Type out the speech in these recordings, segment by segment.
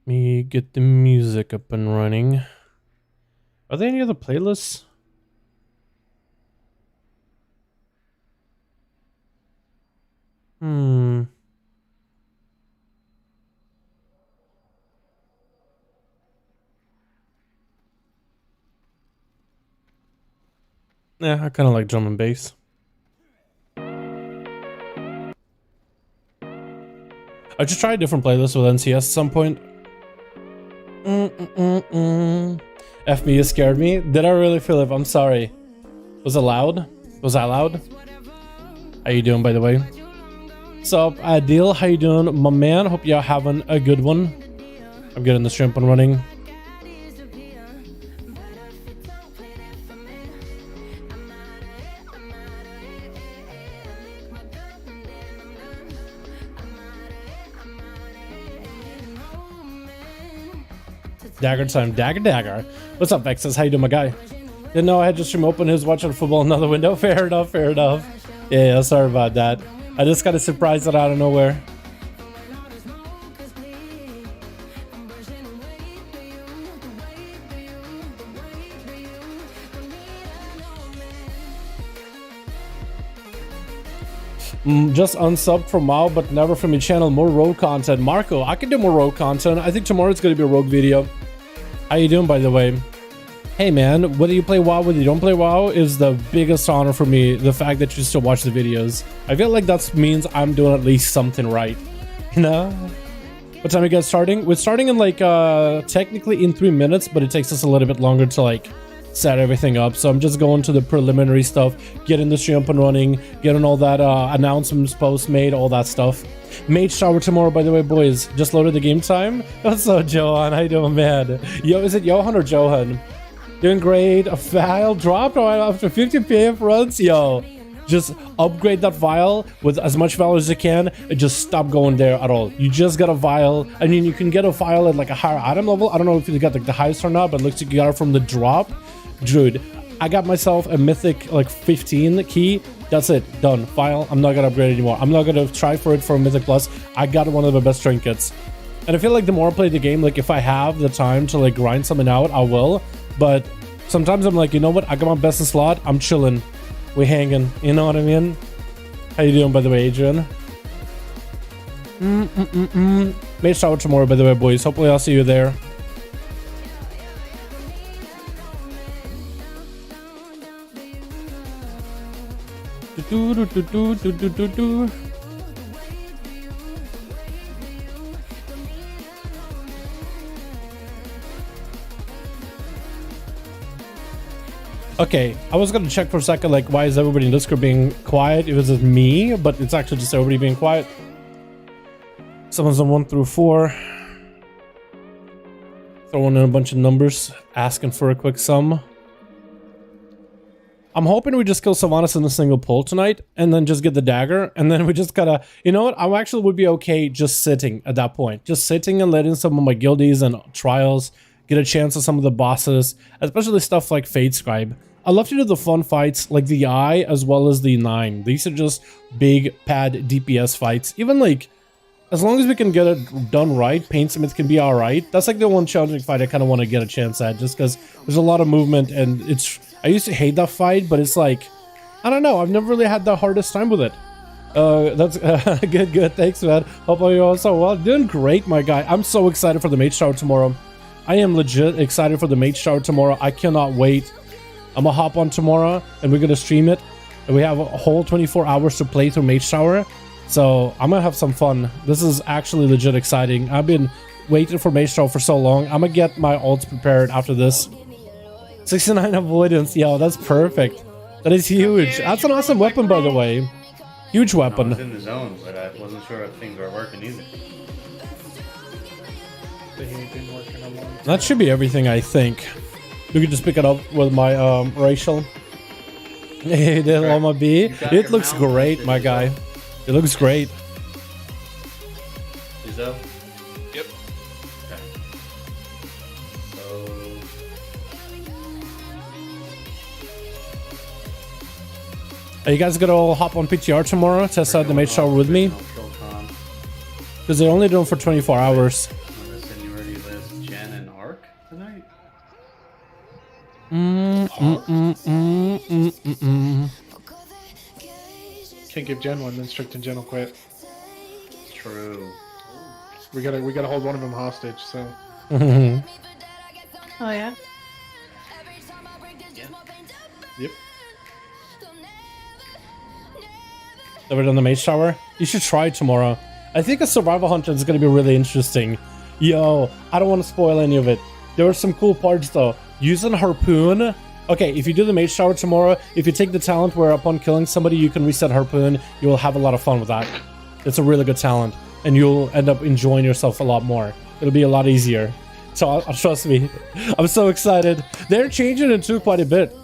Me get the music up and running. Are there any other playlists? Yeah, I kind of like drum and bass. I should try a different playlist with NCS at some point. FME scared me. Did I really, Philip? I'm sorry. Was it loud? Was I loud? How you doing, by the way? Sup, Adil? How you doing, my man? Hope you're having a good one. I'm getting the stream up and running. Dagger time, dagger. What's up, Vexus? How you doing, my guy? Didn't know I had your stream open. Who's watching football in another window? Fair enough, fair enough. Yeah, sorry about that. I just got a surprise out of nowhere. Just unsubbed from WoW, but never from your channel. More rogue content. Marco, I can do more rogue content. I think tomorrow's going to be a rogue video. How you doing, by the way? Hey, man, whether you play WoW, whether you don't play WoW, is the biggest honor for me. The fact that you still watch the videos. I feel like that means I'm doing at least something right. You know? What time are you guys starting? We're starting in like, technically in 3 minutes, but it takes us a little bit longer to like set everything up. So I'm just going to the preliminary stuff, getting the stream up and running, getting all that announcements posts made, all that stuff. Mage shower tomorrow, by the way, boys. Just loaded the game time. What's up, Johan? How you doing, man? Yo, is it Johan or Johan? Doing great. A file dropped after 50 PM runs. Yo, just upgrade that vial with as much value as you can and just stop going there at all. You just got a vial. I mean, you can get a vial at like a higher item level. I don't know if you got like the highest or not, but it looks like you got it from the drop. Dude, I got myself a mythic like 15 key. That's it, done. File. I'm not gonna upgrade anymore. I'm not gonna try for it for a mythic plus. I got one of the best trinkets, and I feel like the more I play the game, like if I have the time to like grind something out, I will. But sometimes I'm like, you know what? I got my best in slot. I'm chilling. We hanging. You know what I mean? How you doing, by the way, Adrian? Mage shower tomorrow, by the way, boys. Hopefully I'll see you there. Okay, I was gonna check for a second, like, why is everybody in Discord being quiet? It was just me, but it's actually just everybody being quiet. Someone's on 1 through 4. Throwing in a bunch of numbers, asking for a quick sum. I'm hoping we just kill Sylvanas in a single pull tonight, and then just get the dagger, and then we just gotta... You know what? I actually would be okay just sitting at that point. Just sitting and letting some of my guildies and trials get a chance at some of the bosses, especially stuff like Fate Scribe. I love to do the fun fights, like the Eye as well as the 9. These are just big pad DPS fights. Even like, as long as we can get it done right, Paintsmith can be alright. That's like the one challenging fight I kind of want to get a chance at, just because there's a lot of movement, and it's... I used to hate that fight, but it's like, I don't know, I've never really had the hardest time with it. That's good, thanks, man. Hope you're also well. Doing great, my guy. I'm so excited for the Mage Shower tomorrow. I am legit excited for the Mage Shower tomorrow. I cannot wait. I'm gonna hop on tomorrow, and we're gonna stream it. And we have a whole 24 hours to play through Mage Shower. So I'm gonna have some fun. This is actually legit exciting. I've been waiting for Mage Shower for so long. I'm gonna get my ults prepared after this. 69 avoidance. Yo, that's perfect. That is huge. That's an awesome weapon, by the way. Huge weapon. I was in the zone, but I wasn't sure if things were working either. That should be everything, I think. We could just pick it up with my racial. Hey, Lama B. It looks great, my guy. It looks great. Is that? Yep. Okay. So... Are you guys gonna all hop on PTR tomorrow? Test out the Mage Shower with me? Because they're only doing for 24 hours. The seniority of Jen and Arc tonight? Can't give Jen one, then Strict and Jen will quit. True. We gotta hold one of them hostage. So. Oh yeah. Yep. Ever done the Mage Tower? You should try it tomorrow. I think a survival hunter is going to be really interesting. Yo, I don't want to spoil any of it. There are some cool parts though. Using harpoon. Okay, if you do the Mage Tower tomorrow, if you take the talent where upon killing somebody you can reset harpoon, you will have a lot of fun with that. It's a really good talent, and you'll end up enjoying yourself a lot more. It'll be a lot easier. So trust me, I'm so excited. They're changing it too quite a bit.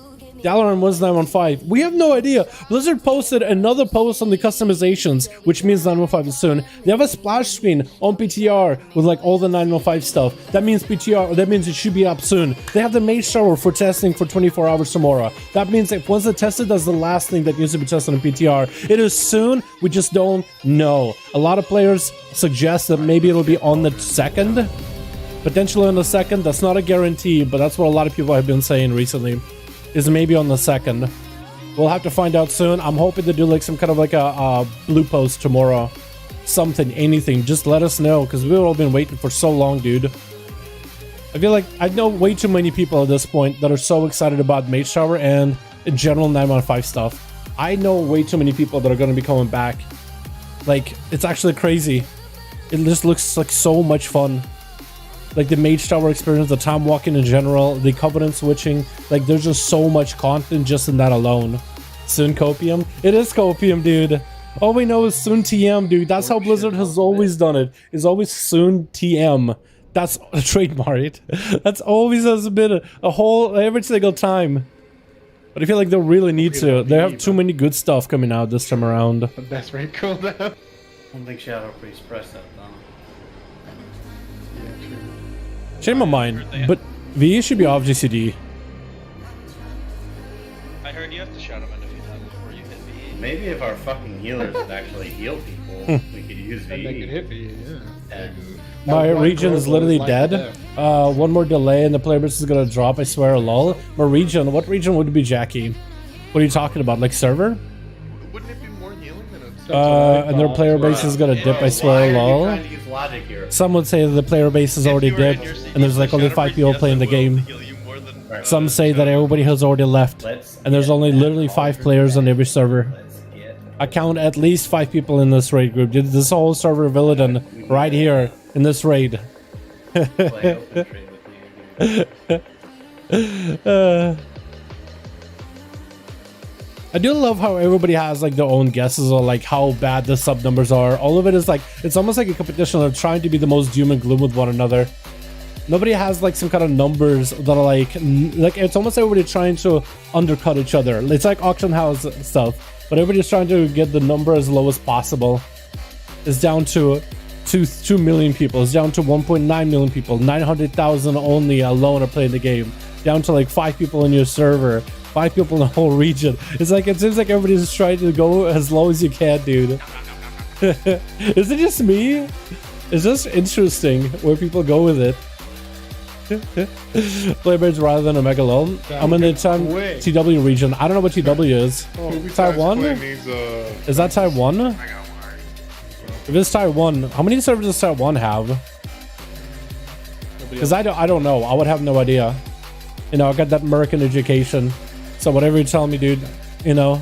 Dalaran was 9.1.5. We have no idea. Blizzard posted another post on the customizations, which means 9.1.5 is soon. They have a splash screen on PTR with like all the 9.1.5 stuff. That means PTR, that means it should be up soon. They have the Mage Tower for testing for 24 hours tomorrow. That means if once it's tested, that's the last thing that needs to be tested on PTR. It is soon, we just don't know. A lot of players suggest that maybe it'll be on the 2nd. Potentially on the 2nd, that's not a guarantee, but that's what a lot of people have been saying recently. Is maybe on the 2nd. We'll have to find out soon. I'm hoping to do like some kind of like a blue post tomorrow. Something, anything. Just let us know, because we've all been waiting for so long, dude. I feel like I know way too many people at this point that are so excited about Mage Tower and in general 9.1.5 stuff. I know way too many people that are going to be coming back. Like, it's actually crazy. It just looks like so much fun. Like the Mage Tower experience, the time walking in general, the Covenant switching, like there's just so much content just in that alone. Soon Copium? It is Copium, dude. All we know is soon TM, dude. That's how Blizzard has always done it. It's always soon TM. That's a trademark. That's always has been a whole, every single time. But I feel like they really need to. They have too many good stuff coming out this time around. The best rate cooldown. I don't think Shadow Priest pressed that though. Shame of mine, but V should be off GCD. I heard you have to shout him in a few times before you hit V. Maybe if our fucking healers would actually heal people, we could use And they could V. hit me, yeah. My One region girl is literally like dead. that. One more delay and the player base is gonna drop, I swear, lol. My region, what region would it be, Jackie? What are you talking about, like server? Wouldn't it be more healing than a... And their player base is gonna dip, I swear, lol. Trying to use logic here. Some would say that the player base is already dipped, and there's like only 5 people playing the game. Some say that everybody has already left, and there's only literally 5 players on every server. I count at least 5 people in this raid group. This whole server Villadon right here in this raid. Play open trade with you, dude. I do love how everybody has like their own guesses on like how bad the sub numbers are. All of it is like, it's almost like a competition of trying to be the most doom and gloom with one another. Nobody has like some kind of numbers that are like it's almost like everybody trying to undercut each other. It's like auction house stuff, but everybody's trying to get the number as low as possible. It's down to 2 million people. It's down to 1.9 million people. 900,000 only alone are playing the game. Down to like 5 people in your server. 5 people in the whole region. It's like, it seems like everybody's trying to go as low as you can, dude. Is it just me? It's just interesting where people go with it. Playbirds rather than a megalone. I'm in the TW region. I don't know what TW is. Taiwan? Is that Taiwan? If it's Taiwan, how many servers does Taiwan have? Because I don't know. I would have no idea. You know, I got that American education. So whatever you tell me, dude, you know.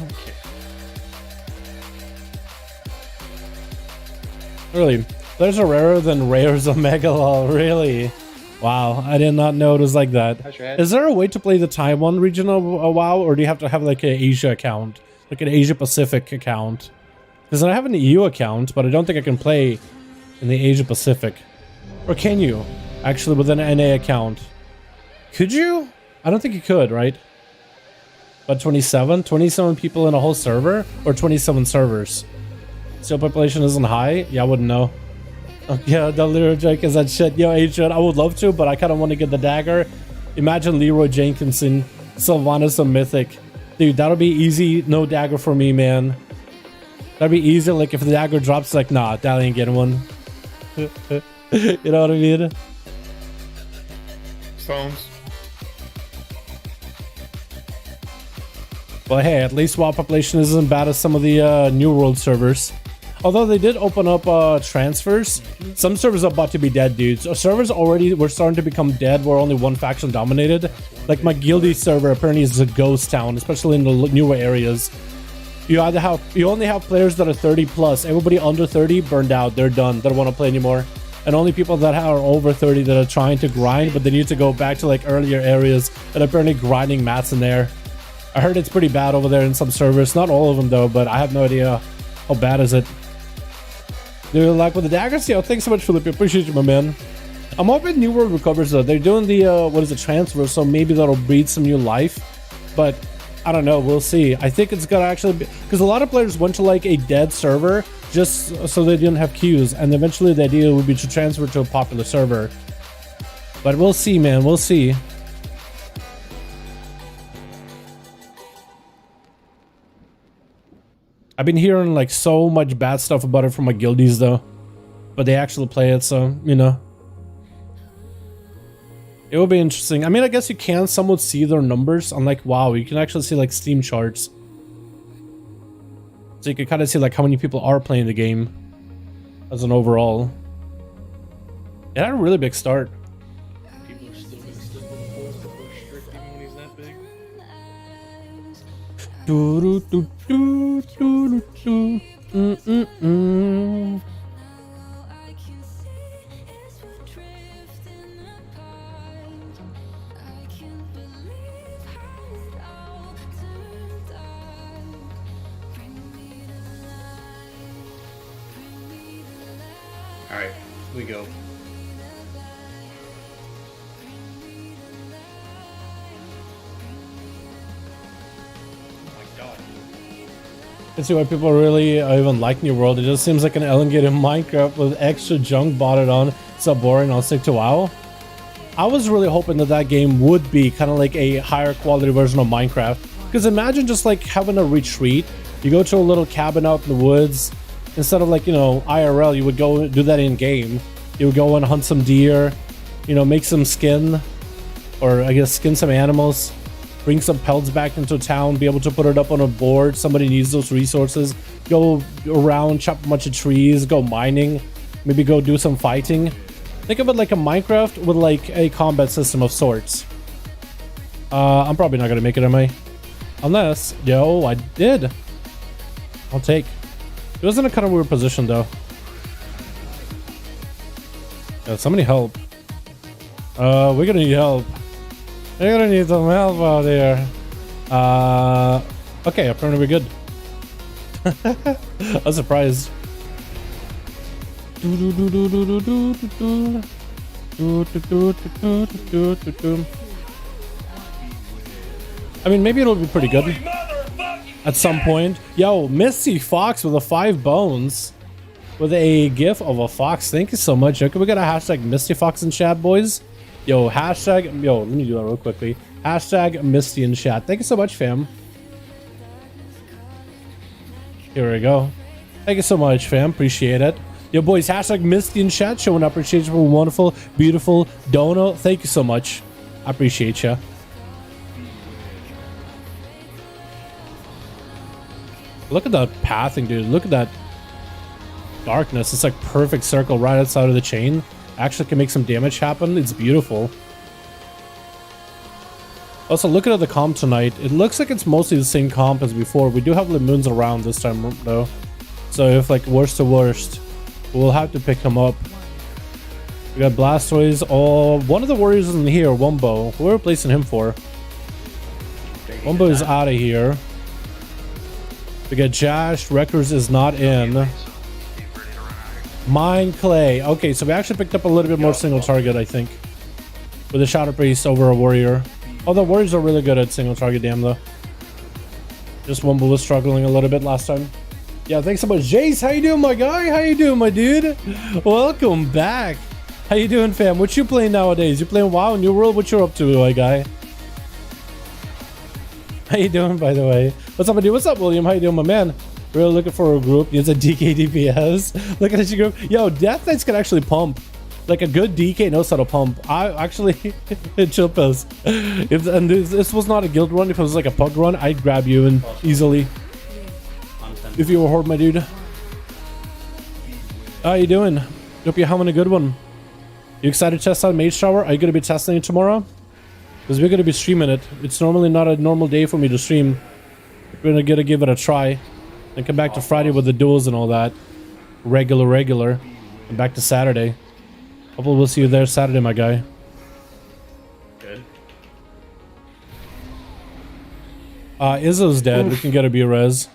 Really, there's a rarer than rares of Megalol, really? Wow, I did not know it was like that. Is there a way to play the Taiwan region of WoW, or do you have to have like an Asia account? Like an Asia Pacific account? Because I have an EU account, but I don't think I can play in the Asia Pacific. Or can you? Actually, with an NA account. Could you? I don't think you could, right? But 27 people in a whole server, or 27 servers. Still population isn't high. Yeah, I wouldn't know. Oh, yeah, the Leroy Jenkins that shit. Yo, Adrian, I would love to, but I kind of want to get the dagger. Imagine Leroy Jenkinson, Sylvanas, a mythic. Dude, that'll be easy. No dagger for me, man. That'd be easy. Like if the dagger drops, like nah, that ain't getting one. You know what I mean? Phones. Well, hey, at least WoW population isn't as bad as some of the New World servers. Although they did open up transfers, some servers are about to be dead, dudes. Servers already were starting to become dead where only one faction dominated. Like my guildie server apparently is a ghost town, especially in the newer areas. You only have players that are 30 plus. Everybody under 30 burned out. They're done. They don't want to play anymore. And only people that are over 30 that are trying to grind, but they need to go back to like earlier areas and apparently grinding mats in there. I heard it's pretty bad over there in some servers. Not all of them though, but I have no idea how bad is it. Dude, like with the daggers, yo, thanks so much, Philip. Appreciate you, my man. I'm hoping New World recovers though. They're doing the what is it, transfer, so maybe that'll breathe some new life. But I don't know, we'll see. I think it's gonna actually be, because a lot of players went to like a dead server just so they didn't have queues, and eventually the idea would be to transfer to a popular server. But we'll see, man. We'll see. I've been hearing like so much bad stuff about it from my guildies though, but they actually play it, so you know, it will be interesting. I mean, I guess you can somewhat see their numbers on like WoW. You can actually see like Steam charts, so you can kind of see like how many people are playing the game as an overall. It had a really big start. People are still gonna stick with the post before strict even when he's that big. Alright, we go. I can see why people really even like New World. It just seems like an elongated Minecraft with extra junk botted on. It's so boring. I'll stick to WoW. I was really hoping that that game would be kind of like a higher quality version of Minecraft. Because imagine just like having a retreat. You go to a little cabin out in the woods. Instead of like, you know, IRL, you would go do that in game. You would go and hunt some deer, you know, make some skin, or I guess skin some animals. Bring some pelts back into town, be able to put it up on a board. Somebody needs those resources. Go around, chop a bunch of trees, go mining, maybe go do some fighting. Think of it like a Minecraft with like a combat system of sorts. I'm probably not gonna make it, am I? Unless, yo, I did. I'll take. It was in a kind of weird position though. Yeah, somebody help. We're gonna need help. We're gonna need some help out here. Okay, apparently we're good. I'm surprised. I mean, maybe it'll be pretty good at some point. Yo, Misty Fox with a 5 bones with a gif of a fox. Thank you so much. Okay, we got a hashtag Misty Fox in chat, boys. Yo, hashtag, yo, let me do that real quickly. Hashtag Misty in chat. Thank you so much, fam. Here we go. Thank you so much, fam. Appreciate it. Yo, boys, hashtag Misty in chat, showing appreciation for wonderful, beautiful dono. Thank you so much. I appreciate ya. Look at that pathing, dude. Look at that darkness. It's like perfect circle right outside of the chain. Actually can make some damage happen. It's beautiful. Also, looking at the comp tonight, it looks like it's mostly the same comp as before. We do have Lemoons around this time though, so if like worst to worst, we'll have to pick him up. We got Blastoise. Oh, one of the warriors isn't here. Wumbo. Who are we replacing him for? Wumbo is out of here. We got Jash. Wreckers is not in. Mine Clay. Okay, so we actually picked up a little bit more single target, I think, with a Shadow Priest over a warrior. Although warriors are really good at single target damn though. Just Wumble was struggling a little bit last time. Yeah, thanks so much. Jace, how you doing, my guy? How you doing, my dude? Welcome back. How you doing, fam? What you playing nowadays? You playing WoW, New World? What you up to, my guy? How you doing, by the way? What's up, my dude? What's up, William? How you doing, my man? Really looking for a group. Needs a DK DPS. Look at this group. Yo, Death Knights can actually pump. Like a good DK knows how to pump. I actually chill pills. If and this was not a guild run, if it was like a pug run, I'd grab you in easily. If you were horde, my dude. How you doing? Hope you're having a good one. You excited to test out Mage Shower? Are you gonna be testing it tomorrow? Because we're gonna be streaming it. It's normally not a normal day for me to stream. We're gonna give it a try. And come back to Friday with the duels and all that. Regular. And back to Saturday. Hopefully we'll see you there Saturday, my guy. Good. Izzo's dead. We can get a B-res.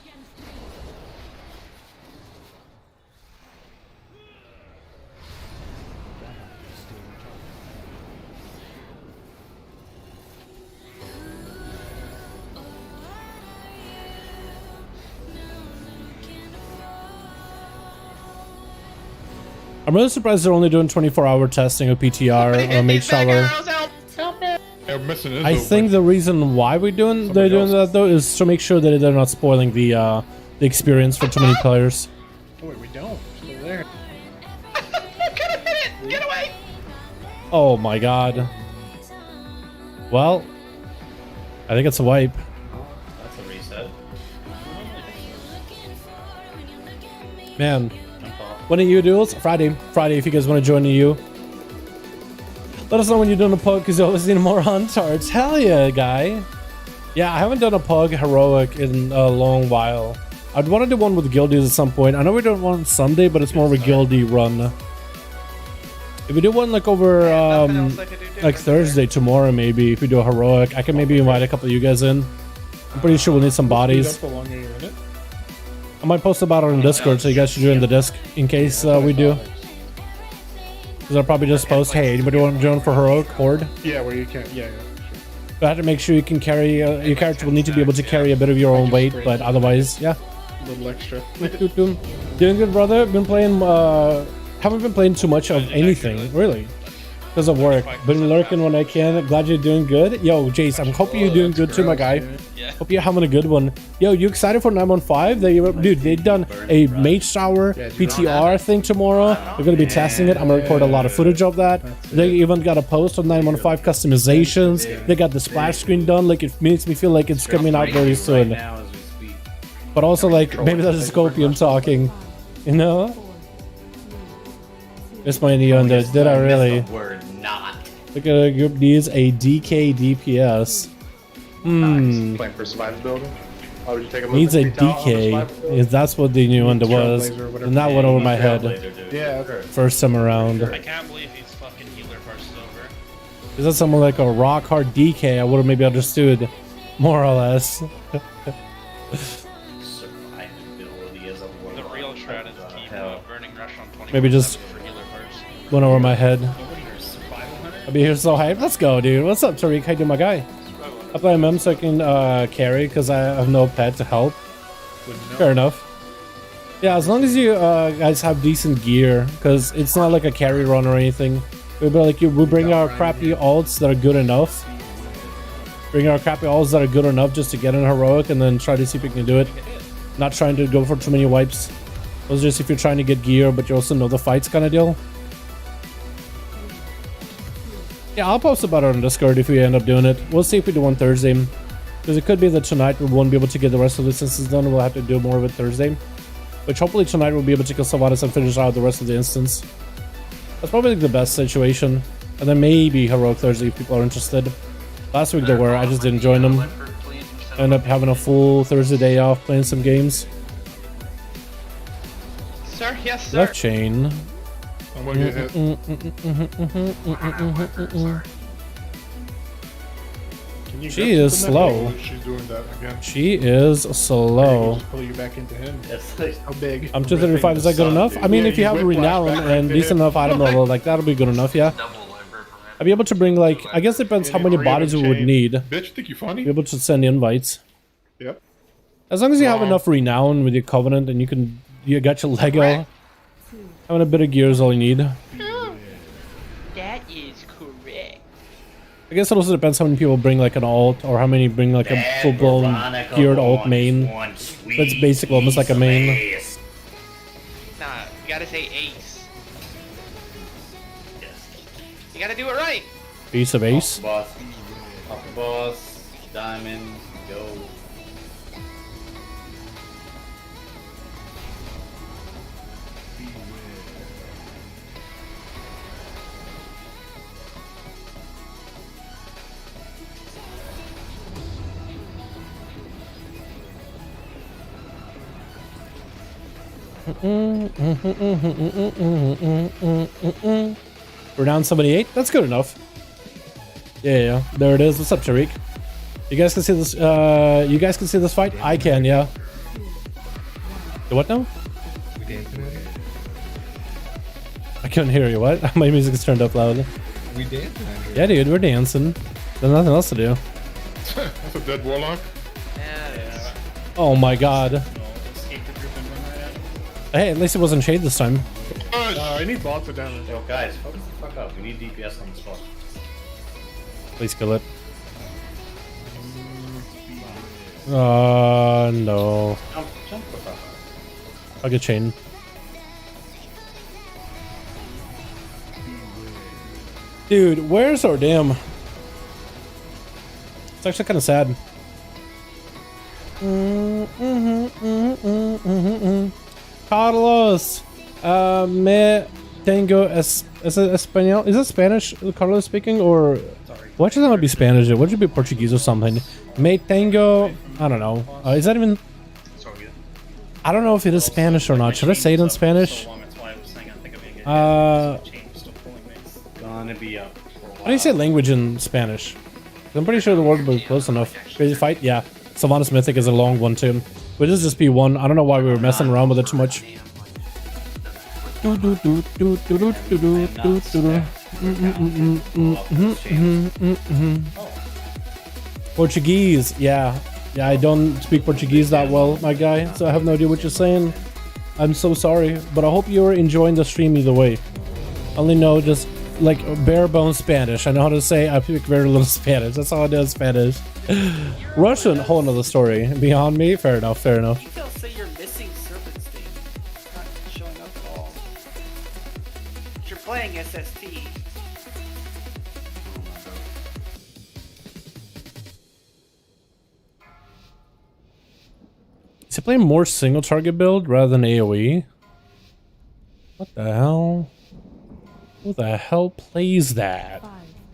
I'm really surprised they're only doing 24-hour testing of PTR or Mage Shower. Yeah, we're missing Izzo, I think the reason why they're doing that though is to make sure that they're not spoiling the experience for too many players. Oh, wait, we don't. Still there. Get away! Oh my god. Well, I think it's a wipe. That's a reset. Man. When are you duels? Friday. If you guys want to join the EU. Let us know when you're doing a pug, because you always need more huntards. Hell yeah, guy. Yeah, I haven't done a pug heroic in a long while. I'd want to do one with guildies at some point. I know we don't want Sunday, but it's more of a guildie run. If we do one like over like Thursday, tomorrow maybe, if we do a heroic, I can maybe invite a couple of you guys in. I'm pretty sure we'll need some bodies. I might post about it on Discord, so you guys should join the disc in case we do. Because I'll probably just post, hey, anybody want to join for heroic horde? Yeah, where you can. Yeah, sure. But I have to make sure you can carry. Your character will need to be able to carry a bit of your own weight, but otherwise, yeah. A little extra. Doing good, brother. Been playing. Haven't been playing too much of anything, really, because of work. Been lurking when I can. Glad you're doing good. Yo, Jace, I'm hoping you're doing good too, my guy. Hope you're having a good one. Yo, you excited for 9.1? Dude, they've done a Mage Shower PTR thing tomorrow. They're gonna be testing it. I'm gonna record a lot of footage of that. They even got a post on 9.1 customizations. They got the splash screen done. Like, it makes me feel like it's coming out very soon. But also, like, maybe that's a Scopium talking, you know? It's my neon there. Did I really? Look at group needs a DK DPS. Playing for survival building. Why would you take a Needs a DK. If that's what the new one was. And that went over my head. Yeah. First time around. I can't believe he's fucking healer versus over. Is that someone like a rock hard DK? I would have maybe understood, more or less. Survivability is a The real strat is keep burning rush on 20. Maybe just for healer first. went over my head. I'll be here so hyped. Let's go, dude. What's up, Tariq? How you doing, my guy? I play MM so I can carry because I have no pet to help. Fair enough. Yeah, as long as you guys have decent gear, because it's not like a carry run or anything. We'll be like, we bring our crappy alts that are good enough. Bring our crappy alts that are good enough just to get in heroic, and then try to see if we can do it. Not trying to go for too many wipes. It was just if you're trying to get gear, but you also know the fights kind of deal. Yeah, I'll post about it on Discord if we end up doing it. We'll see if we do one Thursday. Because it could be that tonight we won't be able to get the rest of the instances done. We'll have to do more of it Thursday. Which hopefully tonight we'll be able to kill Savadas and finish out the rest of the instance. That's probably the best situation. And then maybe Heroic Thursday if people are interested. Last week they were, I just didn't join them. End up having a full Thursday day off playing some games. Sir, yes, sir. Left chain. I'm gonna get hit. She is slow. She's doing that again. She is slow. Just pull you back into him. How big? I'm 235. Is that good enough? I mean, if you have renown and decent enough item level, like that'll be good enough. Yeah. I'd be able to bring like, I guess it depends how many bodies we would need. Bitch, think you funny? Be able to send invites. Yep. As long as you have enough renown with your covenant and you got your Lego. Having a bit of gear is all you need. That is correct. I guess it also depends how many people bring like an alt or how many bring like a full-blown geared alt main. That's basically almost like a main. Nah, you gotta say ace. Yes. gotta do it right. Piece of ace. Boss. Off the boss. Diamond. Go. We're down 78. That's good enough. Yeah, there it is. What's up, Tariq? You guys can see this. You guys can see this fight. I can. Yeah. The what now? I couldn't hear you. What? My music is turned up loud. We dancing. Yeah, dude, we're dancing. There's nothing else to do. That's a dead warlock. Yeah. Oh my god. Escape the group and run right out. Hey, at least it wasn't shade this time. I need bots to damage. Yo, guys, focus the fuck up. We need DPS on the spot. Please kill it. No. Jump the fuck up. I'll get chain. Dude, where's our damn? It's actually kind of sad. Carlos, me tengo español. Is it Spanish? Carlos speaking, or why should that not be Spanish? What should be Portuguese or something? Me tengo. I don't know. Is that even? I don't know if it is Spanish or not. Should I say it in Spanish? Gonna be up for a while. How do you say language in Spanish? I'm pretty sure the word would be close enough. Crazy fight? Yeah. Sylvanas Mythic is a long one too. But this is just P1. I don't know why we were messing around with it too much. Portuguese, yeah. Yeah, I don't speak Portuguese that well, my guy, so I have no idea what you're saying. I'm so sorry, but I hope you're enjoying the stream either way. I only know just like bare bones Spanish. I know how to say I speak very little Spanish. That's all I know is Spanish. Russian, whole another story. Beyond me, fair enough, fair enough. You they'll say you're missing Serpent State. It's not showing up at all. But you're playing SST. Is he playing more single target build rather than AoE? What the hell? Who the hell plays that?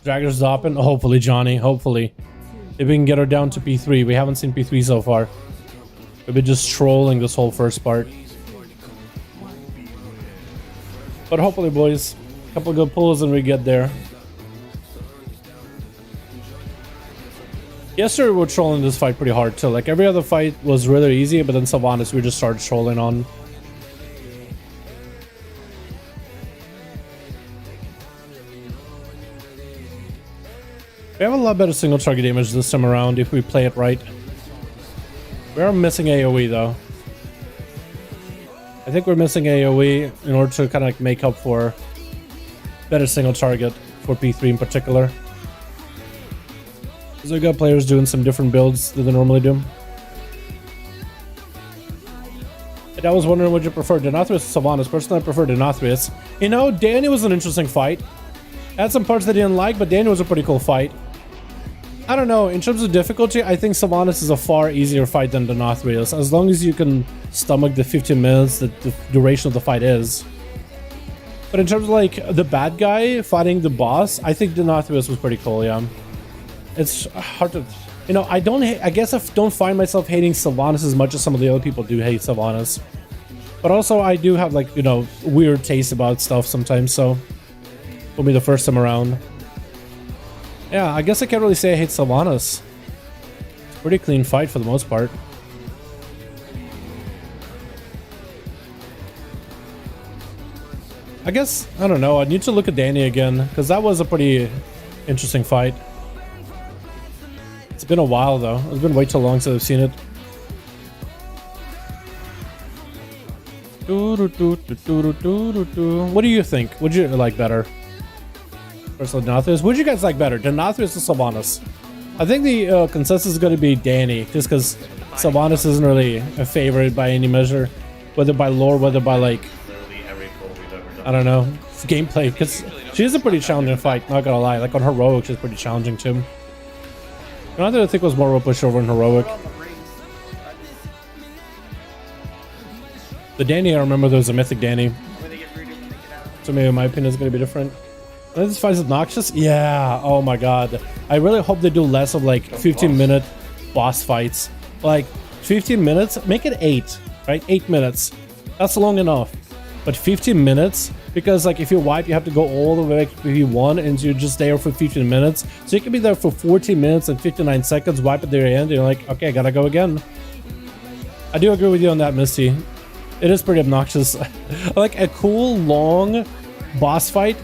Dragger's Doppin? Hopefully, Johnny. Hopefully. If we can get her down to P3. We haven't seen P3 so far. We've been just trolling this whole first part. But hopefully, boys. A couple good pulls and we get there. Yesterday we were trolling this fight pretty hard too. Like every other fight was really easy, but then Sylvanas we just started trolling on. We have a lot better single target damage this time around if we play it right. We are missing AoE though. I think we're missing AoE in order to kind of like make up for better single target for P3 in particular. Because we got players doing some different builds than they normally do. And I was wondering, would you prefer Denathrius or Sylvanas? Personally, I prefer Denathrius. You know, Danny was an interesting fight. Had some parts that I didn't like, but Danny was a pretty cool fight. I don't know, in terms of difficulty, I think Sylvanas is a far easier fight than Denathrius, as long as you can stomach the 15 minutes that the duration of the fight is. But in terms of like the bad guy fighting the boss, I think Denathrius was pretty cool, yeah. It's hard to, you know, I guess I don't find myself hating Sylvanas as much as some of the other people do hate Sylvanas. But also I do have like, you know, weird taste about stuff sometimes, so it'll be the first time around. Yeah, I guess I can't really say I hate Sylvanas. It's a pretty clean fight for the most part. I guess, I don't know, I need to look at Danny again, because that was a pretty interesting fight. It's been a while though. It's been way too long since I've seen it. What do you think? Would you like better? Personally, Denathrius. Would you guys like better? Denathrius or Sylvanas? I think the consensus is going to be Danny, just because Sylvanas isn't really a favorite by any measure. Whether by lore, whether by like, Literally every pull we've ever done. I don't know, gameplay. Because She's a pretty challenging fight, not gonna lie. Like on heroic, she's pretty challenging too. Another I think was more of a pushover in heroic. On the rings. The Danny, I remember there was a mythic Danny. Where they get rooted when they get out. So maybe my opinion is gonna be different. This fight is obnoxious? Yeah, oh my god. I really hope they do less of like 15-minute boss fights. Like 15 minutes, make it 8, right? 8 minutes. That's long enough. But 15 minutes, because like if you wipe, you have to go all the way to P1 and you're just there for 15 minutes. So you can be there for 14 minutes and 59 seconds, wipe at the end, and you're like, okay, I gotta go again. I do agree with you on that, Misty. It is pretty obnoxious. Like a cool, long boss fight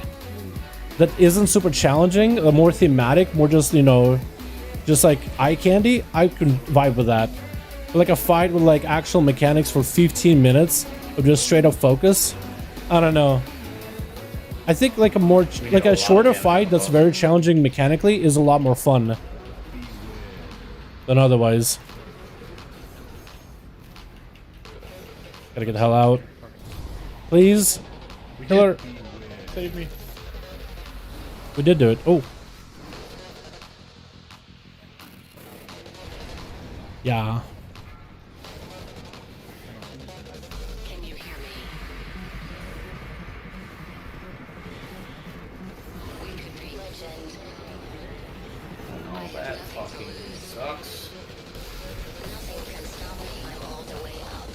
that isn't super challenging, more thematic, more just, you know, just like eye candy, I can vibe with that. But like a fight with like actual mechanics for 15 minutes of just straight up focus, I don't know. I think like a more, like a shorter fight that's very challenging mechanically is a lot more fun than otherwise. Gotta get the hell out. Please. Killer. Save me. We did do it. Oh. Yeah. Can you hear me? We could be legend. Oh, that fucking sucks. Nothing can stop me. I'm all the way up.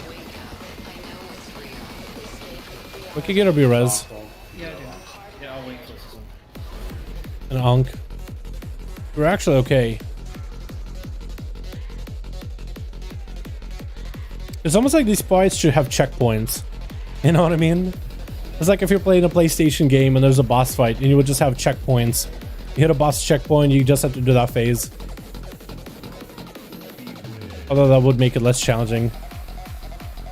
Wake up. I know it's real. Escape. We could get a B-res. Yeah, I do. Yeah, I'll wait till this is An Ankh. We're actually okay. It's almost like these fights should have checkpoints. You know what I mean? It's like if you're playing a PlayStation game and there's a boss fight and you would just have checkpoints. You hit a boss checkpoint, you just have to do that phase. Although that would make it less challenging.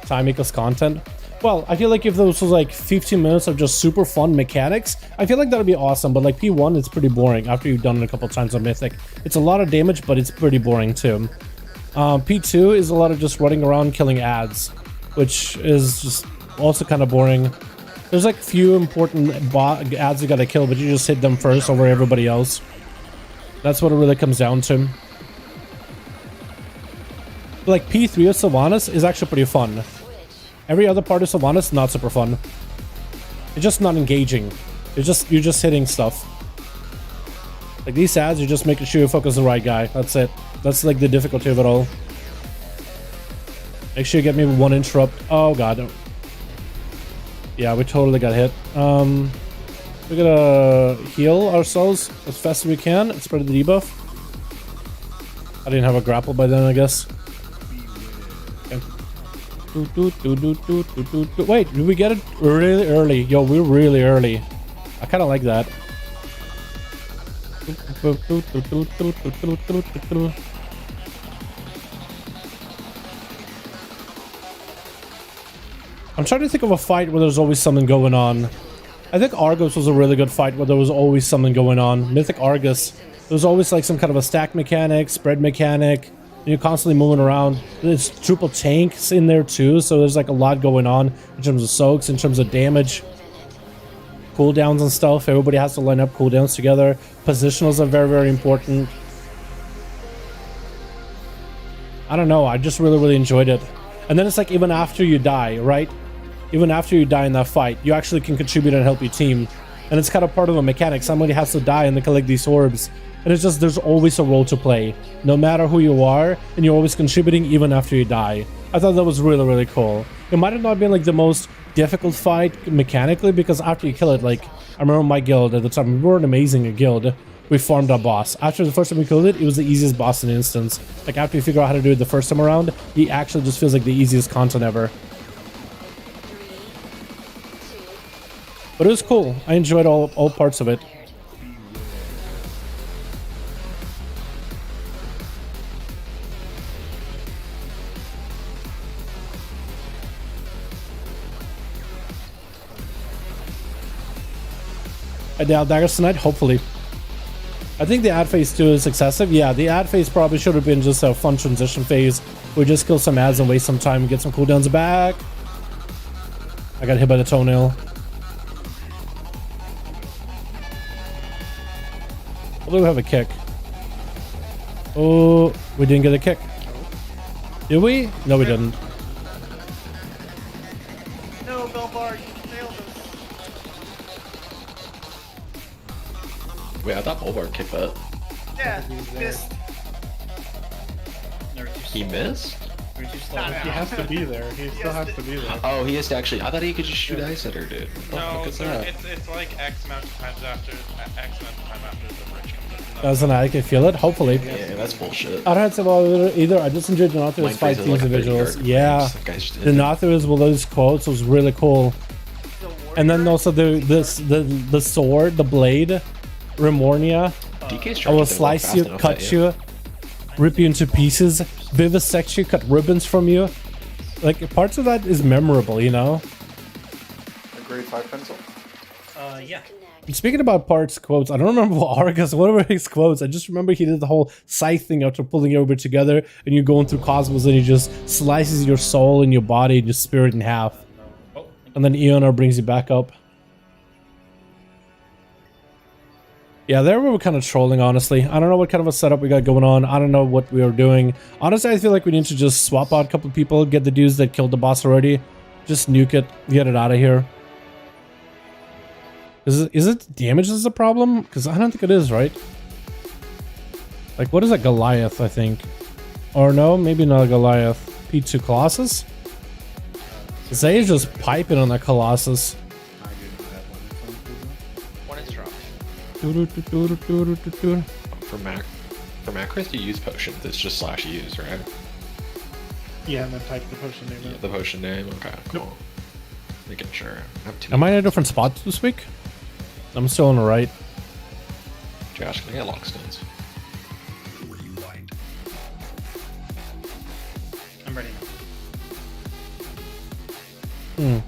Time equals content. Well, I feel like if those was like 15 minutes of just super fun mechanics, I feel like that would be awesome. But like P1, it's pretty boring after you've done it a couple times on Mythic. It's a lot of damage, but it's pretty boring too. P2 is a lot of just running around killing ads, which is just also kind of boring. There's like few important ads you gotta kill, but you just hit them first over everybody else. That's what it really comes down to. Like P3 of Sylvanas is actually pretty fun. Every other part of Sylvanas, not super fun. It's just not engaging. You're just hitting stuff. Like these ads, you're just making sure you focus on the right guy. That's it. That's like the difficulty of it all. Make sure you get me with one interrupt. Oh god. Yeah, we totally got hit. We're gonna heal ourselves as fast as we can and spread the debuff. I didn't have a grapple by then, I guess. Okay. Wait, did we get it really early? Yo, we're really early. I kind of like that. I'm trying to think of a fight where there's always something going on. I think Argus was a really good fight where there was always something going on. Mythic Argus. There was always like some kind of a stack mechanic, spread mechanic. You're constantly moving around. There's triple tanks in there too, so there's like a lot going on in terms of soaks, in terms of damage, cooldowns and stuff. Everybody has to line up cooldowns together. Positionals are very, very important. I don't know. I just really, really enjoyed it. And then it's like even after you die, right? Even after you die in that fight, you actually can contribute and help your team. And it's kind of part of a mechanic. Somebody has to die and they collect these orbs. And it's just, there's always a role to play, no matter who you are, and you're always contributing even after you die. I thought that was really, really cool. It might have not been like the most difficult fight mechanically, because after you kill it, like, I remember my guild at the time, we were an amazing guild. We farmed our boss. After the first time we killed it, it was the easiest boss in an instance. Like, after you figure out how to do it the first time around, he actually just feels like the easiest content ever. But it was cool. I enjoyed all parts of it. I doubt daggers tonight, hopefully. I think the ad phase 2 is excessive. Yeah, the ad phase probably should have been just a fun transition phase. We just kill some ads and waste some time and get some cooldowns back. I got hit by the toenail. Although we have a kick. Oh, we didn't get a kick. Did we? No, we didn't. No, Belbar, you failed us. Wait, I thought Bulwark kicked that. Yeah, missed. He missed? You're too slow. Nah, He has to be there. He still has to be there. Oh, he has to actually. I thought he could just shoot ice at her, dude. What the No, fuck is that? it's like X amount of times after X amount of time after the bridge comes up. Doesn't I can feel it? Hopefully. Yeah, that's bullshit. I don't have to about either. I just enjoyed Donathio's Mind fight freeze is teams like a 30 individuals. yard Yeah. range. That guy's just hit Donathio's with those quotes was really cool. And then also the sword, the blade, Remornia. DK's I trying will to slice you, cut you, rip you into pieces, vivisect you, cut ribbons from you. Like, parts of that is memorable, you know? A grade 5 pencil. Yeah. And speaking about parts quotes, I don't remember what Argus, what were his quotes. I just remember he did the whole scythe thing after pulling everybody together, and you're going through cosmos, and he just slices your soul and your body and your spirit in half. And then Eonar brings you back up. Yeah, there we were kind of trolling, honestly. I don't know what kind of a setup we got going on. I don't know what we were doing. Honestly, I feel like we need to just swap out a couple of people, get the dudes that killed the boss already. Just nuke it, get it out of here. Is it damage is a problem? Because I don't think it is, right? Like, what is a Goliath, I think? Or no, maybe not a Goliath. P2 Colossus? Zay is just piping on that Colossus. One is dropped. For Macros, you use potions. It's just /use, right? Yeah, and then type the potion name Yeah, in. the potion name. Okay, cool. Making sure. I have two. Am I in a different spot this week? I'm still on the right. Josh, can I get lockstones? I'm ready now. Hmm.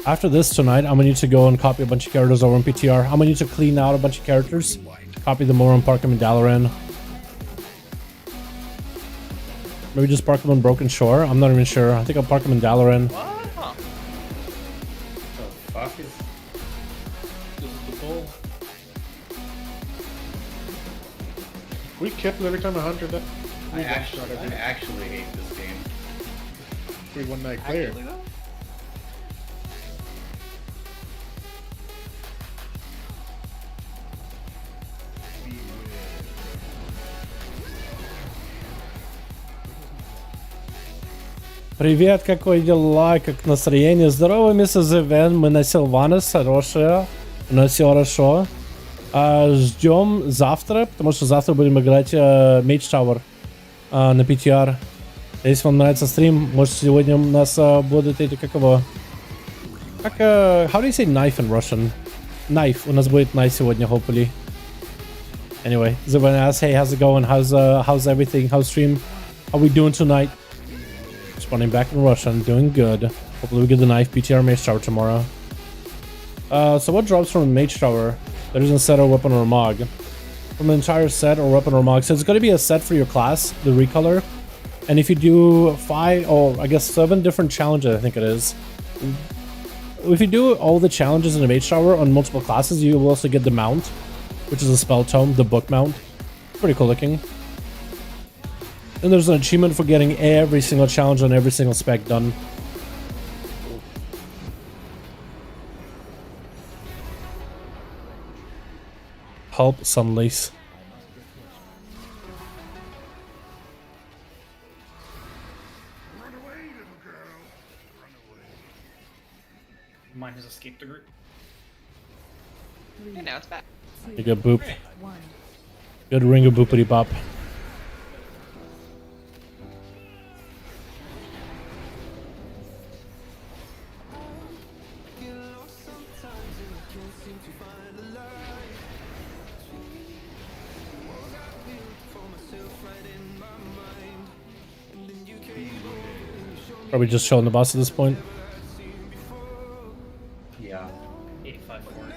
After this tonight, I'm gonna need to go and copy a bunch of characters over in PTR. I'm gonna need to clean out a bunch of characters, copy them over and park them in Dalaran. Maybe just park them on Broken Shore. I'm not even sure. I think I'll park them in Dalaran. What? Huh. The fuck is This is the bull. We kill every time a hunter that. I actually hate this game. We one night clear. Actually, though? Привет, какой дела, как настроение? Здорово, миссис Ивен, мы на Силванес, хорошее, у нас все хорошо. Ждем завтра, потому что завтра будем играть Mage Tower на PTR. Если вам нравится стрим, может сегодня у нас будут эти, как его... Как, how do you say knife in Russian? Knife, у нас будет knife сегодня, hopefully. Anyway, Zivan asks, hey, how's it going? How's everything? How's stream? How we doing tonight? Responding back in Russian, doing good. Hopefully we get the knife PTR Mage Tower tomorrow. So what drops from Mage Tower? There isn't a set or weapon or mog. From the entire set or weapon or mog. So it's going to be a set for your class, the recolor. And if you do 7 different challenges, I think it is. If you do all the challenges in the Mage Tower on multiple classes, you will also get the mount, which is a spell tome, the book mount. Pretty cool looking. And there's an achievement for getting every single challenge on every single spec done. Help Sunlace. Mine has escaped the group. And now it's back. You good boop. Good ring of boopity bop. Probably just showing the boss at this point. Yeah. 85 for it now.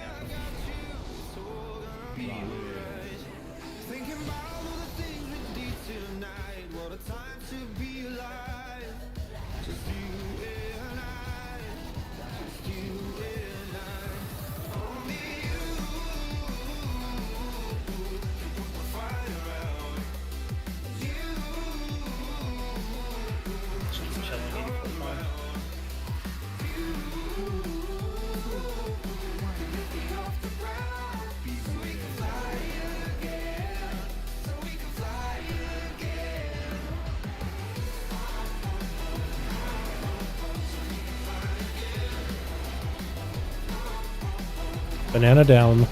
Banana down.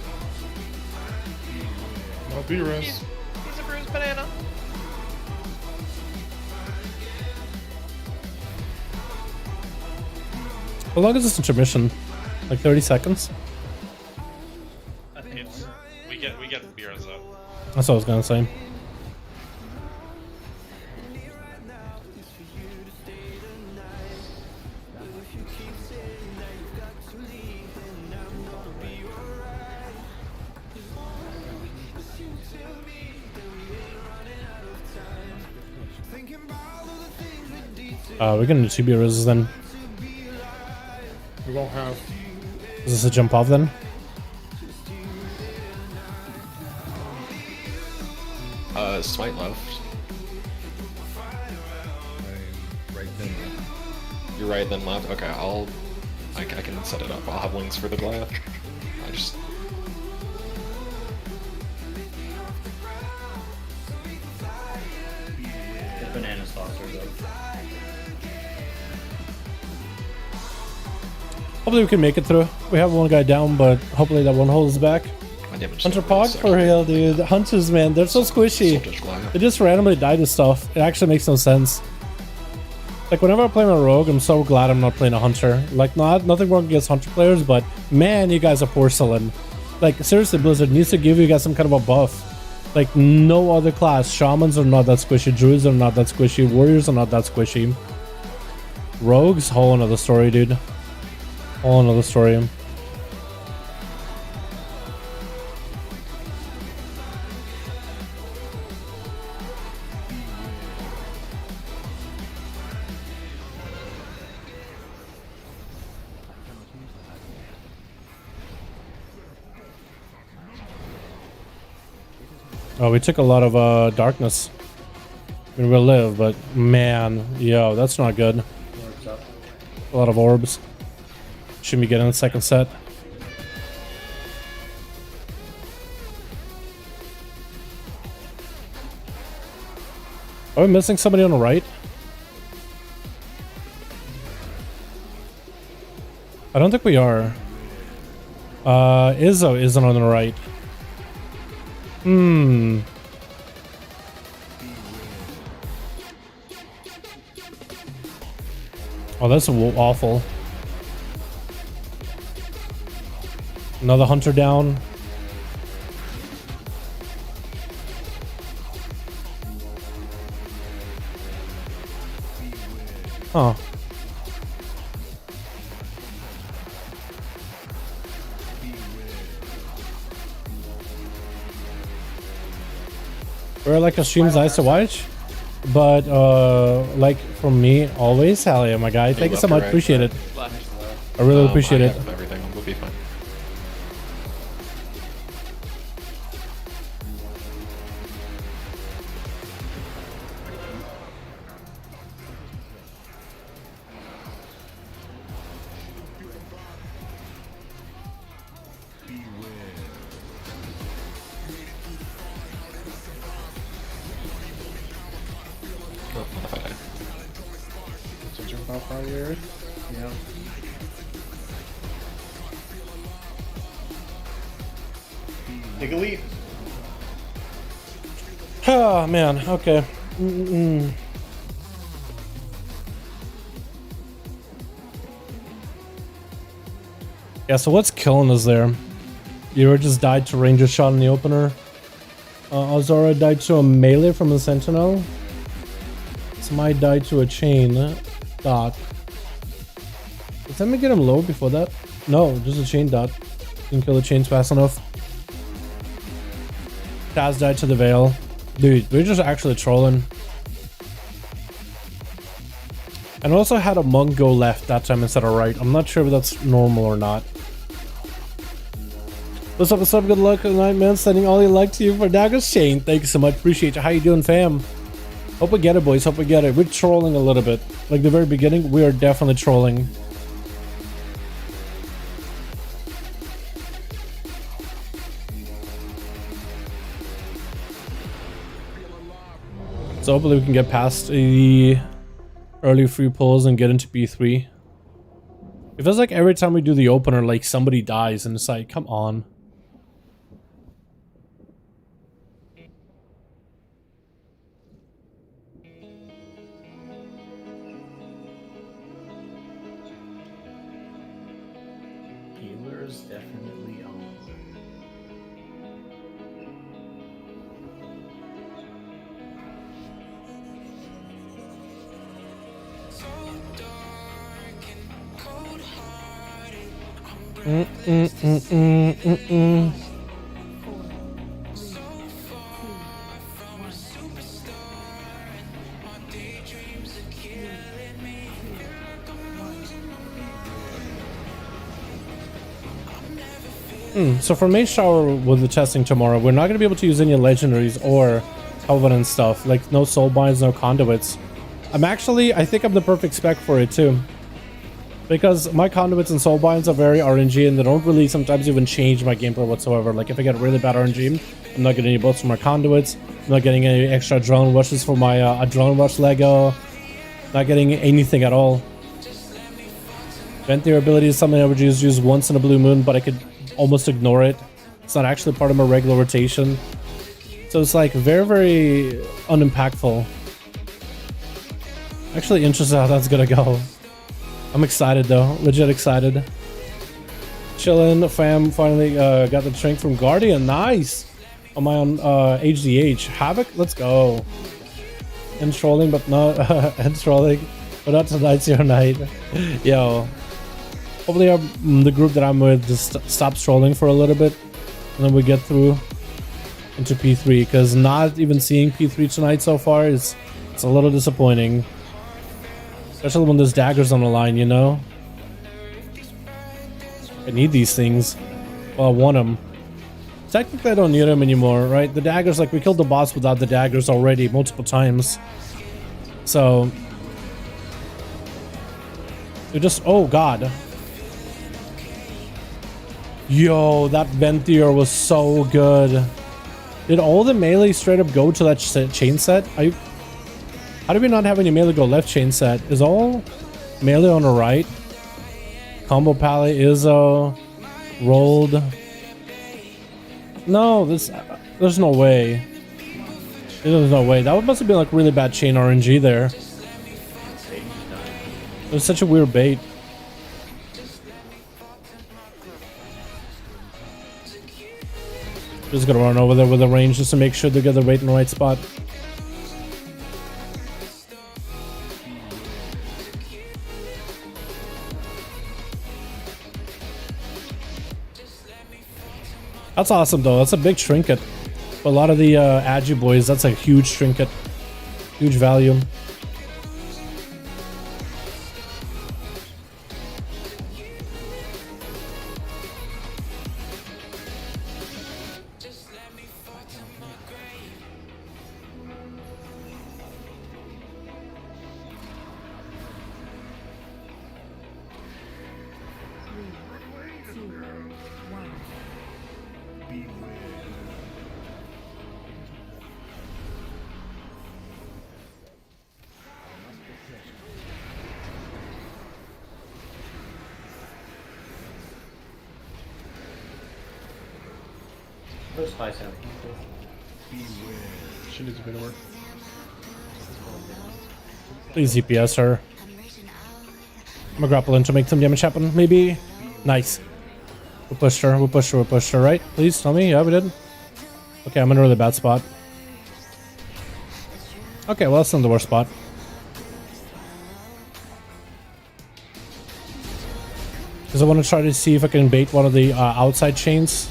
No B-res. He's a bruised banana. How long is this intermission? Like 30 seconds? It's, we get beers up. That's what I was gonna say. We're gonna do 2 beers then. We won't have. Is this a jump off then? Smite left. Right then. You're right, then left. Okay, I can set it up. I'll have links for the Goliath. I just. The banana saucers up. Hopefully we can make it through. We have one guy down, but hopefully that one holds back. My damage. Hunter Pog for real, dude. Hunters, man, they're so squishy. They just randomly die to stuff. It actually makes no sense. Like whenever I play my rogue, I'm so glad I'm not playing a hunter. Like nothing wrong against hunter players, but man, you guys are porcelain. Like seriously, Blizzard needs to give you guys some kind of a buff. Like no other class. Shamans are not that squishy. Druids are not that squishy. Warriors are not that squishy. Rogues, whole another story, dude. Whole another story. Oh, we took a lot of darkness. I mean, we'll live, but man, yo, that's not good. A lot of orbs. Shouldn't be getting the second set. Are we missing somebody on the right? I don't think we are. Izzo isn't on the right. Oh, that's awful. Another hunter down. Huh. We're like a streams I used to watch, but like from me always, hell yeah, my guy. Thank you so much, appreciate it. I really appreciate it. Everything will be fine. So jump out by here. Yeah. Take a leap. Oh man, okay. Yeah, so what's killing us there? You just died to ranger shot in the opener. Azora died to a melee from the sentinel. Somebody died to a chain dot. Did somebody get him low before that? No, just a chain dot. Didn't kill the chains fast enough. Taz died to the veil. Dude, we're just actually trolling. And also had a monk go left that time instead of right. I'm not sure if that's normal or not. What's up, good luck tonight, man. Sending all your luck to you for Dagger's chain. Thank you so much, appreciate you. How you doing, fam? Hope we get it, boys, hope we get it. We're trolling a little bit. Like the very beginning, we are definitely trolling. So hopefully we can get past the early free pulls and get into B3. It feels like every time we do the opener, like somebody dies, and it's like, come on. Healers definitely on. So for Maze Shower with the testing tomorrow, we're not going to be able to use any legendaries or covenant stuff. Like no soul binds, no conduits. I think I'm the perfect spec for it too. Because my conduits and soul binds are very RNG and they don't really sometimes even change my gameplay whatsoever. Like if I get really bad RNG, I'm not getting any buffs from my conduits. I'm not getting any extra adrenaline rushes for my adrenaline rush Lego. Not getting anything at all. Vent their ability is something I would use once in a blue moon, but I could almost ignore it. It's not actually part of my regular rotation. So it's like very, very unimpactful. Actually interested how that's gonna go. I'm excited though, legit excited. Chillin', fam, finally got the shrink from Guardian, nice! On my own HDH. Havoc, let's go. And trolling, but not, and trolling, but not tonight's your night. Yo. Hopefully the group that I'm with just stops trolling for a little bit. And then we get through into P3, because not even seeing P3 tonight so far it's a little disappointing. Especially when there's daggers on the line, you know? I need these things. Well, I want them. Technically, I don't need them anymore, right? The daggers, like, we killed the boss without the daggers already multiple times. So... we just... oh, God. Yo, that Ventier was so good. Did all the melee straight up go to that chain set? How do we not have any melee go left chain set? Is all melee on the right? Combo Pally, Izzo, rolled. No, there's no way. There's no way. That must have been like really bad chain RNG there. It was such a weird bait. Just gonna run over there with the range just to make sure they get the bait in the right spot. That's awesome though. That's a big trinket. For a lot of the Agi boys, that's a huge trinket. Huge value. Those spies out. She needs a bit of work. Please DPS her. I'm gonna grapple in to make some damage happen, maybe. Nice. We pushed her, we pushed her, we pushed her, right? Please tell me. Yeah, we did. Okay, I'm in a really bad spot. Okay, well, that's not the worst spot. Because I want to try to see if I can bait one of the outside chains.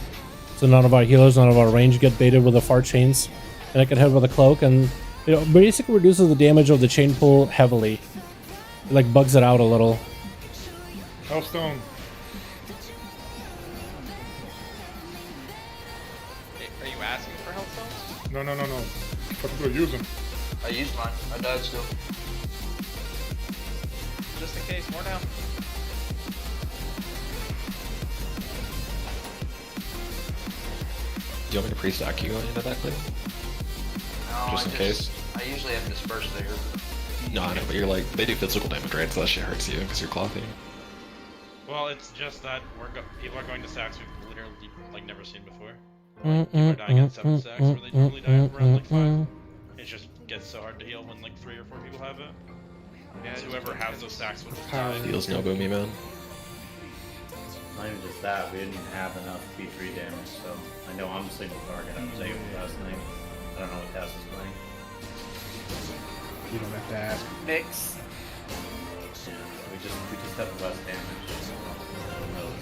So none of our healers, none of our range get baited with the far chains. And I can hit with a cloak and, you know, basically reduces the damage of the chain pool heavily. It like bugs it out a little. Hellstone. Are you asking for Hellstones? No. What do I use them? I used mine. I died still. Just in case, more down. Do you want me to pre-stack you into that clip? No, Just in case? I usually have dispersed there. No, I know, but you're like, they do physical damage, right? So that shit hurts you because you're clothing. Well, it's just that people are going to stacks we've literally like never seen before. Like, people are dying at 7 stacks where they normally die at around like 5. It just gets so hard to heal when like 3 or 4 people have it. And whoever has those stacks will just die. Feels no boomy, man. Not even just that, we didn't have enough P3 damage, so I know I'm single target. I was able last night. I don't know what Taz is playing. You don't have to ask. Mix. Yeah, we just have less damage. Who knows?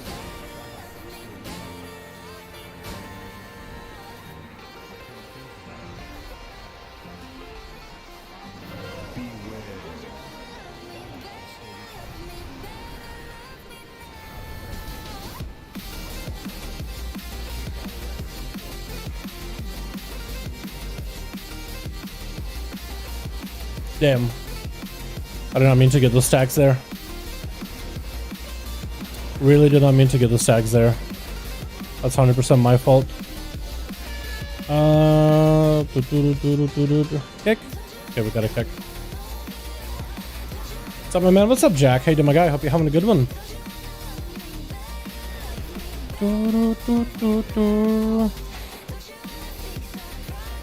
Damn. I did not mean to get the stacks there. Really did not mean to get the stacks there. That's 100% my fault. Kick. Okay, we got a kick. What's up, my man? What's up, Jack? How you doing, my guy? Hope you're having a good one.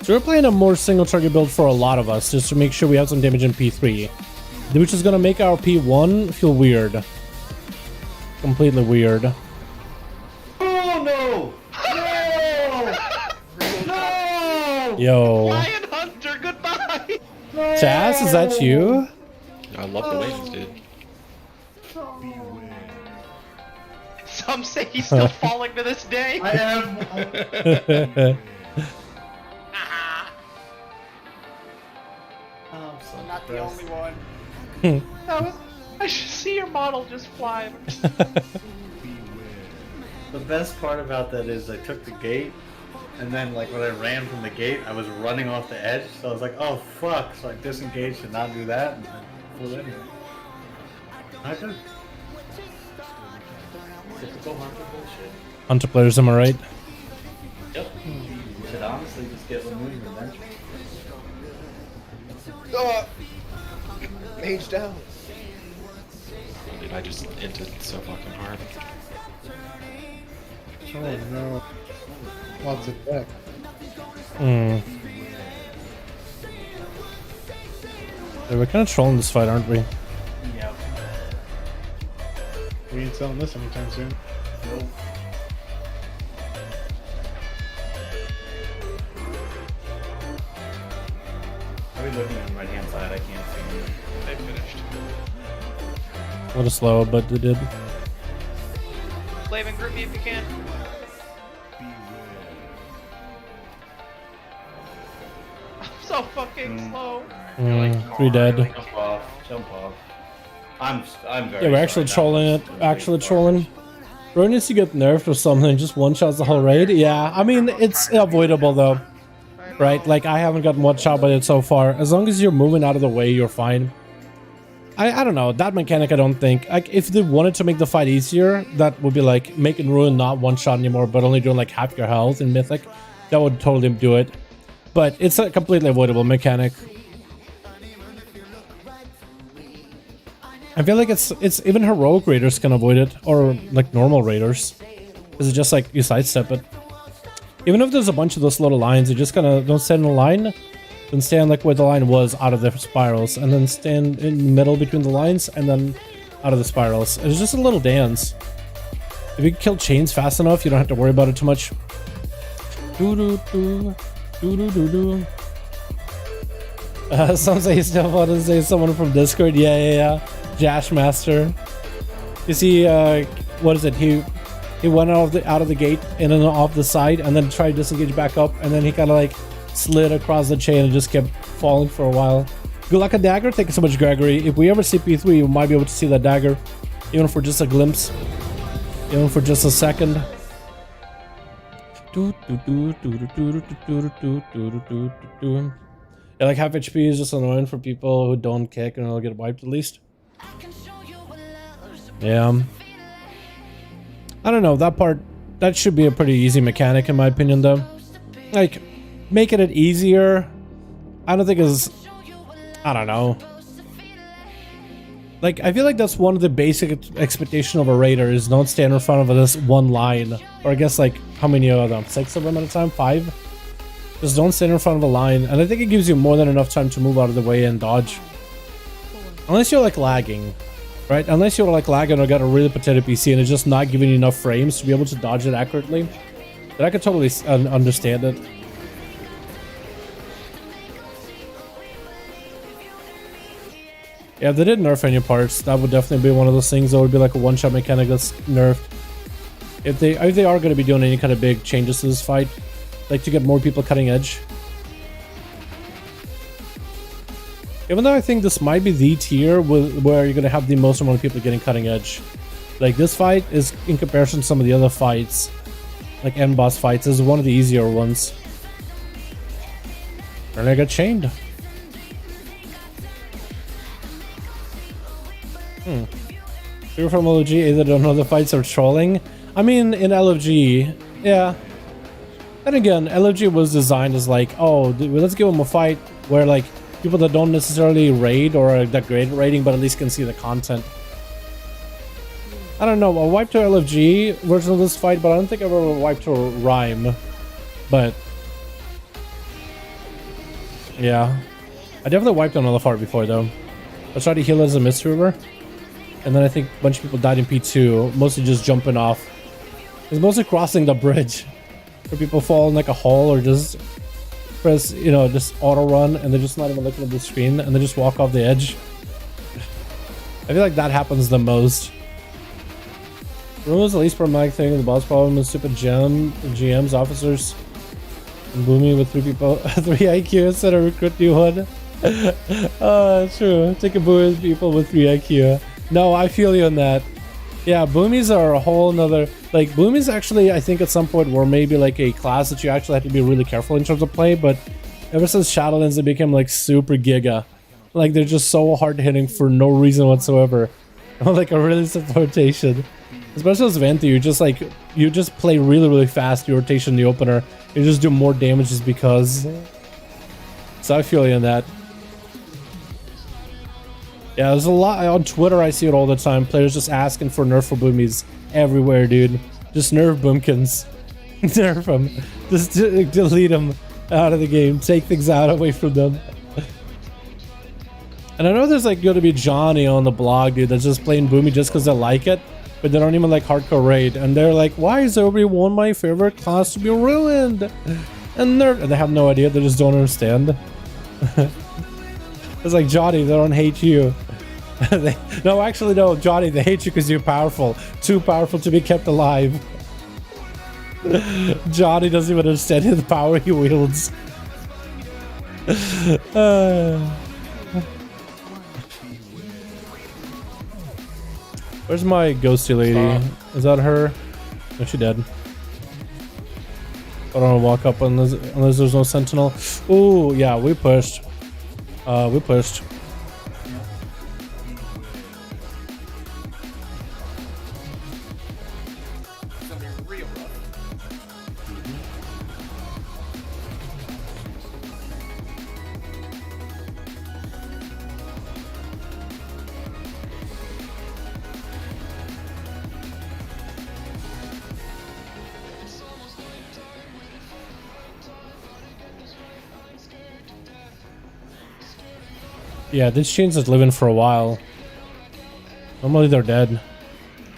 So we're playing a more single target build for a lot of us, just to make sure we have some damage in P3. Which is gonna make our P1 feel weird. Completely weird. Oh no! No! No! Yo. Lion Hunter, goodbye! Jazz, is that you? I love the wings, dude. Some say he's still falling to this day. I am. Oh, so Not the only one. Hmm. I should see your model just fly. The best part about that is I took the gate, and then like when I ran from the gate, I was running off the edge, so I was like, oh fuck, so I disengaged to not do that, and then flew anyway. Not good. Typical Hunter bullshit. Hunter players, am I right? Yep. You should honestly just get removed eventually. Mage down. Dude, I just entered so fucking hard. Oh no. Lots of deck. Hmm. Yeah, we're kind of trolling this fight, aren't we? Yep. We ain't selling this anytime soon. Nope. I'll be looking on the right hand side, I can't see him. They finished. A little slow, but they did. Slave and group me if you can. I'm so fucking slow. 3 dead. Jump off, jump off. I'm very Yeah, we're actually sorry, that trolling it. was Actually really trolling. Bro needs to get nerfed or something. Just one-shots the whole raid. Yeah, I mean, it's avoidable though. Right? Like, I haven't gotten one-shot by it so far. As long as you're moving out of the way, you're fine. I don't know. That mechanic, I don't think. Like, if they wanted to make the fight easier, that would be like making Ruin not one-shot anymore, but only doing like half your health in Mythic. That would totally do it. But it's a completely avoidable mechanic. I feel like it's even heroic raiders can avoid it, or like normal raiders. Because it's just like you sidestep it. Even if there's a bunch of those little lines, you just kind of don't stand in a line, then stand like where the line was out of the spirals, and then stand in the middle between the lines, and then out of the spirals. It's just a little dance. If you can kill chains fast enough, you don't have to worry about it too much. Some say you still want to say someone from Discord. Yeah. Jash Master. You see, what is it? He went out of the gate and then off the side, and then tried to disengage back up, and then he kind of like slid across the chain and just kept falling for a while. Good luck, a dagger. Thank you so much, Gregory. If we ever see P3, we might be able to see that dagger, even for just a glimpse, even for just a second. Yeah, like half HP is just annoying for people who don't kick, and they'll get wiped at least. Yeah. I don't know, that part, that should be a pretty easy mechanic in my opinion though. Like, making it easier, I don't think is, I don't know. Like, I feel like that's one of the basic expectation of a raider is don't stand in front of this one line. Or I guess like, how many of them? 6 of them at a time? 5? Just don't stand in front of a line. And I think it gives you more than enough time to move out of the way and dodge. Unless you're like lagging, right? Unless you're like lagging or got a really potato PC and it's just not giving you enough frames to be able to dodge it accurately. Then I could totally understand it. Yeah, if they did nerf any parts, that would definitely be one of those things that would be like a one-shot mechanic that's nerfed. If they are going to be doing any kind of big changes to this fight, like to get more people cutting edge. Even though I think this might be the tier where you're going to have the most amount of people getting cutting edge. Like this fight is, in comparison to some of the other fights, like end boss fights, is one of the easier ones. And I got chained. You're from LFG, either don't know the fights or trolling. I mean, in LFG, yeah. And again, LFG was designed as like, oh, let's give them a fight where like people that don't necessarily raid or are that great at raiding, but at least can see the content. I don't know, I wiped to LFG version of this fight, but I don't think I've ever wiped to Rhyme. But yeah, I definitely wiped on LFR before though. I tried to heal as a Mistweaver. And then I think a bunch of people died in P2, mostly just jumping off. It's mostly crossing the bridge. Where people fall in like a hole or just press, you know, just auto run and they're just not even looking at the screen and they just walk off the edge. I feel like that happens the most. Room is the least problematic thing. The boss problem is stupid GMs, officers, and Boomy with 3 people, 3 IQ instead of recruit new one. Oh, true. Take a Boomy with people with 3 IQ. No, I feel you on that. Yeah, boomies are a whole nother... Like, boomies actually, I think at some point were maybe like a class that you actually have to be really careful in terms of play, but ever since Shadowlands, they became like super giga. Like, they're just so hard hitting for no reason whatsoever. Like a really simple rotation. Especially as Venti, you just play really, really fast, your rotation in the opener. You just do more damage just because. So I feel you on that. Yeah, there's a lot on Twitter. I see it all the time. Players just asking for nerf for boomies everywhere, dude. Just nerf boomkins. Nerf them. Just delete them out of the game. Take things out away from them. And I know there's like going to be Johnny on the blog, dude, that's just playing boomy just because they like it, but they don't even like hardcore raid. And they're like, why is everybody want my favorite class to be ruined? And they have no idea. They just don't understand. It's like, Johnny, they don't hate you. No, actually, no, Johnny, they hate you because you're powerful. Too powerful to be kept alive. Johnny doesn't even understand the power he wields. Where's my ghosty lady? Is that her? No, she dead. I don't want to walk up unless there's no sentinel. Ooh, yeah, we pushed. We pushed. It's gonna be real rough. Yeah, this chain's is living for a while. Normally they're dead.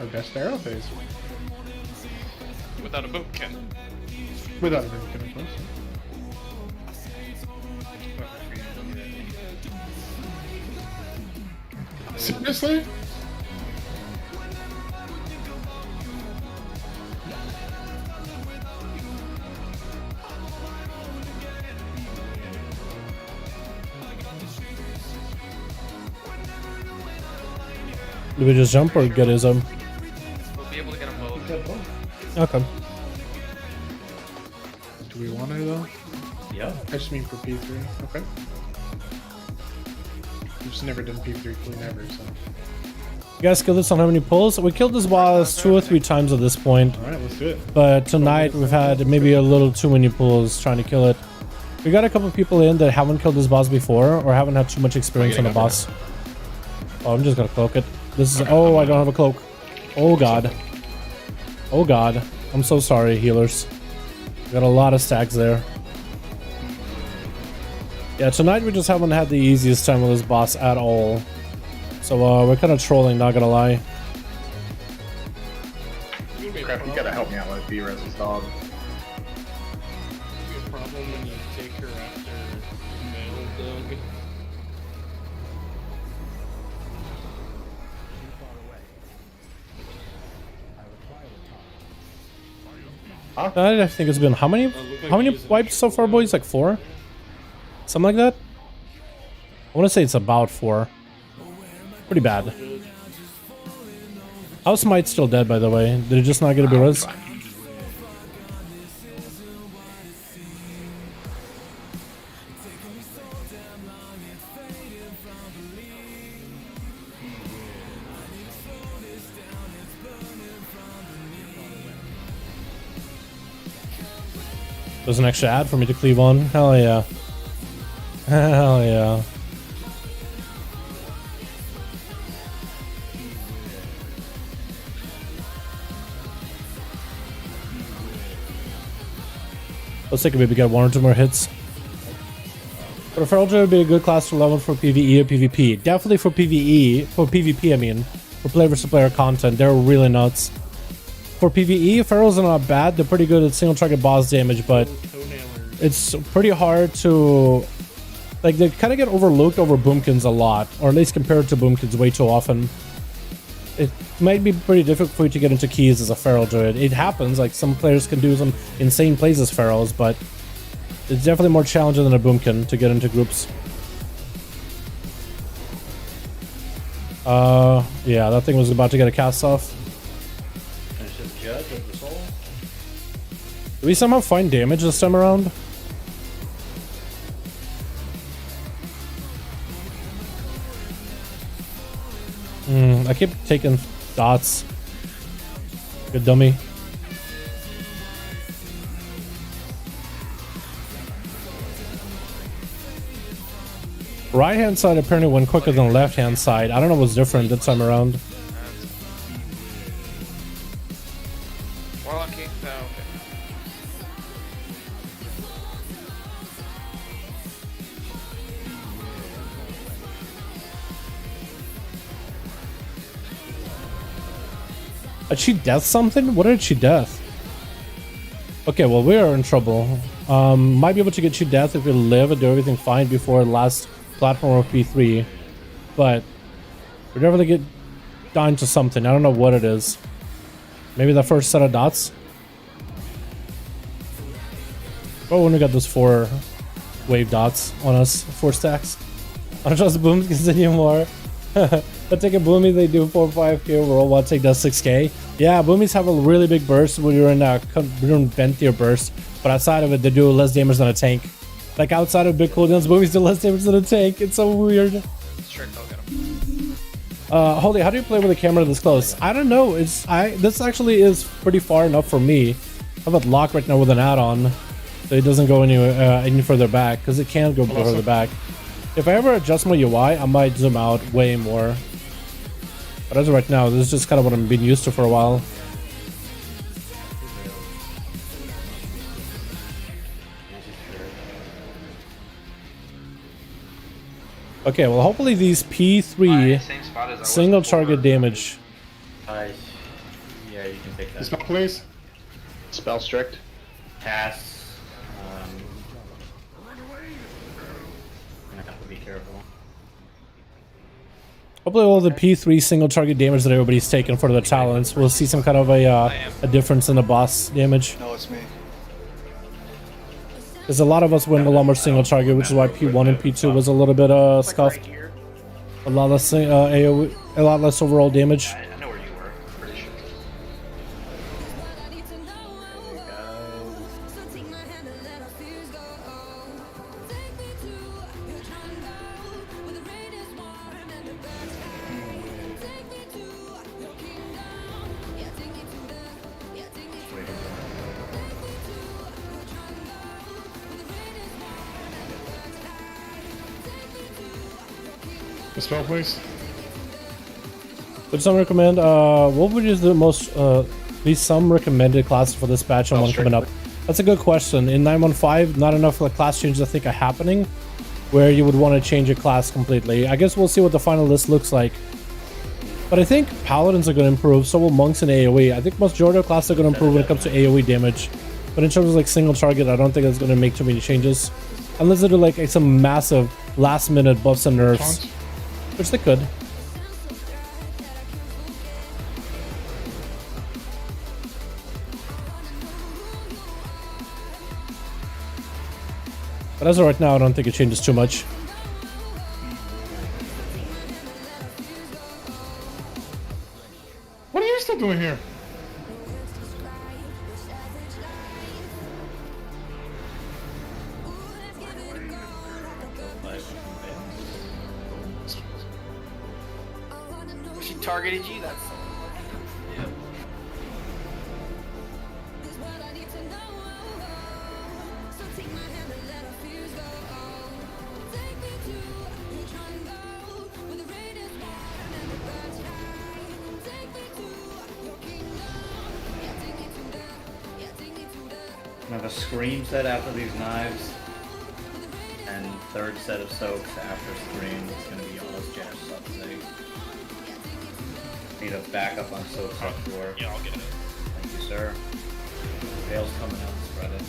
Our best arrow phase. Without a bootkin. Without a bootkin, of course. Seriously? Do we just jump or get his own? We'll be able to get them both. Okay. Do we want to though? Yeah. I just mean for P3. Okay. We've just never done P3 clean ever, so. You guys killed this on how many pulls? We killed this boss 2 or 3 times at this point. Alright, let's do it. But tonight we've had maybe a little too many pulls trying to kill it. We got a couple people in that haven't killed this boss before or haven't had too much experience on the boss. Oh, I'm just gonna cloak it. This is. Oh, I don't have a cloak. Oh god. Oh god. I'm so sorry, healers. Got a lot of stacks there. Yeah, tonight we just haven't had the easiest time with this boss at all. So we're kind of trolling, not gonna lie. Crap, you gotta help me out with B-Res's dog. A problem when you take her after male dog. I think it's been how many wipes so far, boys? Like 4? Something like that? I want to say it's about 4. Pretty bad. How's Smite still dead, by the way? Did it just not get a B-Res? There's an extra ad for me to cleave on. Hell yeah. Hell yeah. Let's take a maybe get 1 or 2 more hits. But a Feral Druid would be a good class to level for PvE or PvP. Definitely for PvE. For PvP, I mean. For player versus player content. They're really nuts. For PvE, Ferals are not bad. They're pretty good at single target boss damage, but it's pretty hard to... Like, they kind of get overlooked over Boomkins a lot. Or at least compared to Boomkins way too often. It might be pretty difficult for you to get into keys as a Feral Druid. It happens, like some players can do some insane plays as Ferals, but it's definitely more challenging than a Boomkin to get into groups. Yeah, that thing was about to get a cast off. Judge of the soul. Did we somehow find damage this time around? I keep taking dots. Good dummy. Right hand side apparently went quicker than left hand side. I don't know what's different this time around. Warlock King? No, okay. Did she death something? What did she death? Okay, well, we are in trouble. Might be able to get you death if you live and do everything fine before the last platform of P3. But we're definitely get down to something. I don't know what it is. Maybe the first set of dots? Oh, when we got those 4 wave dots on us, 4 stacks. I don't trust Boomkins anymore. But take a Boomy, they do 4-5k overall. One take does 6k. Yeah, Boomies have a really big burst when you're in bent tier burst. But outside of it, they do less damage than a tank. Like outside of big cooldowns, Boomies do less damage than a tank. It's so weird. Sure, I'll get him. Holy, how do you play with a camera this close? I don't know. This actually is pretty far enough for me. I have it locked right now with an add-on, so it doesn't go any further back because it can't go further back. If I ever adjust my UI, I might zoom out way more. But as of right now, this is just kind of what I'm being used to for a while. Okay, well, hopefully these P3 single target damage. Yeah, you can take that. Spell, please. Spell strict. Cast. I have to be careful. Hopefully all the P3 single target damage that everybody's taken for their talents, we'll see some kind of a difference in the boss damage. No, it's me. Because a lot of us went a lot more single target, which is why P1 and P2 was a little bit scuffed. A lot less AoE, a lot less overall damage. I know where you were. Pretty sure. Spell, please. Would some recommend, what would you the most, be some recommended classes for this patch and one coming up? That's a good question. In 9.1.5, not enough class changes I think are happening where you would want to change a class completely. I guess we'll see what the final list looks like. But I think Paladins are going to improve, so will Monks and AoE. I think most Jordo classes are going to improve when it comes to AoE damage. But in terms of like single target, I don't think that's going to make too many changes. Unless they do like some massive last minute buffs and nerfs. Which they could. But as of right now, I don't think it changes too much. What are you still doing here? She targeted you, that's... Yep. I have a Scream set after these knives, and third set of soaks after Scream. It's going to be all those Jash subs. Need a backup on soak sub 4. Yeah, I'll get it. Thank you, sir. Veil's coming out to spread it.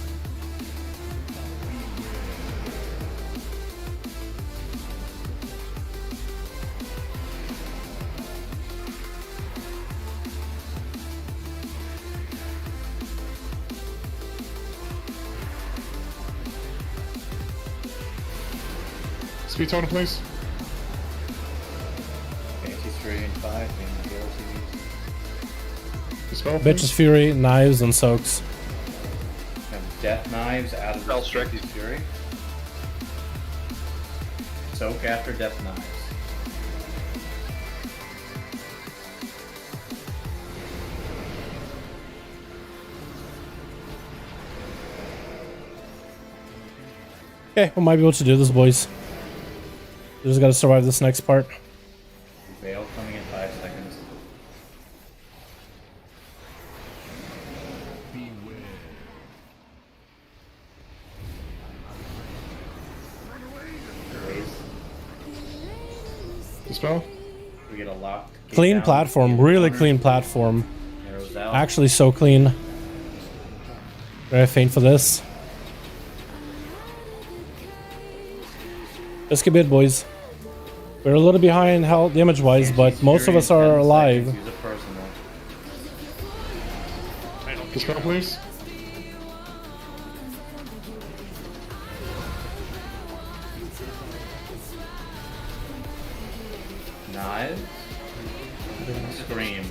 Speed totem, please. Fancy 3 and 5, and Duels Dispel, Bitch's please. Fury, Knives, and Soaks. have Death Knives out of Spell the Strict. Fancy Fury. Soak after Death Knives. Okay, we might be able to do this, boys. We just gotta survive this next part. Veil coming in 5 seconds. Raise. Dispel. We get a lock. Clean platform, really clean platform. Arrows out. Actually so clean. Very faint for this. Let's get it, boys. We're a little behind health damage wise, but most of us are alive. Use a personal. Dispel, please. Knives. Scream.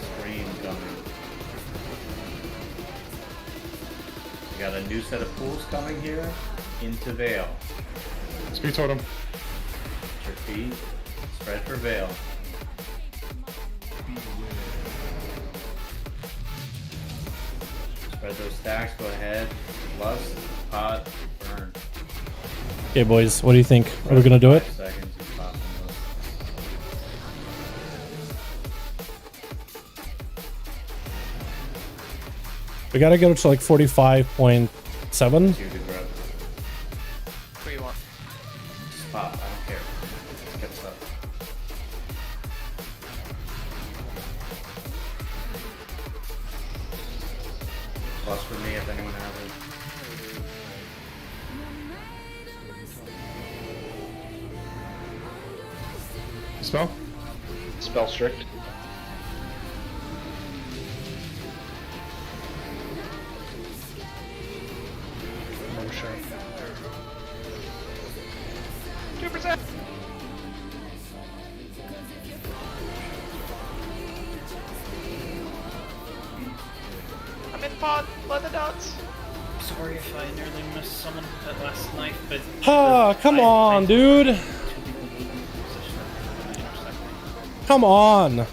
Scream coming. We got a new set of pools coming here. Into Veil. Speed totem. Your feet. Spread for Veil. Spread those stacks. Go ahead. Lust. Pot. Burn. Okay, boys, what do you think? Are we gonna do it? 5 seconds. You pop them those. We gotta go to like 45.7. You to grab. What do you want? Just pop. I don't care. Get stuff. Plus for me if anyone has it. Dispel. Spell Strict. No shot. 2%! I'm in pod, let the dots. Sorry if I nearly missed someone with that last knife, but... Ah, come on, dude. Come on.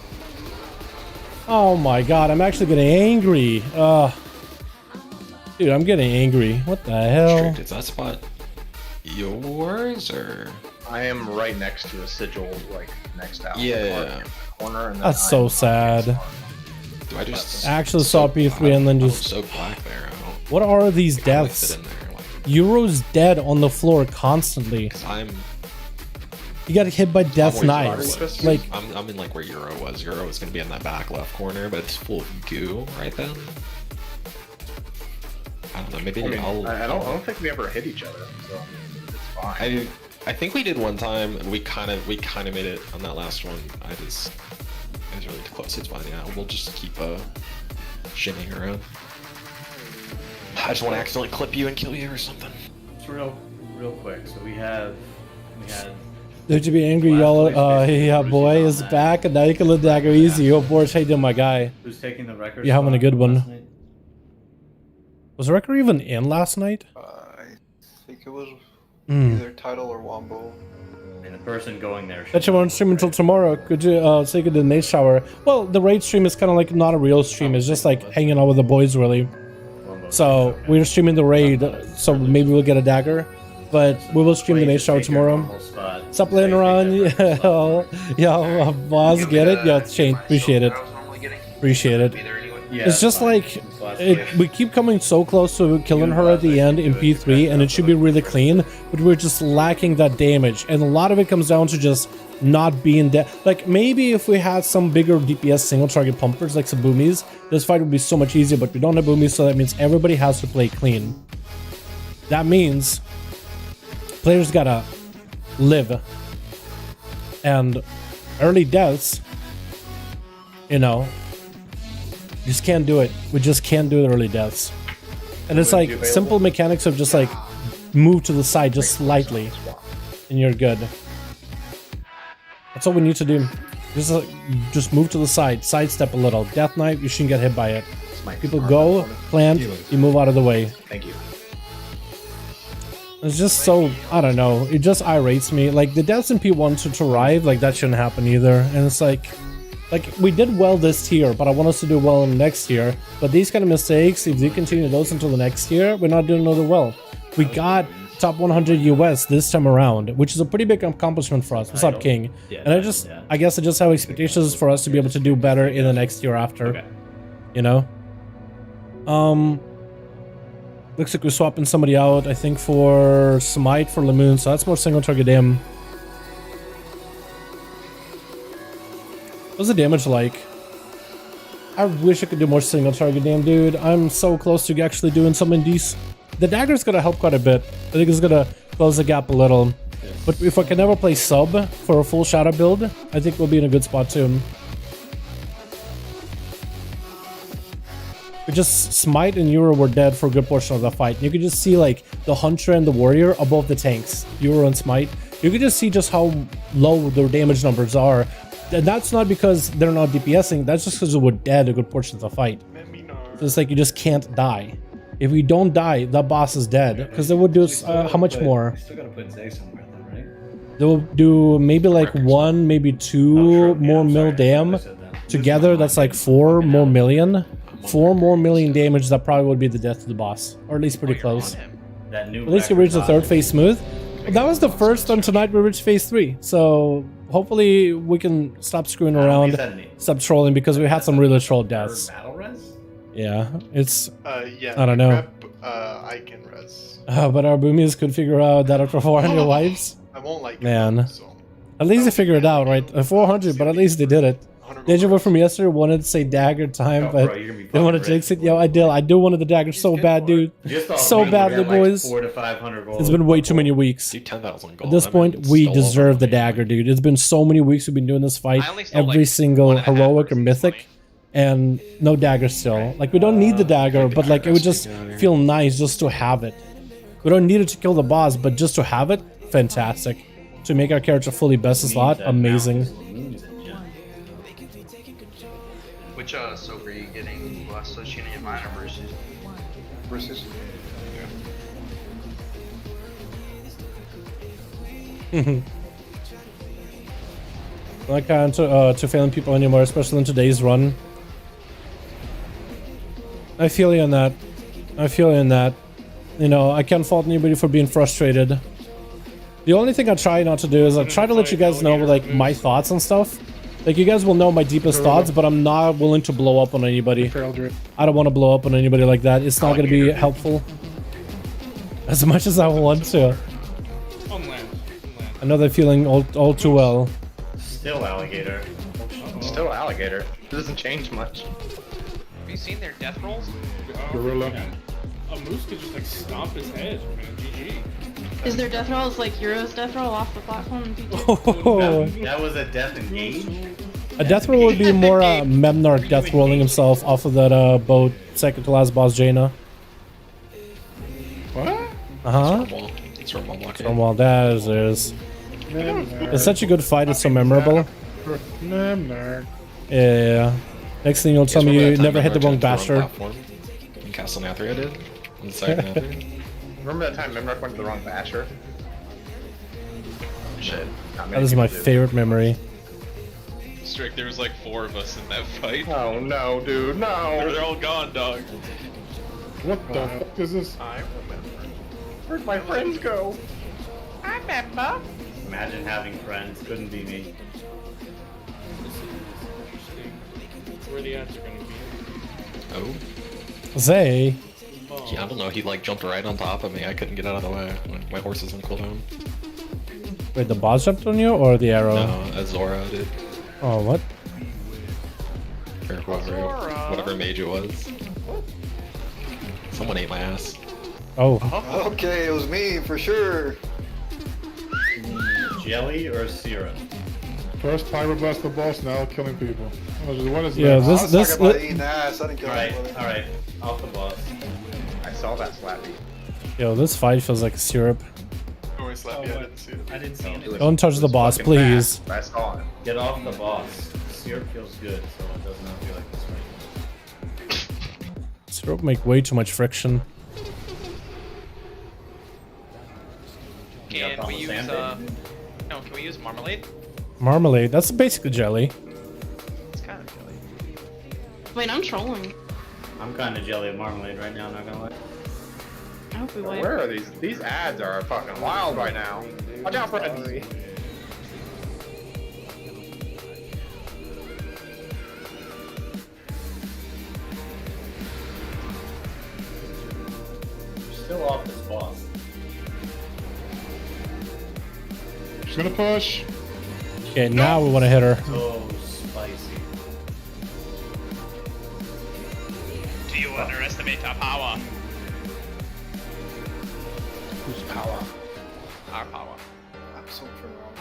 Oh my god, I'm actually getting angry. Dude, I'm getting angry. What the hell? Strict, is that spot yours or? I am right next to a sigil, like next out. Yeah. Corner, and then That's so sad. Do I just I actually saw P3 and then I'm just... so black there. I don't What are these kinda, like, deaths? sit in there, like, Euro's dead on the floor constantly. 'cause I'm He got hit by death where knives. Euro was. Like, I'm in like where Euro was. Euro was gonna be in that back left corner, but it's full of goo right then. I don't know. Maybe I mean, I'll. I don't think we ever hit each other, so it's fine. I think we did one time, and we kind of made it on that last one. It was really close. It's fine. Yeah, we'll just keep shimmying around. I just want to accidentally clip you and kill you or something. It's real quick. So we had. don't you be angry, y'all? Yeah, boy is back, and now you can let Dagger easy. Oh, Borch, how you doing, my guy? Who's taking the record? You're having a good one. last night? Was Wrecker even in last night? I think it was Hmm. either Title or Wombo. And the person going there. Bet you won't stream until tomorrow. Could you say good to Nate Shower? Well, the raid stream is kind of like not a real stream. It's just like hanging out with the boys, really. So we're streaming the raid, so maybe we'll get a Dagger. But we will stream the Nate Shower tomorrow. Stop playing around. Yeah, boss, get it? Yeah, Shane, appreciate it. Appreciate it. It's just like, we keep coming so close to killing her at the end in P3, and it should be really clean, but we're just lacking that damage. And a lot of it comes down to just not being dead. Like, maybe if we had some bigger DPS single target pumpers, like some boomies, this fight would be so much easier, but we don't have boomies, so that means everybody has to play clean. That means players gotta live. And early deaths, you know, just can't do it. We just can't do the early deaths. And it's like simple mechanics of just like move to the side just slightly and you're good. That's all we need to do. Just move to the side, sidestep a little. Death Knight, you shouldn't get hit by it. People go, plant, you move out of the way. Thank you. It's just so, I don't know, it just irates me. Like the deaths in P1 to arrive, like that shouldn't happen either. And it's like we did well this tier, but I want us to do well in next year. But these kind of mistakes, if we continue those until the next year, we're not doing another well. We got top 100 US this time around, which is a pretty big accomplishment for us. What's up, King? And I guess I just have expectations for us to be able to do better in the next year after. You know? Looks like we're swapping somebody out, I think, for Smite for Lamoon, so that's more single target aim. What's the damage like? I wish I could do more single target aim, dude. I'm so close to actually doing something decent. The dagger's gonna help quite a bit. I think it's gonna close the gap a little. But if I can never play sub for a full shadow build, I think we'll be in a good spot too. We just Smite and Euro were dead for a good portion of the fight. You could just see like the Hunter and the Warrior above the tanks. Euro and Smite. You could just see just how low their damage numbers are. And that's not because they're not DPSing, that's just because they were dead a good portion of the fight. So it's like you just can't die. If we don't die, the boss is dead. Because they would do how much more? Still gotta put Zay somewhere though, right? They'll do maybe like 1, maybe 2 more mil dam. Together, that's like 4 more million. 4 more million damage, that probably would be the death of the boss. Or at least pretty close. At least we reached the 3rd phase smooth. That was the first on tonight we reached phase 3. So hopefully we can stop screwing around, stop trolling, because we had some really troll deaths. Yeah, it's... yeah, I don't know. I can res. But our boomies could figure out that after 400 wives. I won't like Man. it, so. At least they figured it out, right? 400, but at least they did it. Deja Vu from yesterday wanted to say dagger time, but they want to jinx it. Yo, I do wanted the dagger so bad, dude. So badly, boys. 400 to 500 gold. It's been way too many weeks. Dude, 10,000 gold. At this point, we deserve the dagger, dude. It's been so many weeks we've been doing this fight. Every single heroic or mythic. And no dagger still. Like, we don't need the dagger, but like, it would just feel nice just to have it. We don't need it to kill the boss, but just to have it, fantastic. To make our character fully best slot, amazing. Which soak are you getting? Last soak you gonna get minor versus? Versus? I can't to failing people anymore, especially in today's run. I feel you on that. I feel you on that. You know, I can't fault anybody for being frustrated. The only thing I try not to do is I try to let you guys know like my thoughts and stuff. Like you guys will know my deepest thoughts, but I'm not willing to blow up on anybody. I don't want to blow up on anybody like that. It's not going to be helpful. As much as I want to. I know that feeling all too well. Still alligator. Still alligator. It doesn't change much. Have you seen their death rolls? Gorilla. A moose could just like stomp his head, man. GG. Is their death roll like Euro's death roll off the platform? Oh. That was a death engage? A death roll would be more Memnarch death rolling himself off of that boat, second to last boss Jaina. What? Uh-huh. Stormwall, that is. It's such a good fight, it's so memorable. Yeah. Next thing you'll tell me you never hit the wrong bastard. In Castle Nathria did? In Second Nathria? Remember that time Memrock went to the wrong basher? Shit. That is my favorite memory. Strick, there was like 4 of us in that fight. Oh no, dude, no! They're all gone, dog. What the fuck is this? I remember. Where'd my friends go? I remember. Imagine having friends. Couldn't be me. Where the ads are gonna be. Oh. Zay. Yeah, I don't know, he like jumped right on top of me. I couldn't get out of the way. My horse is on cooldown. Wait, the boss jumped on you or the arrow? No, Azora did. Oh, what? Or whatever mage it was. Someone ate my ass. Oh. Okay, it was me for sure. Jelly or syrup? First pyroblast the boss, now killing people. What is Yeah, that? this. Eating ass. I didn't kill Alright, anybody. alright. Off the boss. I saw that slappy. Yo, this fight feels like syrup. Oh, wait, slappy, I didn't see it. I didn't see anything. Don't touch the boss, Fucking please. fast. I saw it. Get off the boss. Syrup feels good, so it does not feel like this right. Syrup make way too much friction. Can we use no, can we use marmalade? Marmalade, that's basically jelly. It's kind of jelly. Wait, I'm trolling. I'm kind of jelly of marmalade right now, not gonna lie. I hope we win. Where are these? These ads are fucking wild right now. Watch out, friends. Still off this boss. She's gonna push. Okay, now we want to hit her. So spicy. Do you underestimate our power? Whose power? Our power. I'm so wrong.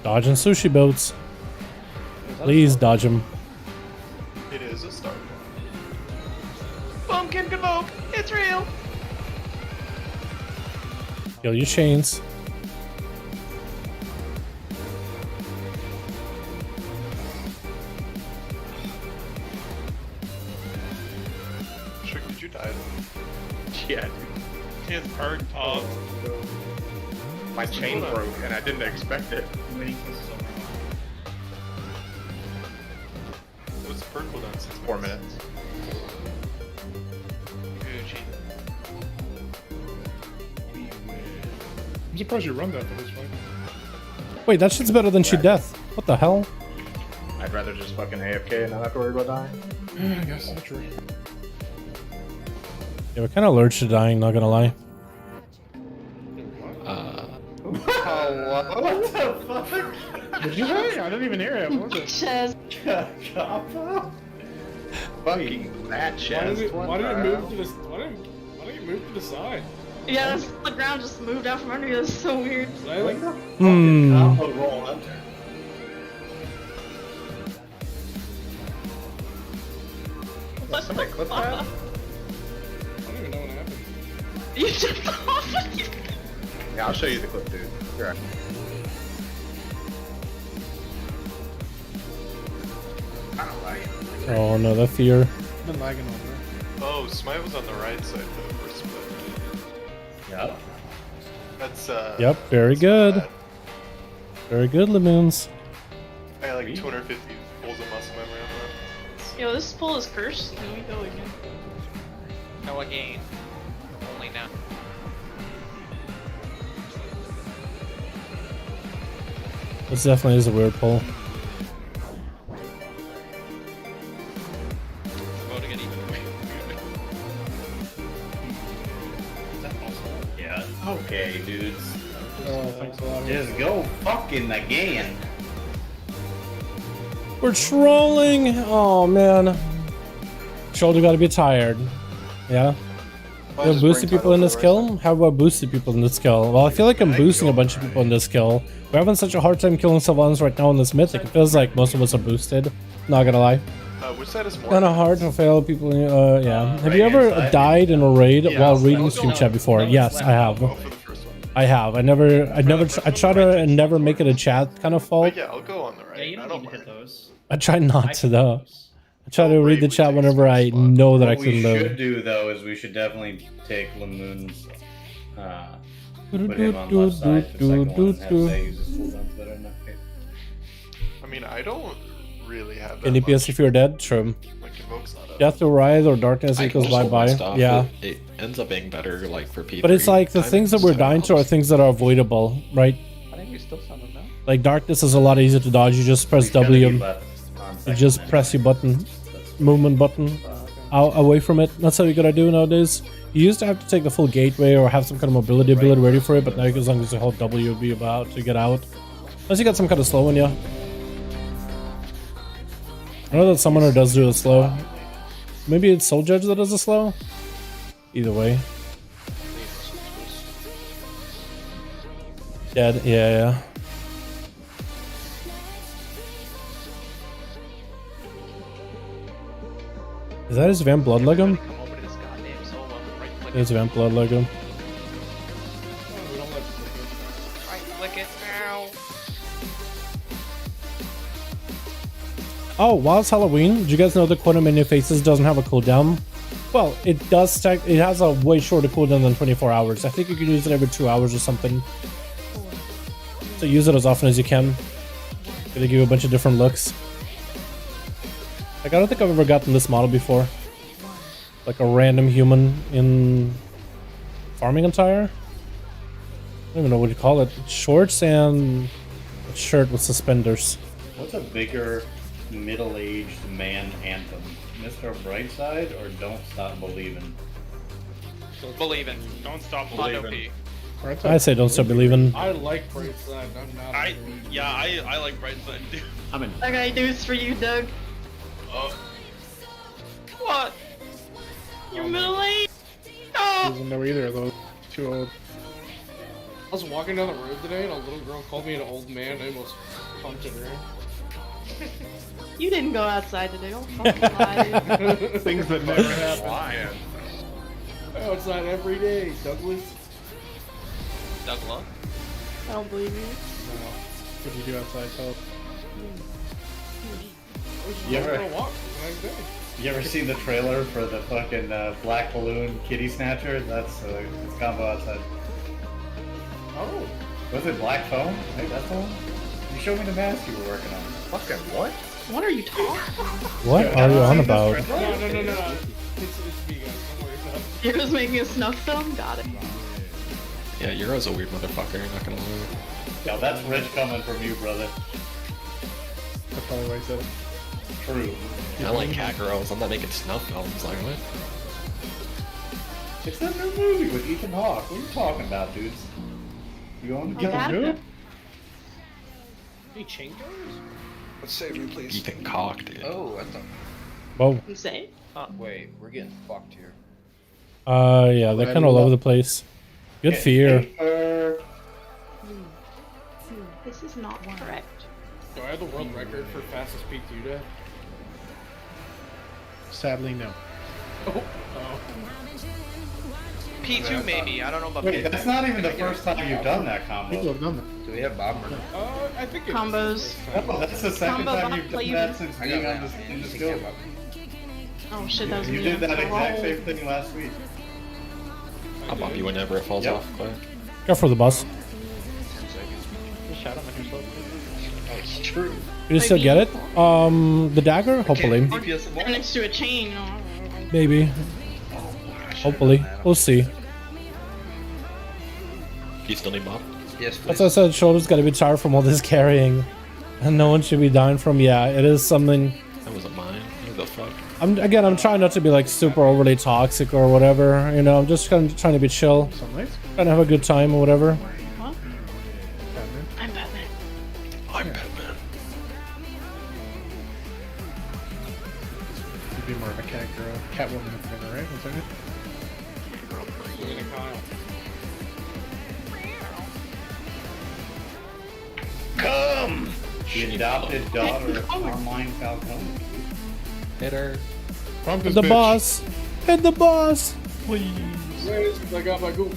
Dodging sushi boats. Please dodge them. It is a start. Pumpkin Kaboom! It's real! Kill your chains. Trick, did you die? Yeah, dude. His bird paw. My chain broke and I didn't expect it. What's bird cooldown? 4 minutes. Gucci. I'm surprised you run that for this fight. Wait, that shit's better than She Death. What the hell? I'd rather just fucking AFK and not have to worry about dying. I guess that's true. Yeah, we're kind of allergic to dying, not gonna lie. What the fuck? Did you say? I didn't even hear it. What was it? Chaz. Fucking that chest. Why did it move to the? Why did it move to the side? Yeah, the ground just moved out from under you. That's so weird. Like, Combo roll under. Somebody clip that? I don't even know what happened. You jumped off. Yeah, I'll show you the clip, dude. You're right. I don't like it. Oh no, that fear. I've been lagging on there. Oh, Smite was on the right side for the first split. Yep. That's Yep, very that's good. bad. Very good, Lemoons. I got like 250 pulls of muscle memory on that. Yo, this pool is cursed. Can we go again? No again. Only now. This definitely is a weird pull. About to get even. Yeah. Okay, dudes. Oh, thanks a lot. Just go fucking again. We're trolling. Oh man. Shoulder gotta be tired. Yeah. Why You have just boosted bring people in title this for kill? How about boosted people in this kill? Well, I feel like I'm boosting a bunch of people in this kill. We're having such a hard time killing Sylvans right now in this mythic. It feels like most of us are boosted. Not gonna lie. Which side is more? Kind of hard to fail people. Yeah. Have you right ever hand side. died in a raid Yeah, while I'll reading go stream on. chat before? No, Yes, it's I have. Oh, for the first one. I have. I try to never make it a chat kind of fault. But yeah, I'll go on the right. Yeah, you I don't don't need to mind. hit those. I try not to though. I try to Oh, read the Raid chat takes whenever I spot. know that I What we can should live. do though is we should definitely take Lamoon's put him on left side for the second one and have Zay use his cooldowns better enough. I mean, I don't really have that Any DPS if you're dead? True. Like, Invoke's not up. Death to Rise or Darkness I equals can just hold my bye-bye. stuff. Yeah. It ends up being better, like, for P3. But it's like the things that we're dying to are things that are avoidable, right? I think we still sound enough. Like Darkness is a lot easier to dodge. You just press He's gonna be W. left on You second just then. press your button, movement button, out away from it. That's how you gotta do nowadays. You used to have to take the full gateway or have some kind of mobility ability ready for it, but now as long as you hold W, you'll be about to get out. Unless you got some kind of slow one, yeah. I know that summoner does do a slow. Maybe it's Soul Judge that does a slow. Either way. Dead. Yeah. Is that his Vamp Blood Legum? Come over to this goddamn solo. Right click It's Vamp Blood Legum. Right click it now. Oh, while it's Halloween, did you guys know that Quantum Many Faces doesn't have a cooldown? Well, it does. It has a way shorter cooldown than 24 hours. I think you can use it every 2 hours or something. So use it as often as you can. It'll give you a bunch of different looks. Like, I don't think I've ever gotten this model before. Like a random human in farming attire. I don't even know what you call it. Shorts and a shirt with suspenders. What's a bigger middle-aged man anthem? Mr. Brightside or Don't Stop Believing? Believing. Don't stop Mondo believing. P. I say don't stop believing. I like Brightside. I'm not. I like Brightside too. I'm in. That guy dudes for you, Doug. What? You're middle-aged. I No! doesn't know either of those. Too old. I was walking down the road today and a little girl called me an old man. I almost punted her. You didn't go outside today. Don't fucking lie, dude. Things that never happen. Lion. Outside every day, Douglas. Douglas? I don't believe you. No. What do you do outside, Philip? You ever- Go walk the next day. You ever seen the trailer for the fucking Black Balloon Kitty Snatcher? That's it's combo outside. Oh. Was it Black Phone? Hey, that's the one? You showed me the mask you were working on. Fucking what? What are you talking? What are you on about? No. It's me, guys. Don't worry about it. You're just making a snuff film? Got it. Yeah, Euro's a weird motherfucker, not gonna lie. Yo, that's rich coming from you, brother. That's probably why I said it. True. I like cat girls, I'm not making snuff films, like what? It's that new movie with Ethan Hawke. What are you talking about, dudes? You want to get Okay. good? Any chain goes? Let's save me, please. Ethan cock, dude. Oh, I thought. Whoa. Insane. Wait, we're getting fucked here. Yeah, they're kind of all over the place. Good fear. This is not correct. Do I have the world record for fastest peak Duda? Sadly, no. Oh. P2 maybe. I don't know about Wait, P2. that's not even the first time you've done that combo. People have done that. Do we have bomb or no? I think it's Combos. Oh, that's the second Combo time you've done bot that since I being got on that, this, man. in You this can guild. get up. Oh shit, that was You me. did that exact Oh. same thing last week. I'll bump you whenever it falls Yep. off, Claire. Go for the bus. 10 seconds. Just shout at myself. It's true. You still get it? The dagger? Hopefully. Or next to a chain. Maybe. Hopefully. We'll see. You still need mob? Yes, As I said, Shoulder's gotta be tired from all this carrying. And no one should be dying from, yeah, it is something. That wasn't mine. Who the fuck? I'm trying not to be like super overly toxic or whatever, you know, I'm just kind of trying to be chill. Trying to have a good time or whatever. What? I'm Batman. I'm Batman. You'd be more of a cat girl, Catwoman thing, right? Was that it? Come! The adopted daughter of Carmine Falcone. Hit her. Pump Hit the boss! Hit the boss! Please. I got my goop.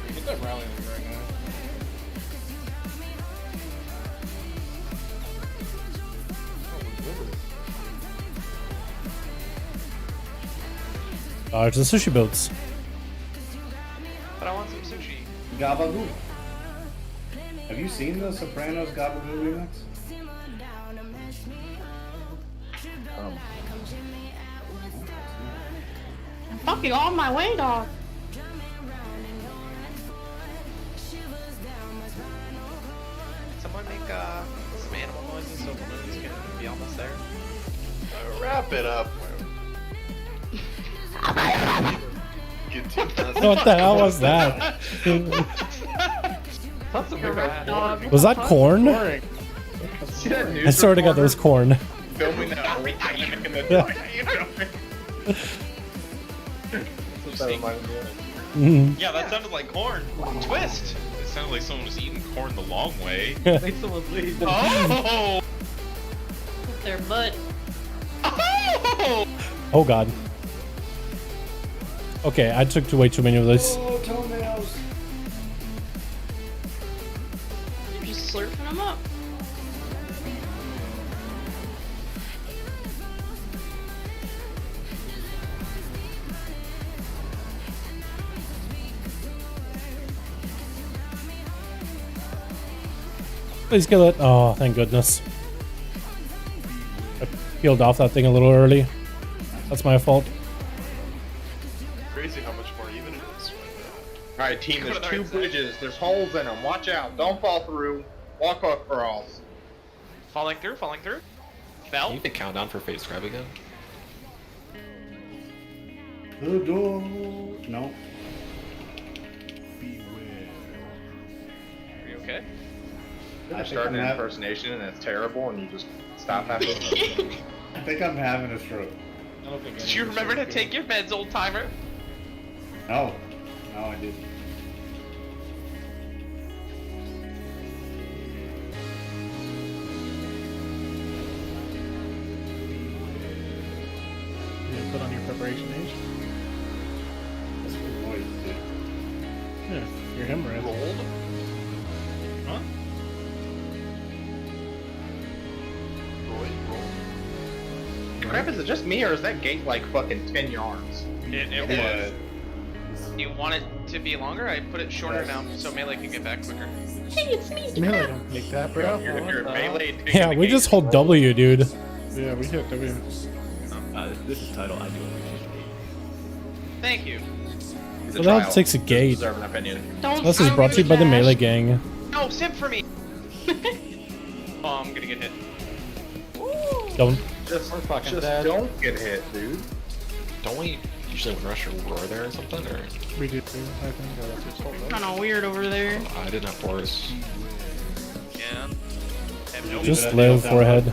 Get that rallying right now. It's the sushi boats. But I want some sushi. Gabagoo. Have you seen the Sopranos Gabagoo remix? I'm fucking on my way, dog. Someone make some animal noises so balloons can be almost there. Wrap it up. Get too What the hell was that? That's a rat dog. Was that corn? See that I news swear to God, that was corn. filming that old guy in the Yeah. That's what that reminded me of. Mhm. Yeah, that sounded like corn. Twist. It sounded like someone was eating corn the long way. Make someone leave. Oh! With their butt. Oh! Oh God. Okay, I took way too many of this. Oh, toenails. You're just slurping them up. Please kill it. Oh, thank goodness. I peeled off that thing a little early. That's my fault. Crazy how much more even it is. Alright, team, there's two bridges. There's holes in them. Watch out. Don't fall through. Walk across. Falling through, falling through. Fell. Can you hit countdown for face grab again? The door. No. Are you okay? I start an impersonation and it's terrible and you just stop halfway. I think I'm having a stroke. I don't think Did you remember to take your meds, old timer? No. No, I didn't. You put on your preparation age? That's a good voice, dude. Yeah, you're him, right? Rolled? Huh? Crap, is it just me or is that gate like fucking 10 yards? It Yeah. was. You want it to be longer? I put it shorter now so melee can get back quicker. Hey, it's me. Melee don't take that, bro. You're melee. Yeah, we just hold W, dude. Yeah, we hit W. This is title. I do Thank you. So that takes a gate. Deserve an opinion. Don't. This is brought to you by the Melee Gang. No, simp for me. Oh, I'm gonna get hit. Don't. Just don't get hit, dude. Don't we usually when rush or roar there or something? Or We did too, I think. Kind of weird over there. I didn't have force. Yeah. Have no Just live forehead.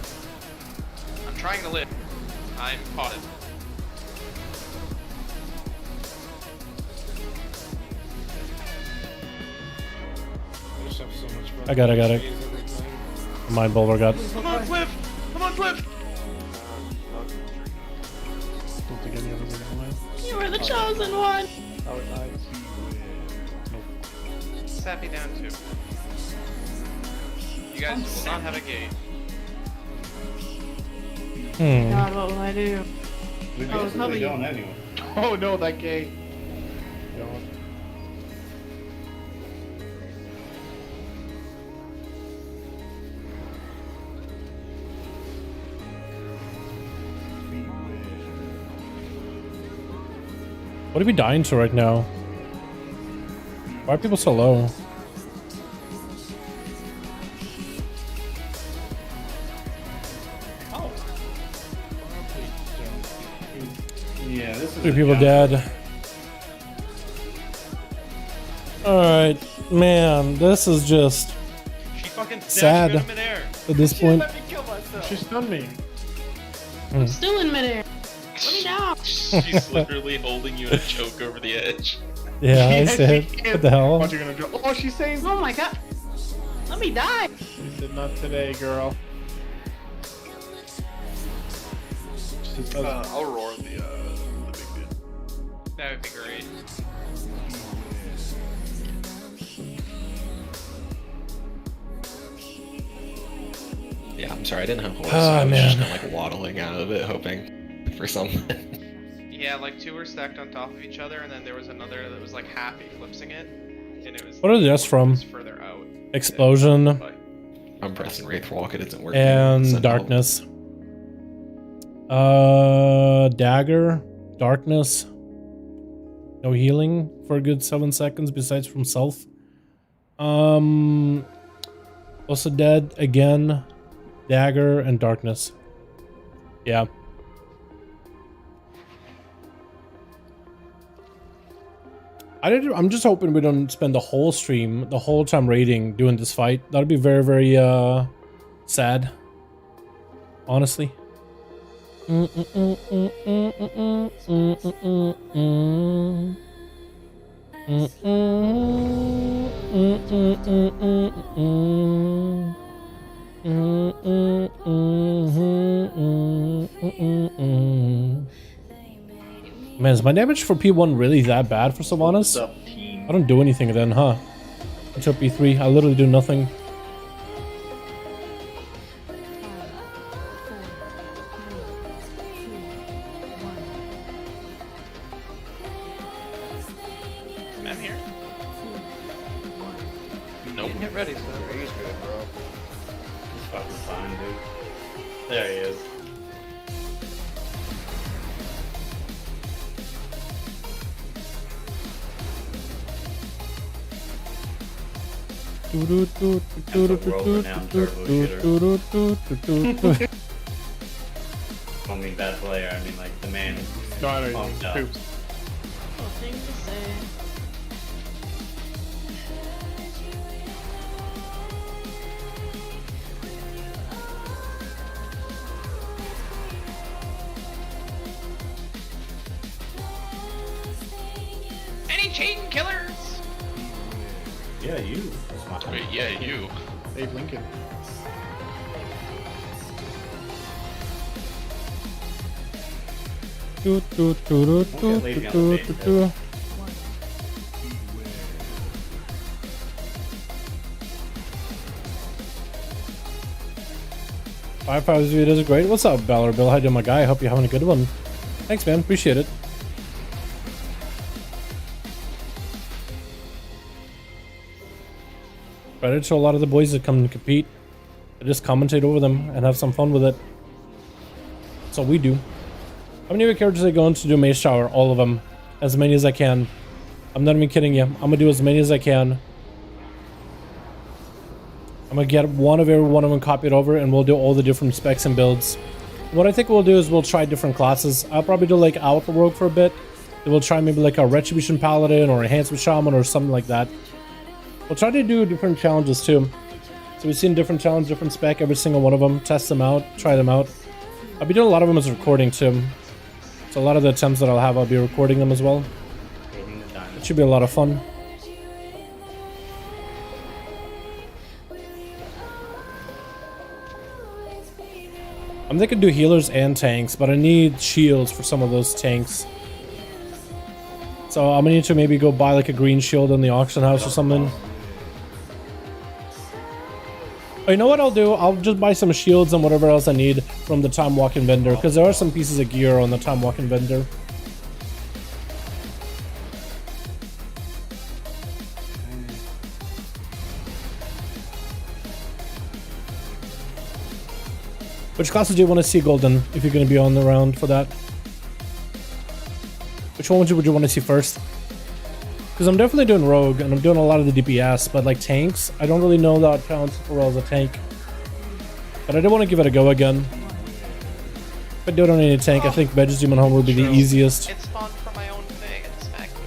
I'm trying to live. I'm potted. I got it. Mind Boulder got. Come on, Cliff! Come on, Cliff! Don't think any others are gonna win. You were the chosen one. Oh, nice. Sat me down too. guys will not have a gate. God, what will I do? We're Oh, it's probably going anyway. Oh no, that gate. God. What are we dying to right now? Why are people so low? Yeah, this is 3 people dead. Alright, man, this is just She fucking sad dashed in midair. at this point. Let me kill myself. She stunned me. I'm still in midair. Let me down. She's literally holding you in a choke over the edge. Yeah, I Yeah, said, she what the hell? Watch, you're gonna go. Oh, she saved. Oh my god. Let me die. She said, "Not today, girl." I'll roar the big dude. That would be great. Yeah, I'm sorry, I didn't have horse. Oh, I was just man. kind of like waddling out of it, hoping for something. Yeah, like 2 were stacked on top of each other, and then there was another that was like half eclipsing it, and it was. What are these from? It was further out. Explosion But I'm pressing Wraith Walk, it isn't working. and Send help. darkness. Dagger, darkness. No healing for a good 7 seconds besides from self. Also dead again. Dagger and darkness. Yeah. I'm just hoping we don't spend the whole stream, the whole time raiding, doing this fight. That'd be very, very sad. Honestly. Man, is my damage for P1 really that bad for Sylvanas? I don't do anything then, huh? Until P3, I literally do nothing. I'm here. Nope. Get ready, sir. He's good, bro. He's fucking fine, dude. There he is. I mean bad player, I mean like the man God, pumped up. poops. Nothing to say. Any cheating killers? Yeah, you. Wait, yeah, you. Abe Lincoln. Five videos are great. What's up, Valor Bill? How you doing, my guy? I hope you're having a good one. Thanks, man. Appreciate it. Credit to a lot of the boys that come and compete. I just commentate over them and have some fun with it. That's all we do. How many of your characters are going to do Maze Tower? All of them. As many as I can. I'm not even kidding you. I'm gonna do as many as I can. I'm gonna get one of every one of them copied over and we'll do all the different specs and builds. What I think we'll do is we'll try different classes. I'll probably do like Alpha Rogue for a bit. Then we'll try maybe like a Retribution Paladin or Enhancement Shaman or something like that. We'll try to do different challenges too. So we've seen different challenges, different spec, every single one of them. Test them out, try them out. I'll be doing a lot of them as recording too. So a lot of the attempts that I'll be recording them as well. It should be a lot of fun. I'm thinking do healers and tanks, but I need shields for some of those tanks. So I'm gonna need to maybe go buy like a green shield in the auction house or something. Oh, you know what I'll do? I'll just buy some shields and whatever else I need from the time walking vendor, because there are some pieces of gear on the time walking vendor. Which classes do you want to see, Golden, if you're going to be on the round for that? Which one would you want to see first? Because I'm definitely doing Rogue, and I'm doing a lot of the DPS, but like tanks, I don't really know that counts for well as a tank. But I do want to give it a go again. If I do it on any tank, I think Vege's Demon Home would be the easiest. It spawned from my own thing and smacked me.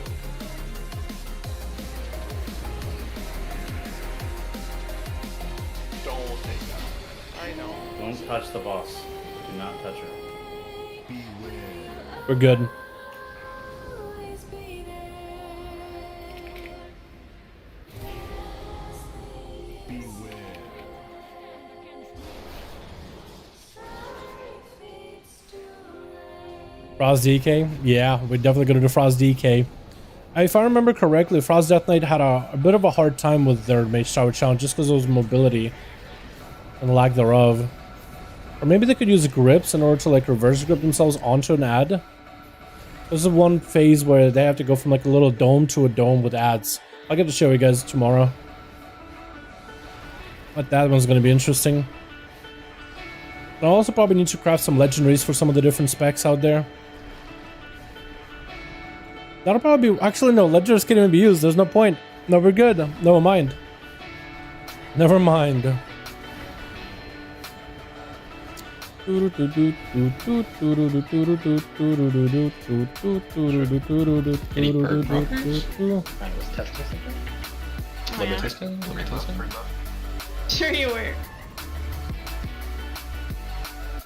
Don't take that. I know. Don't touch the boss. Do not touch her. We're good. Frost DK? Yeah, we're definitely going to do Frost DK. If I remember correctly, Frost Death Knight had a bit of a hard time with their Mage Tower challenge just because of his mobility and lack thereof. Or maybe they could use grips in order to like reverse grip themselves onto an ad. This is one phase where they have to go from like a little dome to a dome with ads. I'll get to show you guys tomorrow. But that one's going to be interesting. I'll also probably need to craft some legendaries for some of the different specs out there. That'll probably be... Actually, no. Legendaries can't even be used. There's no point. No, we're good. Never mind. Never mind. Any bird rockers? Let me test it. Let me test it. Sure you were.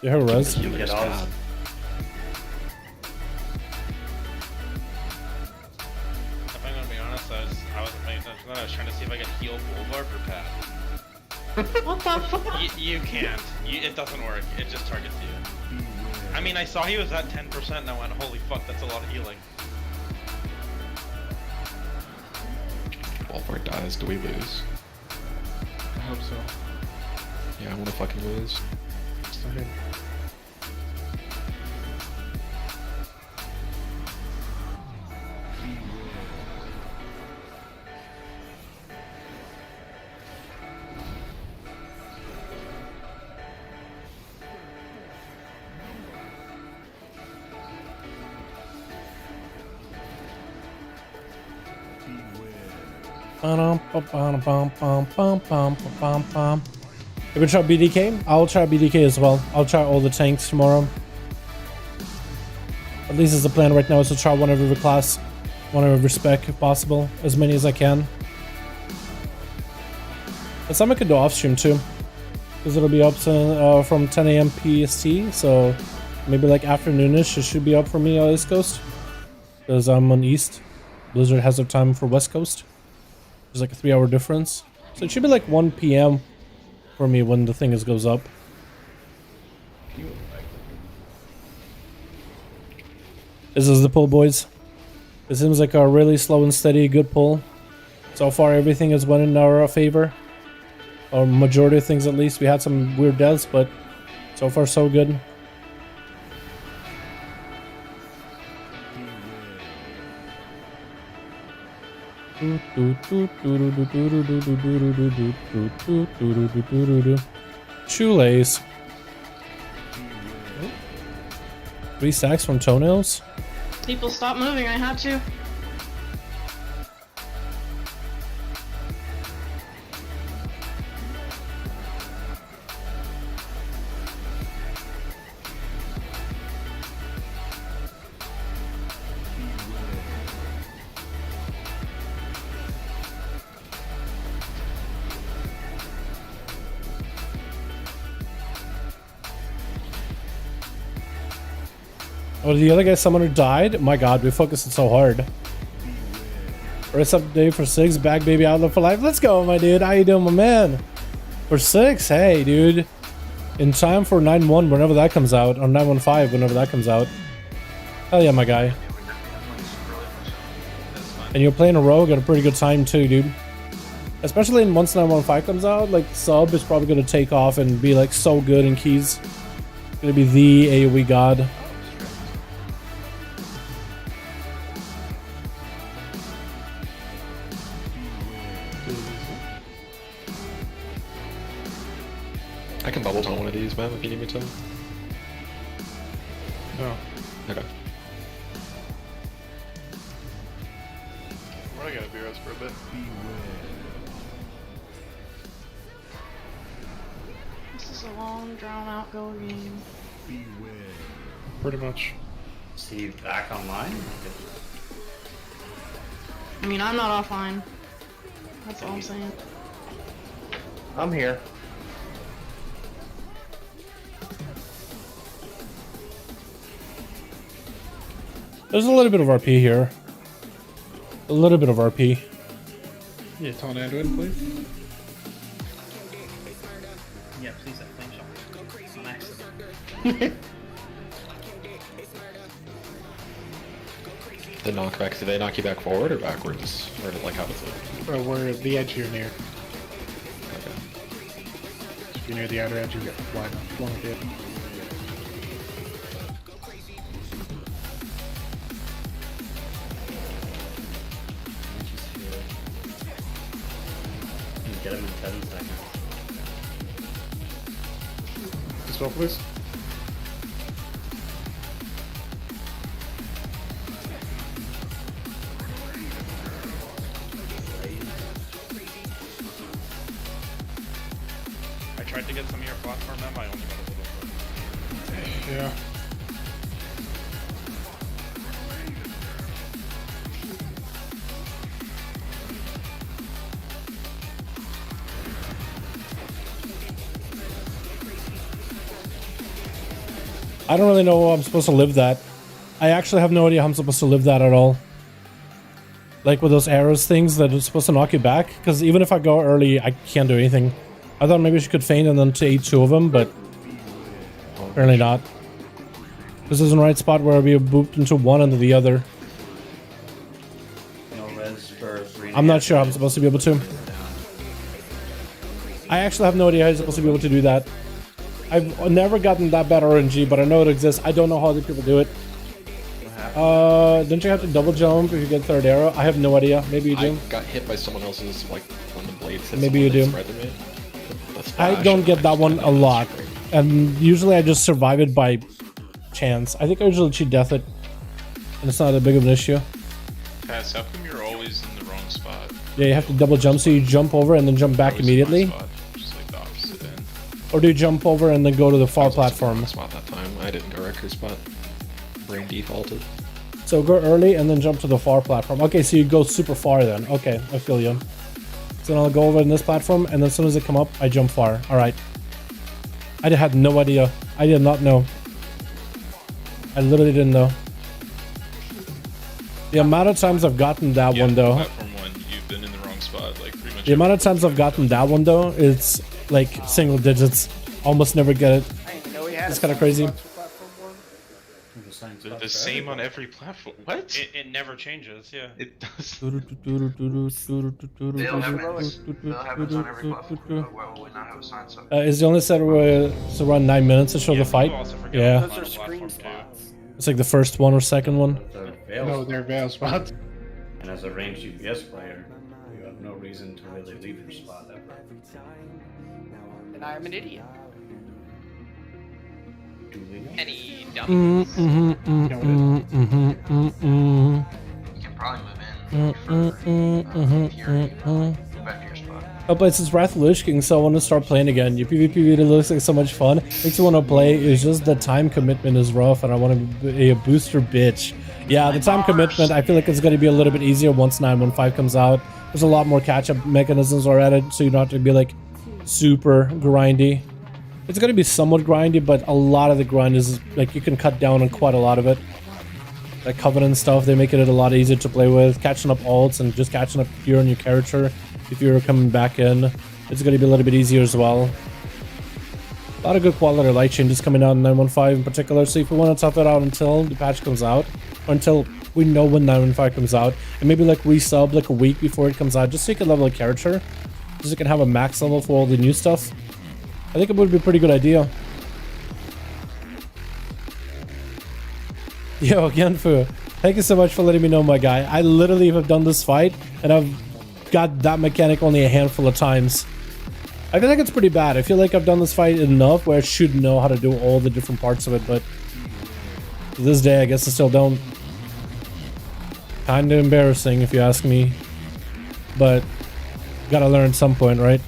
You heard Rez? You get all. If I'm gonna be honest, I wasn't paying attention to that. I was trying to see if I could heal Boulevard for Pat. What the fuck? You can't. It doesn't work. It just targets you. I mean, I saw he was at 10% and I went, holy fuck, that's a lot of healing. Boulevard dies. Do we lose? I hope so. Yeah, I want to fucking lose. Sorry. You try BDK? I'll try BDK as well. I'll try all the tanks tomorrow. At least as the plan right now is to try one of every class, one of every spec if possible, as many as I can. And some I could do off stream too, because it'll be up to, from 10 AM PST, so maybe like afternoonish it should be up for me on East Coast, because I'm on East. Blizzard has their time for West Coast. There's like a 3-hour difference, so it should be like 1 PM for me when the thing goes up. This is the pull, boys. It seems like a really slow and steady good pull. So far everything has went in our favor, or majority of things at least. We had some weird deaths, but so far so good. Shoelace. 3 stacks from toenails. People stop moving, I had to. Oh, the other guy, someone who died? My god, we focused it so hard. Rest up day for 6, back baby outlet for life. Let's go, my dude. How you doing, my man? For 6, hey, dude. In time for 9.1, whenever that comes out, or 9.15, whenever that comes out. Hell yeah, my guy. And you're playing a rogue at a pretty good time too, dude. Especially in once 9.1.5 comes out, like sub is probably gonna take off and be like so good in keys. It's gonna be the AoE god. I can bubble tone one of these, man, if you need me to. No. Okay. I gotta be rest for a bit. This is a long, drawn-out go game. Pretty much. Is he back online? I mean, I'm not offline. That's all I'm saying. I'm here. There's a little bit of RP here. A little bit of RP. Yeah, tell Anduin, please. Yeah, please, that flame shot. Nice. The knockback, do they knock you back forward or backwards? Or like how does it? Where the edge you're near. Okay. If you're near the outer edge, you get flung at the edge. Get him in 10 seconds. This well, please. I tried to get some of your platform them, I only got a little bit. Yeah. I don't really know how I'm supposed to live that. I actually have no idea how I'm supposed to live that at all. Like with those arrows things that are supposed to knock you back. Because even if I go early, I can't do anything. I thought maybe she could feint and then to eat two of them, but apparently not. This is the right spot where we booped into one and the other. No res for 3. I'm not sure how I'm supposed to be able to. I actually have no idea how you're supposed to be able to do that. I've never gotten that bad RNG, but I know it exists. I don't know how other people do it. Don't you have to double jump if you get third arrow? I have no idea. Maybe you do. I got hit by someone else's, like, when the blades hit Maybe you someone, do. they spread them in. I don't get that one a lot. And usually I just survive it by chance. I think I usually cheat death it. And it's not that big of an issue. Taz, how come you're always in the wrong spot? Yeah, you have to double jump, so you jump over and then jump back immediately. Just like the opposite end. Or do you jump over and then go to the far platform? Spot that time. I didn't go record spot. Brain defaulted. So go early and then jump to the far platform. Okay, so you go super far then. Okay, I feel you. So then I'll go over in this platform, and then as soon as I come up, I jump far. Alright. I had no idea. I did not know. I literally didn't know. The amount of times I've gotten that one though. Platform 1, you've been in the wrong spot, like pretty much. The amount of times I've gotten that one though, it's like single digits. Almost never get it. I didn't know we had It's kind of crazy. The same on every platform. What? It never changes, yeah. It does. They'll have it on every platform. Well, we not have a sign so. Is the only set where it's around 9 minutes to show the fight? Yeah. Those are screen spots. It's like the first one or second one. No, they're veil spots. And as a ranged UPS player, you have no reason to really leave your spot ever. And I'm an idiot. Any You can probably move in back to your spot. Oh, but it's Wrath of Lich King, so I want to start playing again. Your PvP video looks like so much fun. Makes you want to play. It's just the time commitment is rough, and I want to be a booster bitch. Yeah, the time commitment, I feel like it's going to be a little bit easier once 9.1.5 comes out. There's a lot more catch-up mechanisms are added, so you don't have to be like super grindy. It's going to be somewhat grindy, but a lot of the grind is like you can cut down on quite a lot of it. Like Covenant stuff, they make it a lot easier to play with. Catching up ults and just catching up gear on your character if you're coming back in. It's going to be a little bit easier as well. A lot of good quality light changes coming out in 9.1.5 in particular, so if we want to tough it out until the patch comes out, or until we know when 9.1.5 comes out, and maybe like resub like a week before it comes out, just so you can level a character. Just so I can have a max level for all the new stuff. I think it would be a pretty good idea. Yo, again, thank you so much for letting me know, my guy. I literally have done this fight, and I've got that mechanic only a handful of times. I feel like it's pretty bad. I feel like I've done this fight enough where I should know how to do all the different parts of it, but to this day, I guess I still don't. Kinda embarrassing, if you ask me. But gotta learn at some point, right?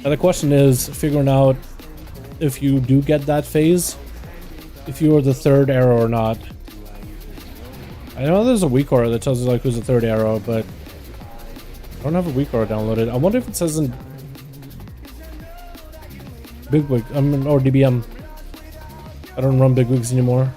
Now the question is figuring out if you do get that phase, if you are the third arrow or not. I know there's a weak aura that tells you like who's the third arrow, but I don't have a weak aura downloaded. I wonder if it says in Big Wig, or DBM. I don't run Big Wigs anymore.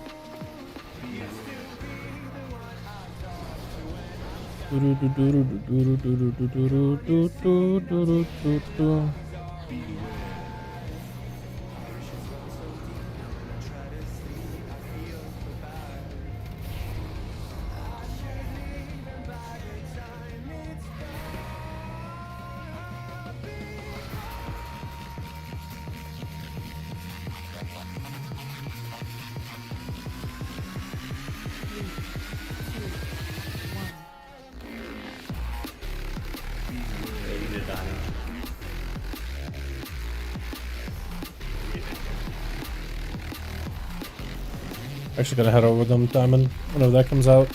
Actually gotta head over with them, Diamond, whenever that comes out.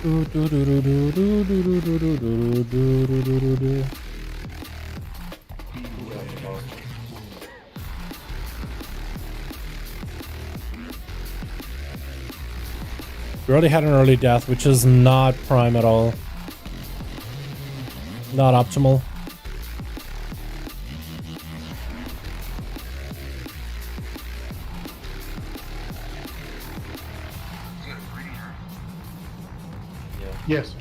We already had an early death, which is not prime at all. Not optimal. Yes.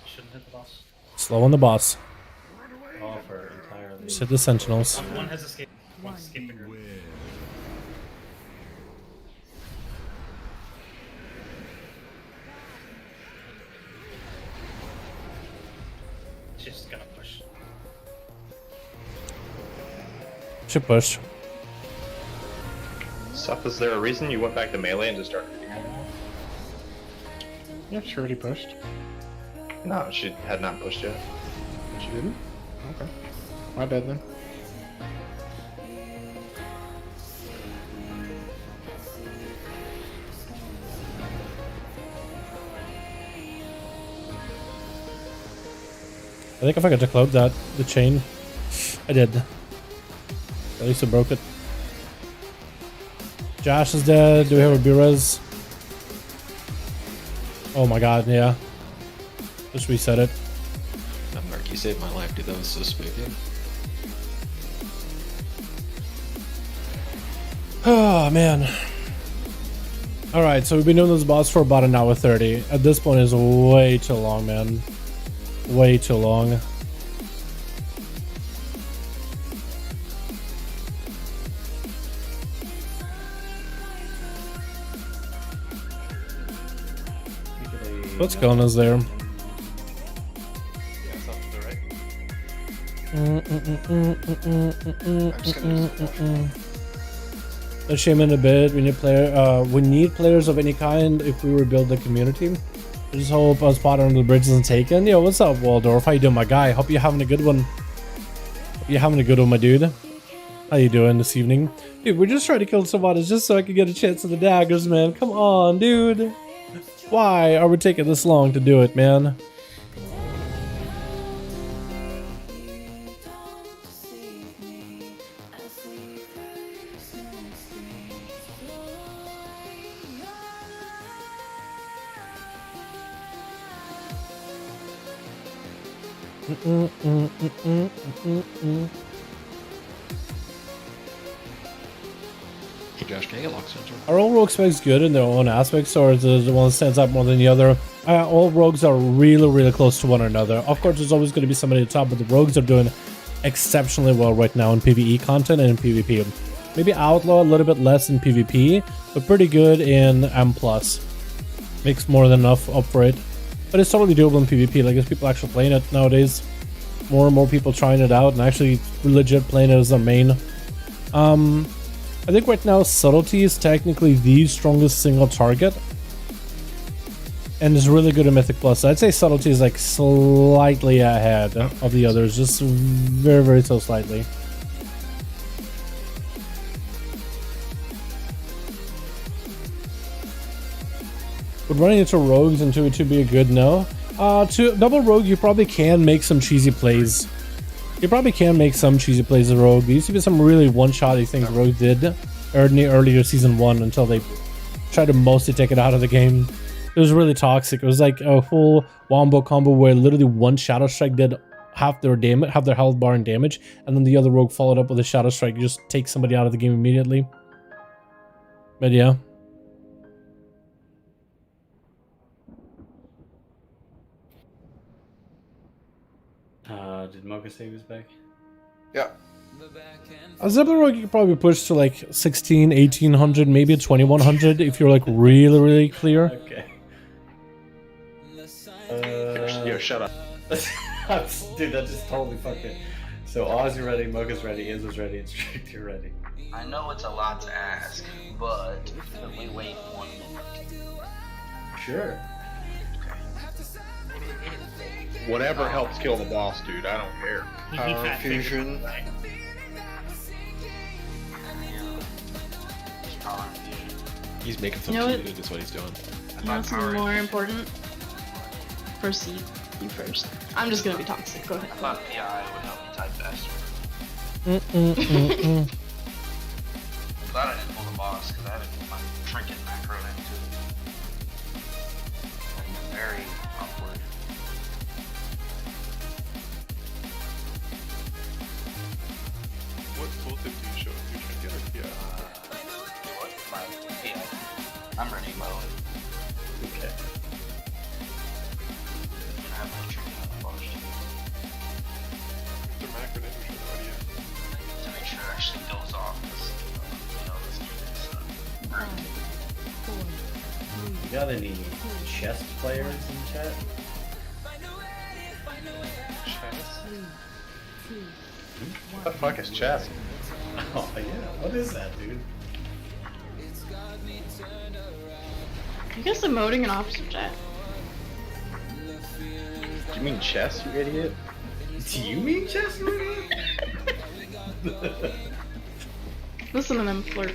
Shouldn't hit the boss. Slow on the boss. Oh, for entirely. Just hit the sentinels. One has escaped. One's escaping her. She's just gonna push. Should push. Sup, is there a reason you went back to melee and just started hitting her? Yeah, she already pushed. No, she had not pushed yet. She didn't? Okay. My bad then. I think if I could decloak that, the chain, I did. At least I broke it. Josh is dead. Do we have a B-res? Oh my god, yeah. Just reset it. Mark, you saved my life, dude. That was so spooky. Oh man. Alright, so we've been doing this boss for about an hour 30. At this point is way too long, man. Way too long. What's going on there? A shame in a bit. We need players of any kind if we rebuild the community. I just hope us spot under the bridge isn't taken. Yo, what's up, Waldorf? How you doing, my guy? Hope you're having a good one. Hope you're having a good one, my dude. How you doing this evening? Dude, we're just trying to kill somebody just so I can get a chance at the daggers, man. Come on, dude. Why are we taking this long to do it, man? Hey Josh, can I get lock sensor? Are all rogue specs good in their own aspects, or is the one that stands out more than the other? All rogues are really close to one another. Of course, there's always going to be somebody at the top, but the rogues are doing exceptionally well right now in PvE content and in PvP. Maybe Outlaw a little bit less in PvP, but pretty good in M+. Makes more than enough up for it. But it's totally doable in PvP, like there's people actually playing it nowadays. More and more people trying it out and actually legit playing it as a main. I think right now Subtlety is technically the strongest single target. And is really good in Mythic Plus. I'd say Subtlety is like slightly ahead of the others, just very, very so slightly. Would running into rogues in 2v2 be a good no? To double rogue, you probably can make some cheesy plays. You probably can make some cheesy plays as rogue. There used to be some really one-shotty things rogue did in the earlier season 1 until they tried to mostly take it out of the game. It was really toxic. It was like a whole wombo combo where literally one Shadow Strike did half their damage, half their health bar and damage, and then the other rogue followed up with a Shadow Strike. You just take somebody out of the game immediately. But yeah. Did Mocha say he was back? Yeah. A Zebra Rogue you could probably push to like 16, 1800, maybe 2100 if you're like really, really clear. Okay. Yo, shut up. Dude, that just totally fucked it. So Oz, you're ready, Mocha's ready, Izzo's ready, and Strict, you're ready. I know it's a lot to ask, but can we wait 1 minute? Sure. Whatever helps kill the boss, dude. I don't care. Power fusion. He's making some You know what? food, is what he's doing. You know what's more important? Proceed. You first. I'm just gonna be toxic. Go ahead. I thought PI would help me type faster. Mm-mm-mm-mm. I'm glad I didn't pull the boss because I haven't put my trinket macro into it. I'm very awkward. What tooltip do you show if you're trying to get a PI? What? My PI. I'm ready mode. Okay. I have my trinket unboxed. The macro name you should know To make sure it actually goes off this, this game is You got any chess players in chat? What the fuck is chess? Oh yeah, what is that, dude? You guys emoting in opposite chat. Do you mean chess, you idiot? Do you mean chess, you idiot? Listen to them flirt.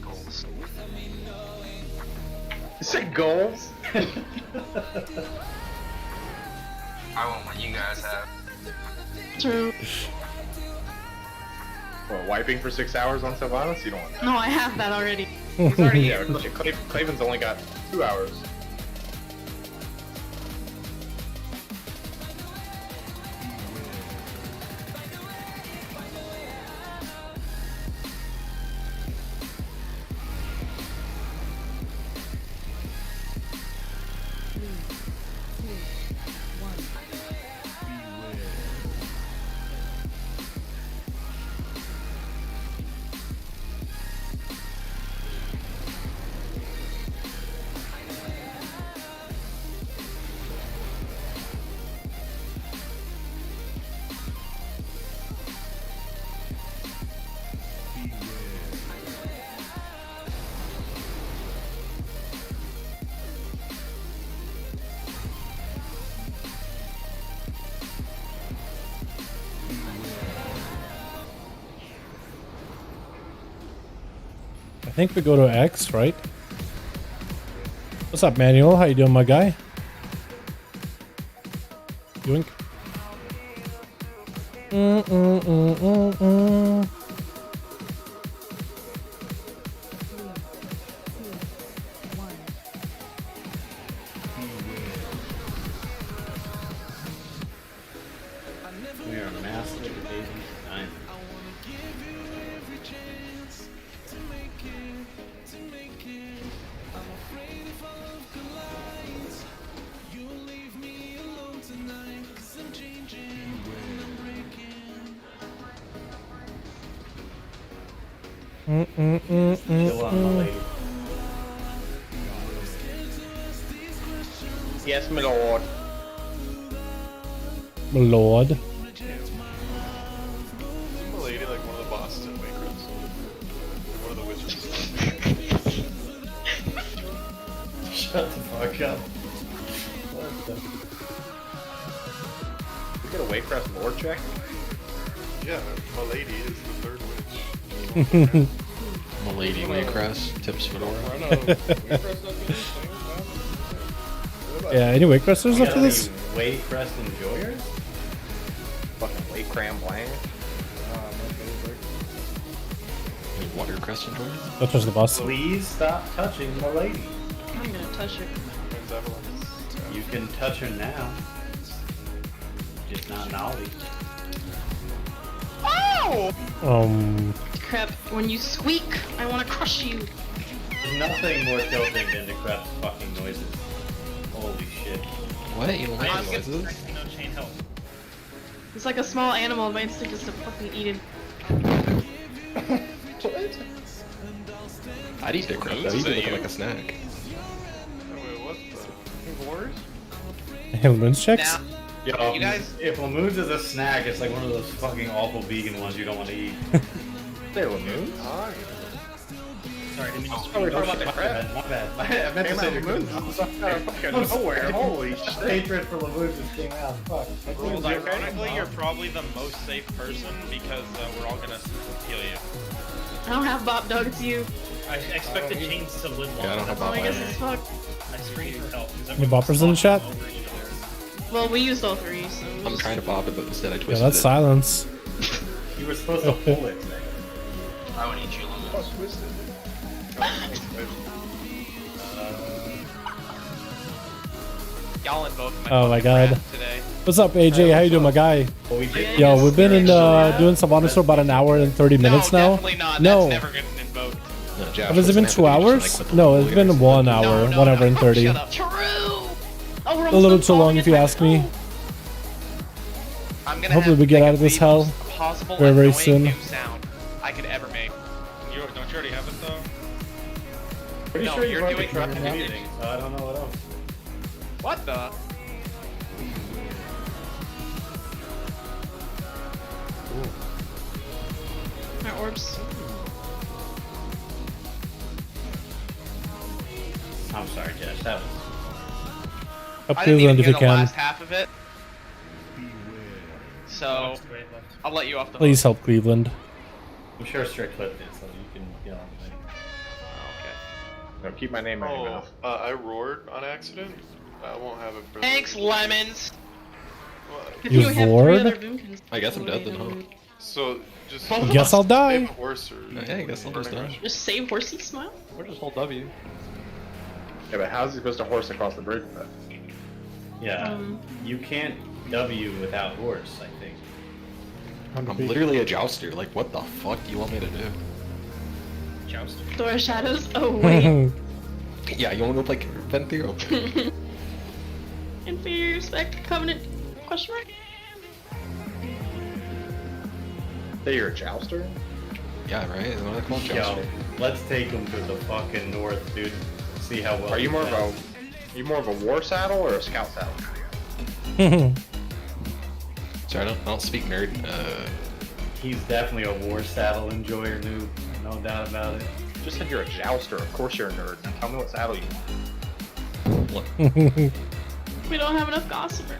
goals. You said goals? I want what you guys have. True. Well, wiping for 6 hours on Sylvanas? You don't want that. No, I have that already. He's already here. Claven's only got 2 hours. I think we go to X, right? What's up, Manuel? How you doing, my guy? Yoink. We are master debating time. Chill on my lady. Yes, my lord. My lord. Isn't the lady like one of the bosses in Warcraft? One of the wizards. Shut the fuck up. We get a Waycraft lore check? Yeah, my lady is the third witch. Milady Waycrest, tips for Yeah, any Waycresters after this? Waycrest enjoyers? Fucking Waycram blank. Watercrest enjoy? Don't touch the boss. Please stop touching my lady. I'm gonna touch her. You can touch her now. Just not naughty. Oh! Crap, when you squeak, I want to crush you. There's nothing more tilting than the crap's fucking noises. Holy shit. What? You don't like I'm the getting noises? stressed, no chain help. It's like a small animal, my instinct is to fucking eat it. I'd eat the crap though, you'd be looking like a snack. Wait, what the? Wars? Helmets checks? Yo, You guys- if Lamoons is a snack, it's like one of those fucking awful vegan ones you don't want to eat. They're Lamoons? Sorry, didn't mean to Oh, we're talking about the My crab. bad. I meant to say Lamoons. Nowhere. Holy shit. Hatred for Lamoons just came out. Fuck. Rules, ironically, you're probably the most safe person because we're all gonna heal you. I don't have Bob Dog, it's you. I expected chains to live long. Yeah, I don't have Oh, I Bob guess either. it's fucked. I screamed for help. Any boppers in the chat? Well, we used all three, so... I'm trying to bop it, but instead I Yeah, twisted that's it. silence. You were supposed to pull it. I would eat you, Lumos. Y'all in both Oh my god. today. What's up, AJ? How you doing, my guy? Well, we did. Yo, we've been in doing Sylvanas for about an hour and 30 minutes now. Definitely not. No. That's never getting invoked. No, Josh, Has it been 2 hours? No, it's been 1 hour, 1 hour and 30. Shut up. True! Oh, we're A little almost too long falling if you into ask my- me. I'm gonna Hopefully have we to get make out of this the hell most possible very, very annoying soon. new sound I could ever make. Don't you already have it though? Pretty No, sure you're you've already doing tried it. anything, so I don't know what else. What the? My orbs. I'm sorry, Josh. That was. Up I didn't Cleveland even if you hear the can. last half of it. So I'll let you off the Please hook. help Cleveland. I'm sure Strict clipped it, so you can get on the thing. No, keep my name in your Oh, mouth. I roared on accident. I won't have it for Thanks, lemons. If You have 3 bored? other boomkins, I guess I'm dead then, huh? So just Guess I'll die. save a horse or Yeah, I guess I'll just burning die. rush. Just save Horsey Smile? Or just hold W. Yeah, but how's he supposed to horse across the bridge with that? Yeah, you can't W without horse, I think. I'm literally a jouster, like what the fuck do you want me to do? Jousting. Thor Shadows? Oh, wait. Yeah, you wanna go play Venthero? Inferior Spec Covenant? Question mark? Say you're a jouster? Yeah, right? Isn't that what they call Yo, jouster? let's take him to the fucking north, dude. See how well. Are you he more of does. a war saddle or a scout saddle? Sorry, I don't speak nerd. He's definitely a war saddle enjoyer, noob. No doubt about it. Just said you're a jouster. Of course you're a nerd. Now tell me what saddle you want. We don't have enough gossamer.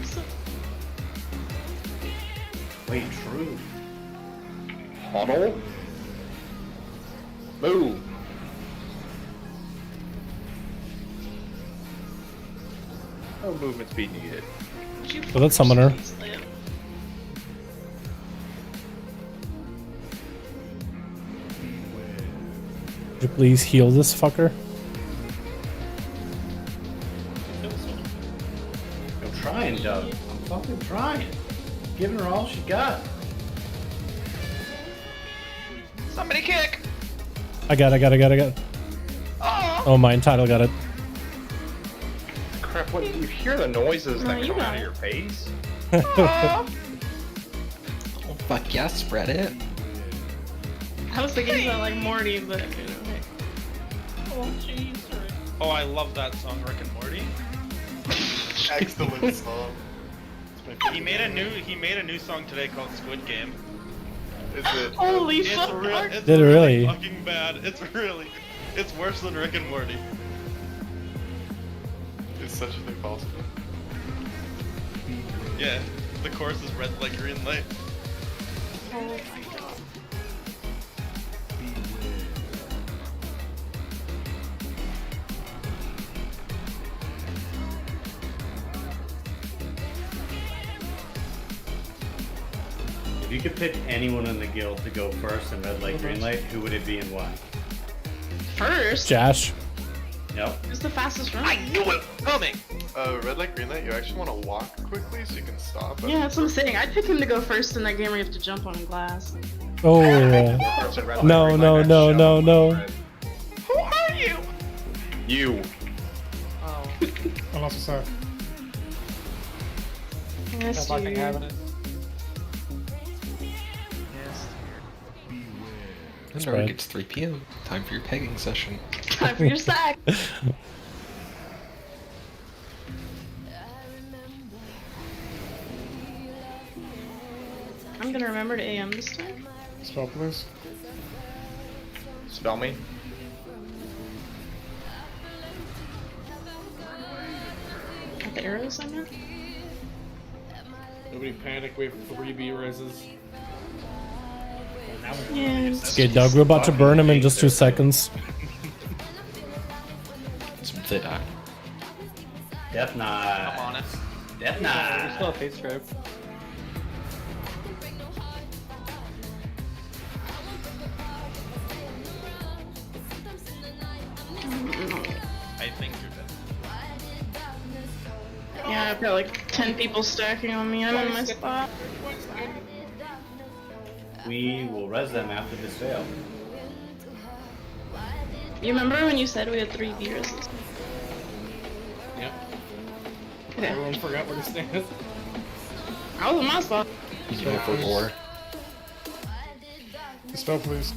So, Wait, true. Huddle? Move. No movement speed needed. would you So that's Summoner. please lay it? Could you please heal this fucker? I'm trying, Doug. I'm fucking trying. Giving her all she got. Somebody kick. I got it. Oh, my title got it. Crap, what? You hear the noises No, that you come got out of it. your face? Oh fuck yeah, spread it. I was thinking about like Morty, but you know, hey. Oh jeez. Oh, I love that song, Rick and Morty. Excellent song. He made a new song today called Squid Game. Is it? Holy It's fuck! it's Did it really? fucking bad. It's worse than Rick and Morty. Is such a thing possible? Yeah, the chorus is red light, green light. Oh my god. If you could pick anyone in the guild to go first in red light, green light, who would it be and why? First? Josh. Yep. Who's the fastest runner? I knew it coming. Red light, green light. You actually want to walk quickly so you can stop. Yeah, that's what I'm saying. I'd pick him to go first in that game where you have to jump on glass. Oh. First in red light, No, green no, light, no, show. no, no. Who are you? You. Oh. I lost a sec. Yes, Fucking dude. having it. Yes. It's already It's 3 p.m. Time for your pegging session. Time for your sack. I'm gonna remember to AM this time. Spell, please. Spell me. At the arrows, I meant. Nobody panic. We have 3 B reses. Yeah. Okay, Doug, we're about to burn him in just 2 seconds. They die. Death Knight. I'm on it. Death There's Knight. still a face scribe. I think you're dead. Yeah, I've got like 10 people stacking on me. I'm in my spot. We will res them after this fail. You remember when you said we had 3 viewers? Yep. Okay. Everyone forgot where to stand. I was in my spot. You go for war. Spell, please.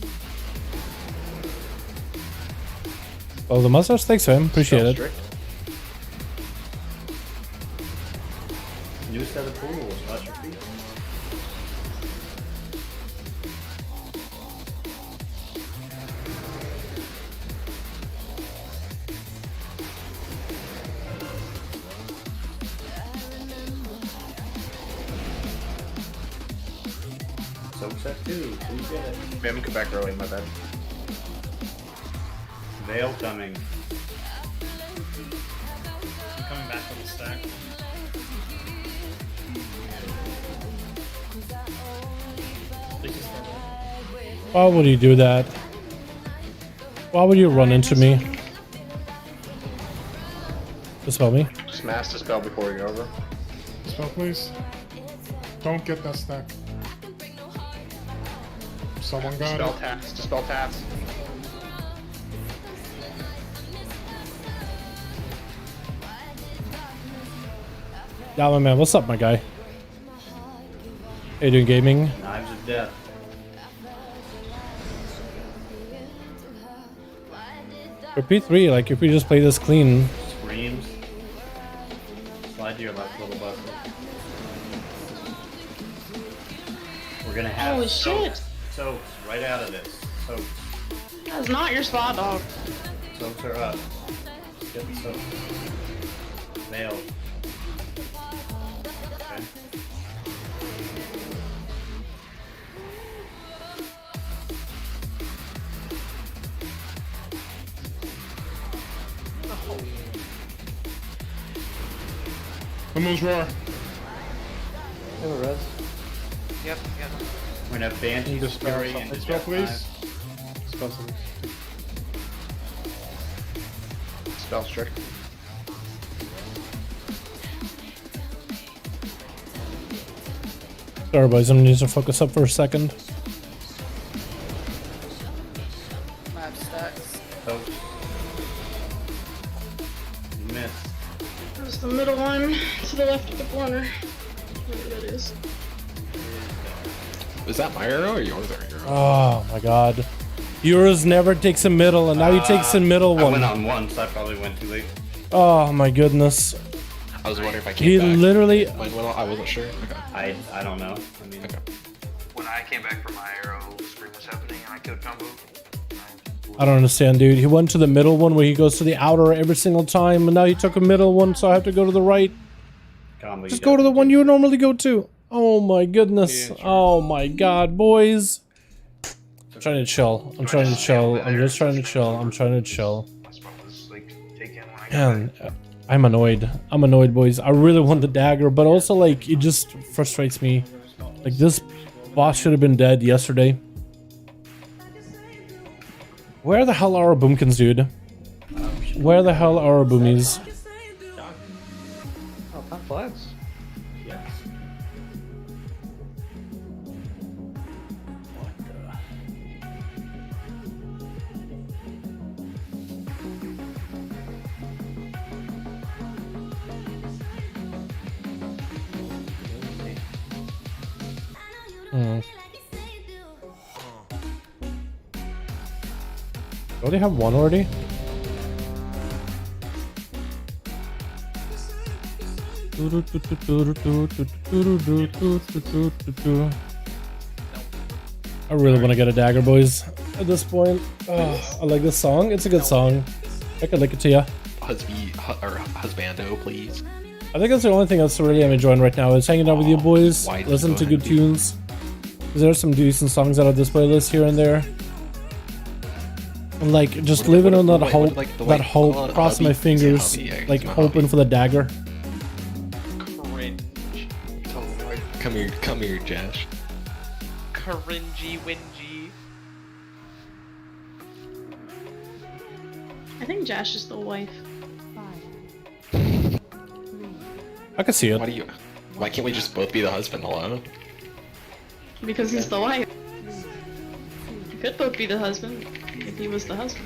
Oh, the mustache, thanks, fam. Appreciate it. Strict. New set of tools. Watch your feet. Soak set 2. Please get it. Vim, come back early, my bad. Veil coming. I'm coming back with a stack. Why would you do that? Why would you run into me? Dispel me. Just master spell before we go over. Spell, please. Don't get that stack. Someone got Spell it. tats. Dispel tats. Yeah, my man. What's up, my guy? How you doing, gaming? Knives of Death. For P3, like, if we just play this clean, Screams. Slide to your left, little button. We're gonna have Holy soaks. shit. Soaks right out of this. Soaks. That's not your spot, dog. Soaks are up. Get the soaks. Veil. Okay. Someone's roar. Have a res. Yep, yep. We're gonna have Banshee Dispel Fury something. and Spell, Death please. Knife. Spell something. Spell strict. sorry, boys, I'm gonna need to focus up for a second. Map stacks. Soaks. You missed. There's the middle one to the left of the corner. Whatever that is. is that my arrow or yours arrow? Oh my god. Yours never takes a middle, and now he takes a middle I one. went on one, so I probably went too late. Oh my goodness. I was wondering if I came He back. literally. Mine went off. I wasn't sure. Okay. I don't know. I mean, When I came back from my arrow, screen was happening and I killed combo. I don't understand, dude. He went to the middle one where he goes to the outer every single time, and now he took a middle one, so I have to go to the right. combo, Just go to the one you normally go to. Oh my goodness. Oh my god, boys. I'm trying to chill. I'm trying to chill. I'm just trying to chill. I'm trying to chill. Man, I'm annoyed. I'm annoyed, boys. I really want the dagger, but also, like, it just frustrates me. Like, this boss should have been dead yesterday. Where the hell are our boomkins, dude? Where the hell are our boomies? Oh, top flats. yes. Oh, they have one already? I really want to get a dagger, boys. At this point, I like this song. It's a good song. I could link it to you. Husbando, please. I think that's the only thing that's really I'm enjoying right now is hanging out with you boys, listening to good tunes. There's some decent songs out of this playlist here and there. And like just living on that hope, cross my fingers, like hoping for the dagger. Cringe. Come here, Josh. Cringy wingy. I think Josh is the wife. I can see it. Why can't we just both be the husband alone? Because he's the wife. You could both be the husband if he was the husband.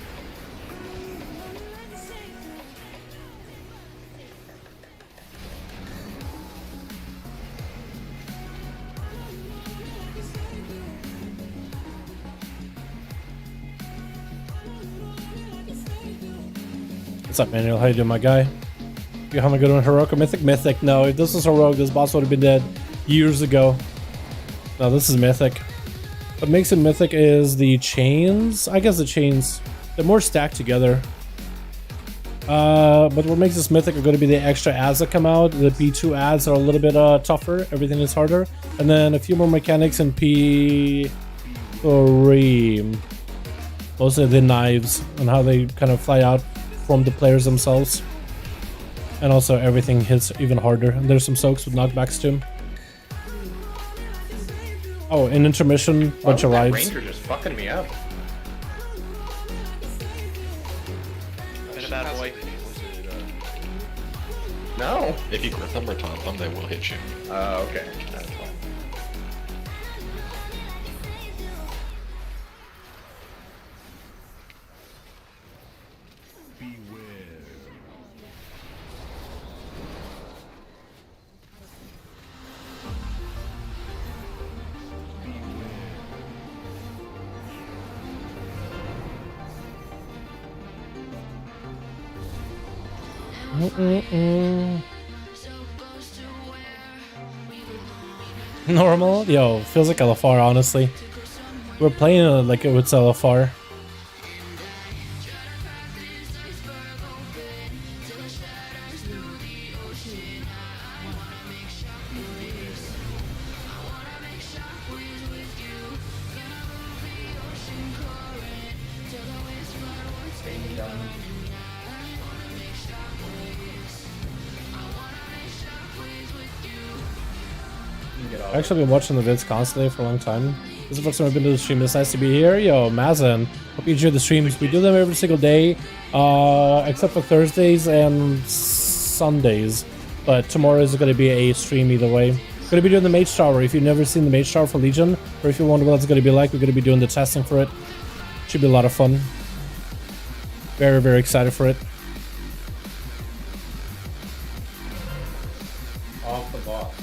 What's up, Manuel? How you doing, my guy? You having a good one? Heroic or Mythic? Mythic. No, if this was Heroic, this boss would have been dead years ago. No, this is Mythic. What makes it Mythic is the chains. I guess the chains, they're more stacked together. But what makes this Mythic are going to be the extra ads that come out. The P2 ads are a little bit tougher. Everything is harder. And then a few more mechanics in P3. Mostly the knives and how they kind of fly out from the players themselves. And also everything hits even harder. And there's some soaks with knockbacks too. Oh, in intermission, bunch of rides. Ranger just fucking me up. Been a bad boy. No. If you grip them or taunt them, they will hit you. Oh, okay. That's fine. Normal? Yo, feels like LFR, honestly. We're playing like it's LFR. I've actually been watching the vids constantly for a long time. This is the first time I've been to the stream. It's nice to be here. Yo, Mazin, hope you enjoy the streams. We do them every single day, except for Thursdays and Sundays. But tomorrow is going to be a stream either way. Going to be doing the Mage Tower. If you've never seen the Mage Tower for Legion, or if you wonder what it's going to be like, we're going to be doing the testing for it. Should be a lot of fun. Very, very excited for it. Off the boss.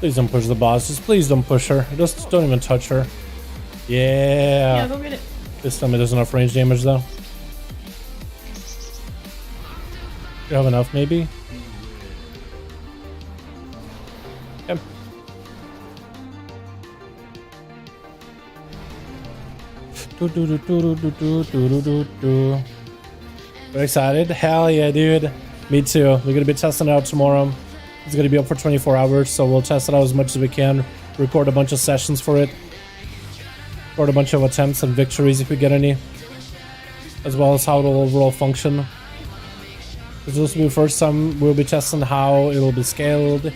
Please don't push the boss. Just please don't push her. Just don't even touch her. Yeah. Yeah, go get it. This time it does enough range damage though. You have enough maybe? Yep. We're excited? Hell yeah, dude. Me too. We're gonna be testing it out tomorrow. It's gonna be up for 24 hours, so we'll test it out as much as we can. Record a bunch of sessions for it. Record a bunch of attempts and victories if we get any. As well as how it'll overall function. This will be the first time we'll be testing how it'll be scaled.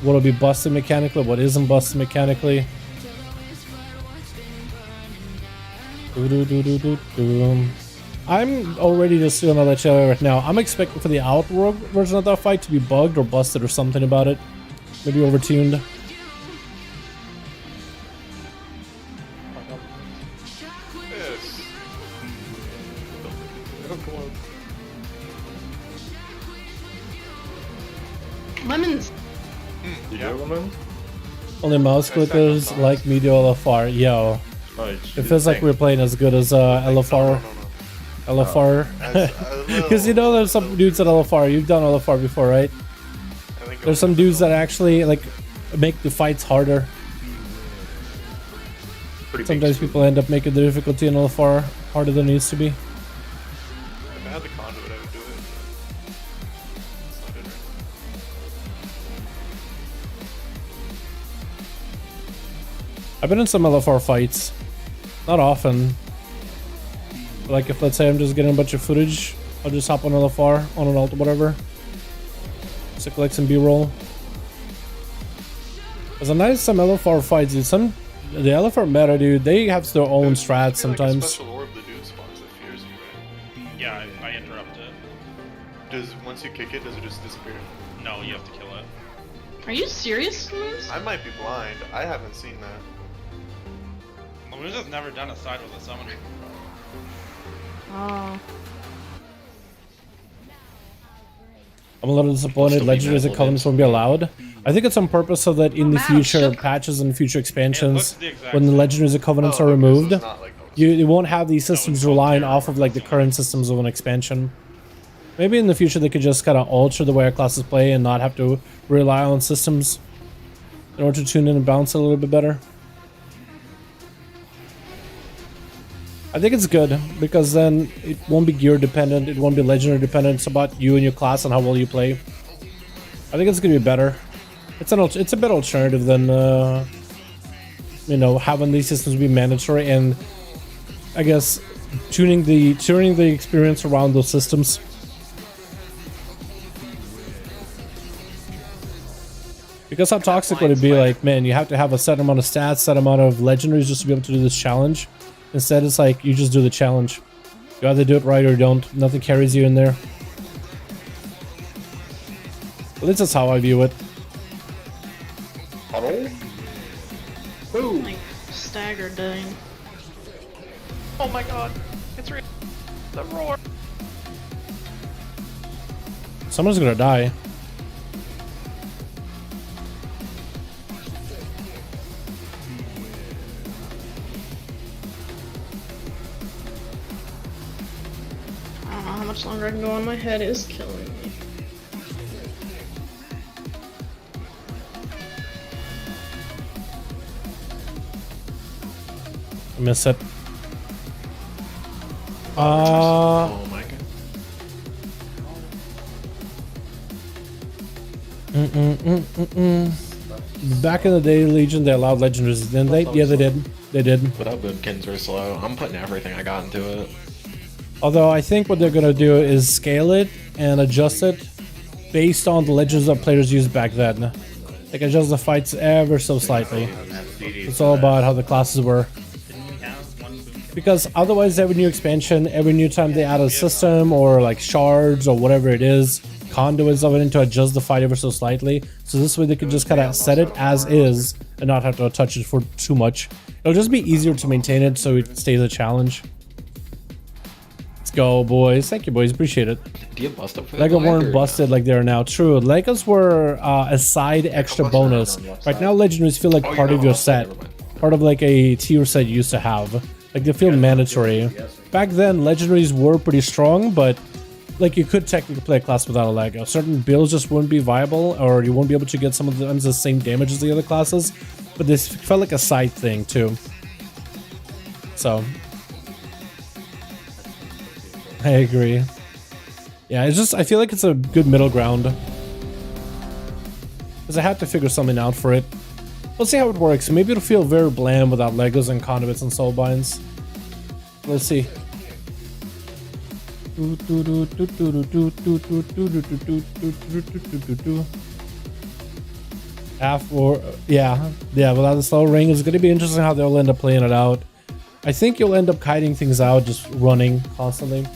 What'll be busted mechanically, what isn't busted mechanically. I'm already just gonna let you know right now. I'm expecting for the Outworld version of that fight to be bugged or busted or something about it. Maybe overtuned. Yes. Lemons. You have lemon? Only mouse clickers like medial LFR. Yo. It feels like we're playing as good as LFR. LFR. Because you know there's some dudes at LFR. You've done LFR before, right? There's some dudes that actually like make the fights harder. Sometimes people end up making the difficulty in LFR harder than it needs to be. If I had the conduit, I would do it. It's not good right I've been in some LFR fights. Not often. Like if let's say I'm just getting a bunch of footage, I'll just hop on LFR, on an alt or whatever. Just to collect some B-roll. There's a nice some LFR fights, dude. The LFR meta, dude, they have their own strats sometimes. Like a special orb the dude spawns that fears you, right? Yeah, I interrupt it. Once you kick it, does it just disappear? No, you have to kill it. Are you serious, Louise? I might be blind. I haven't seen that. Melusa's never done a side with a summoner. Oh. I'm a little disappointed legendaries and covenants won't be allowed. I think it's on purpose so that in the future patches and future expansions, when the legendaries and covenants are removed, you won't have these systems relying off of like the current systems of an expansion. Maybe in the future they could just kind of alter the way our classes play and not have to rely on systems in order to tune in and bounce it a little bit better. I think it's good because then it won't be gear dependent, it won't be legendary dependent. It's about you and your class and how well you play. I think it's gonna be better. It's a better alternative than you know, having these systems be mandatory and I guess tuning the experience around those systems. Because how toxic would it be? Like, man, you have to have a set amount of stats, set amount of legendaries just to be able to do this challenge. Instead, it's like you just do the challenge. You either do it right or you don't. Nothing carries you in there. At least that's how I view it. Boom. Like staggered dying. Oh my god. It's real. The roar. Someone's gonna die. I don't know how much longer I can go on. My head is killing me. I miss it. Oh my god. Back in the day, Legion, they allowed legendaries, didn't they? Yeah, they did. They did. Without boomkins very slow. I'm putting everything I got into it. Although I think what they're gonna do is scale it and adjust it based on the legends that players used back then. Like adjust the fights ever so slightly. It's all about how the classes were. Because otherwise every new expansion, every new time they add a system or like shards or whatever it is, conduits of it to adjust the fight ever so slightly. So this way they can just kind of set it as is and not have to touch it for too much. It'll just be easier to maintain it so it stays a challenge. go, boys. Thank you, boys. Appreciate it. Do you bust up for that? Lego Black, weren't or busted like they are now. True. Legos were a side extra bonus. Right now, legendaries feel like part of your set. Part of like a tier set you used to have. Like they feel mandatory. Back then, legendaries were pretty strong, but like you could technically play a class without a Lego. Certain builds just wouldn't be viable, or you won't be able to get some of the same damage as the other classes. But this felt like a side thing too. So I agree. Yeah, it's just I feel like it's a good middle ground. Because I had to figure something out for it. We'll see how it works. Maybe it'll feel very bland without Legos and conduits and soulbinds. Let's see. Without the slow ring, it's going to be interesting how they'll end up playing it out. I think you'll end up kiting things out, just running constantly.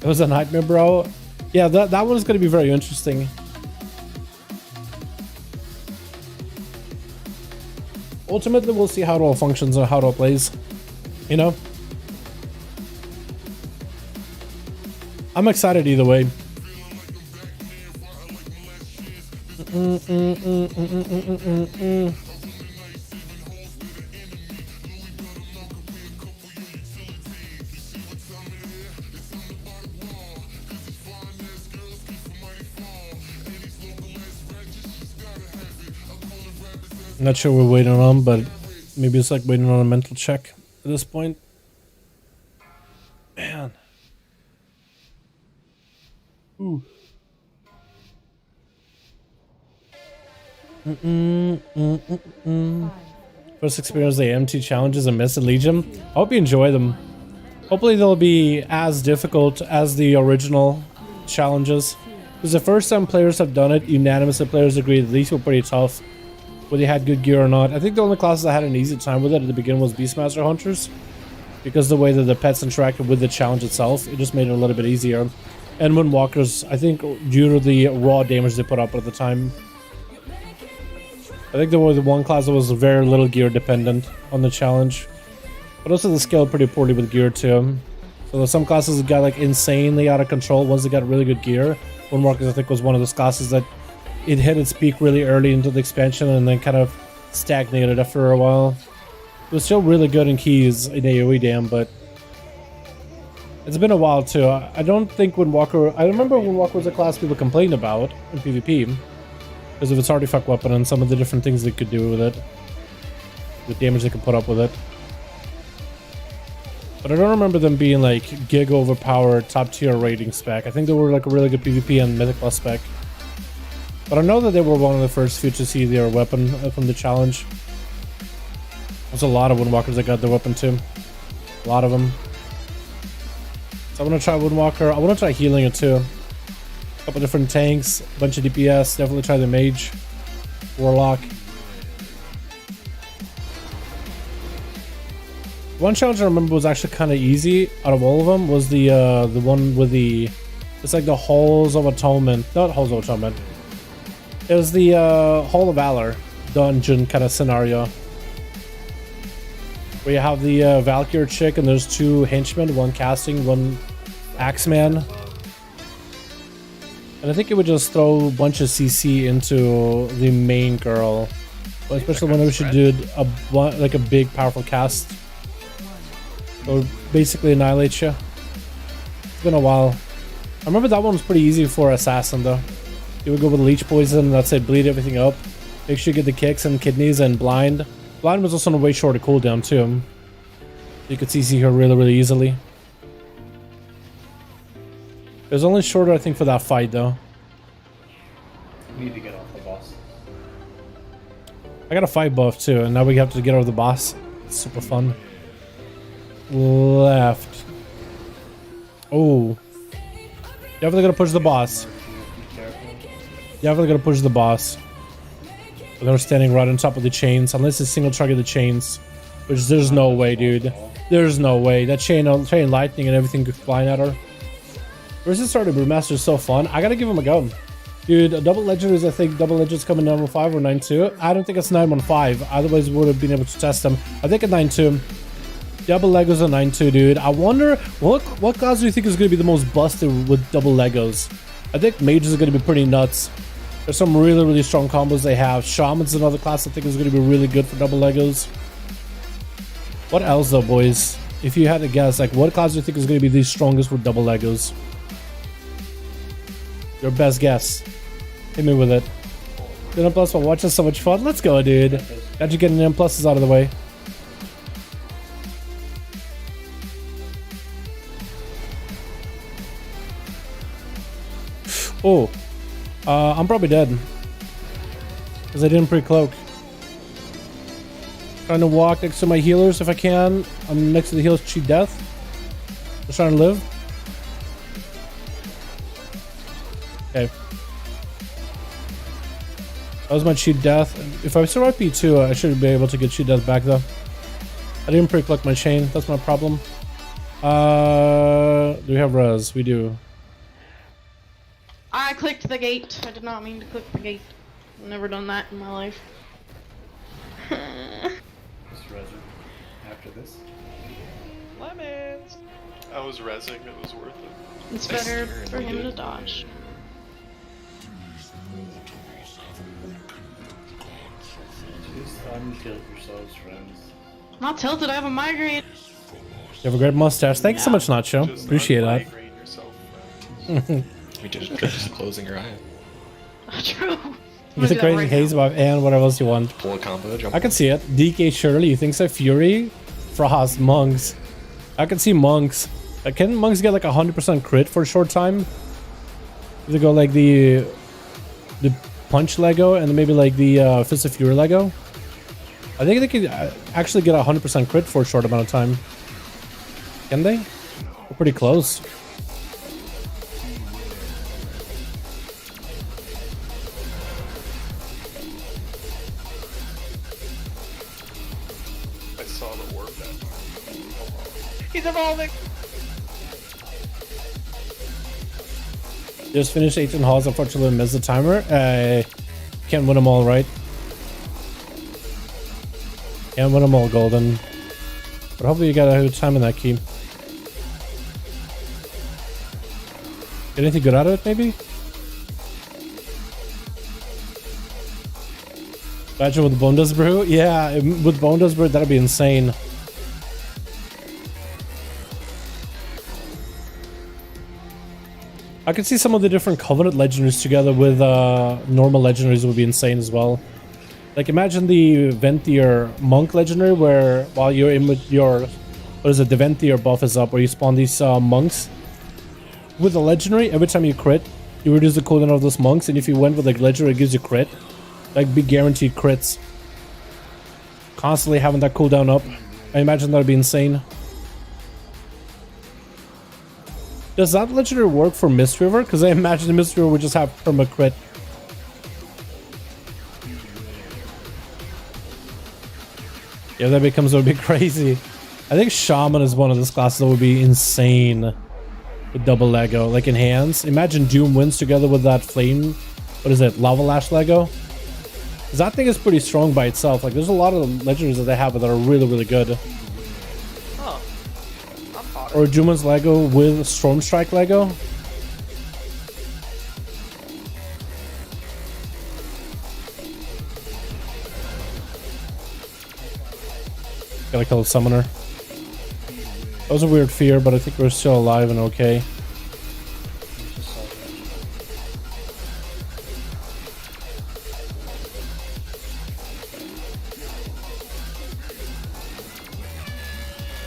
It was a nightmare, bro. Yeah, that one is going to be very interesting. Ultimately, we'll see how it all functions and how it all plays. You know? I'm excited either way. Not sure we're waiting on, but maybe it's like waiting on a mental check at this point. Man. Ooh. First experience the MT challenges and Mist and Legion. I hope you enjoy them. Hopefully they'll be as difficult as the original challenges. Because the first time players have done it, unanimously players agree that these were pretty tough. Whether they had good gear or not. I think the only classes I had an easy time with it at the beginning was Beastmaster Hunters. Because the way that the pets interacted with the challenge itself, it just made it a little bit easier. And Windwalkers, I think due to the raw damage they put up at the time. I think there was one class that was very little gear dependent on the challenge. But also they scaled pretty poorly with gear too. So some classes that got like insanely out of control once they got really good gear. Windwalkers I think was one of those classes that it hit its peak really early into the expansion and then kind of stagnated after a while. It was still really good in keys in AoE Dam, but it's been a while too. I don't think Windwalker... I remember Windwalker was a class people complained about in PvP because of its artifact weapon and some of the different things they could do with it. The damage they could put up with it. But I don't remember them being like gig overpowered top tier rating spec. I think they were like a really good PvP and Mythic Plus spec. But I know that they were one of the first few to see their weapon from the challenge. There's a lot of Windwalkers that got their weapon too. A lot of them. So I want to try Windwalker. I want to try healing it too. A couple different tanks, a bunch of DPS. Definitely try the Mage. Warlock. One challenge I remember was actually kind of easy out of all of them was the one with the... It's like the Halls of Atonement. Not Halls of Atonement. It was the Hall of Valor dungeon kind of scenario. Where you have the Valkyrie chick and there's two henchmen, one casting, one axeman. And I think it would just throw a bunch of CC into the main girl. But especially whenever she did like a big powerful cast. Or basically annihilate you. It's been a while. I remember that one was pretty easy for Assassin though. You would go with Leech Poison, that's it, bleed everything up. Make sure you get the kicks and kidneys and blind. Blind was also on a way shorter cooldown too. You could CC her really, really easily. It was only shorter, I think, for that fight though. You need to get off the boss. I got a 5 buff too, and now we have to get over the boss. It's super fun. Left. Oh. Definitely gonna push the boss. Definitely gonna push the boss. But they're standing right on top of the chains, unless it's single target the chains. Which there's no way, dude. There's no way. That chain lightning and everything flying at her. Versus started Brewmaster is so fun. I gotta give him a go. Dude, double legendaries, I think double legendaries come in 9.1 or 9.2. I don't think it's 9.1. Otherwise we would have been able to test them. I think at 9.2. Double Legos on 9.2, dude. I wonder what class do you think is going to be the most busted with double Legos? I think mages are going to be pretty nuts. There's some really strong combos they have. Shaman's another class I think is going to be really good for double Legos. What else though, boys? If you had to guess, like what class do you think is going to be the strongest with double Legos? Your best guess. Hit me with it. Good M+ for watching, so much fun. Let's go, dude. Got you getting M pluses out of the way. Oh, I'm probably dead because I didn't pre-cloak. Trying to walk next to my healers if I can. I'm next to the healers, cheat death. Just trying to live. Okay. That was my cheat death. If I survive P2, I should be able to get cheat death back though. I didn't pre-click my chain. That's my problem. Do we have res? We do. I clicked the gate. I did not mean to click the gate. I've never done that in my life. Just resin after this. Lemons! I was rezzing, it was worth it. It's better for him to dodge. Just untilt yourselves, friends. Not tilted, I have a migraine. You have a great mustache. Thanks so much, Nacho. Appreciate that. We just closing your eye. True. You get a crazy haze about and whatever else you want. Pull a combo, jump I can see it. DK Shirley, you think so? Fury, Frost, Monks. I can see Monks. Can Monks get like 100% crit for a short time? They go like the punch Lego and then maybe like the Fist of Fury Lego. I think they could actually get 100% crit for a short amount of time. Can they? We're pretty close. I saw the orb. He's evolving! Just finished 18 halls, unfortunately missed the timer. Can't win them all, right? Can't win them all, Golden. But hopefully you got a good time in that key. Get anything good out of it, maybe? Imagine with Bondas Brew? Yeah, with Bondas Brew, that'd be insane. I could see some of the different Covenant legendaries together with normal legendaries would be insane as well. Like imagine the Venthyr Monk legendary where while you're in with your, what is it, the Venthyr buff is up where you spawn these monks. With the legendary, every time you crit, you reduce the cooldown of those monks, and if you went with like legendary, it gives you crit. Like big guaranteed crits. Constantly having that cooldown up. I imagine that would be insane. Does that legendary work for Mistweaver? Because I imagine the Mistweaver would just have perma crit. Yeah, that becomes a bit crazy. I think Shaman is one of those classes that would be insane with double Lego. Like in hands. Imagine Doom wins together with that flame. What is it? Lava Lash Lego? Because that thing is pretty strong by itself. Like there's a lot of legendaries that they have that are really good. Or Juman's Lego with Storm Strike Lego. Gotta kill a summoner. That was a weird fear, but I think we're still alive and okay.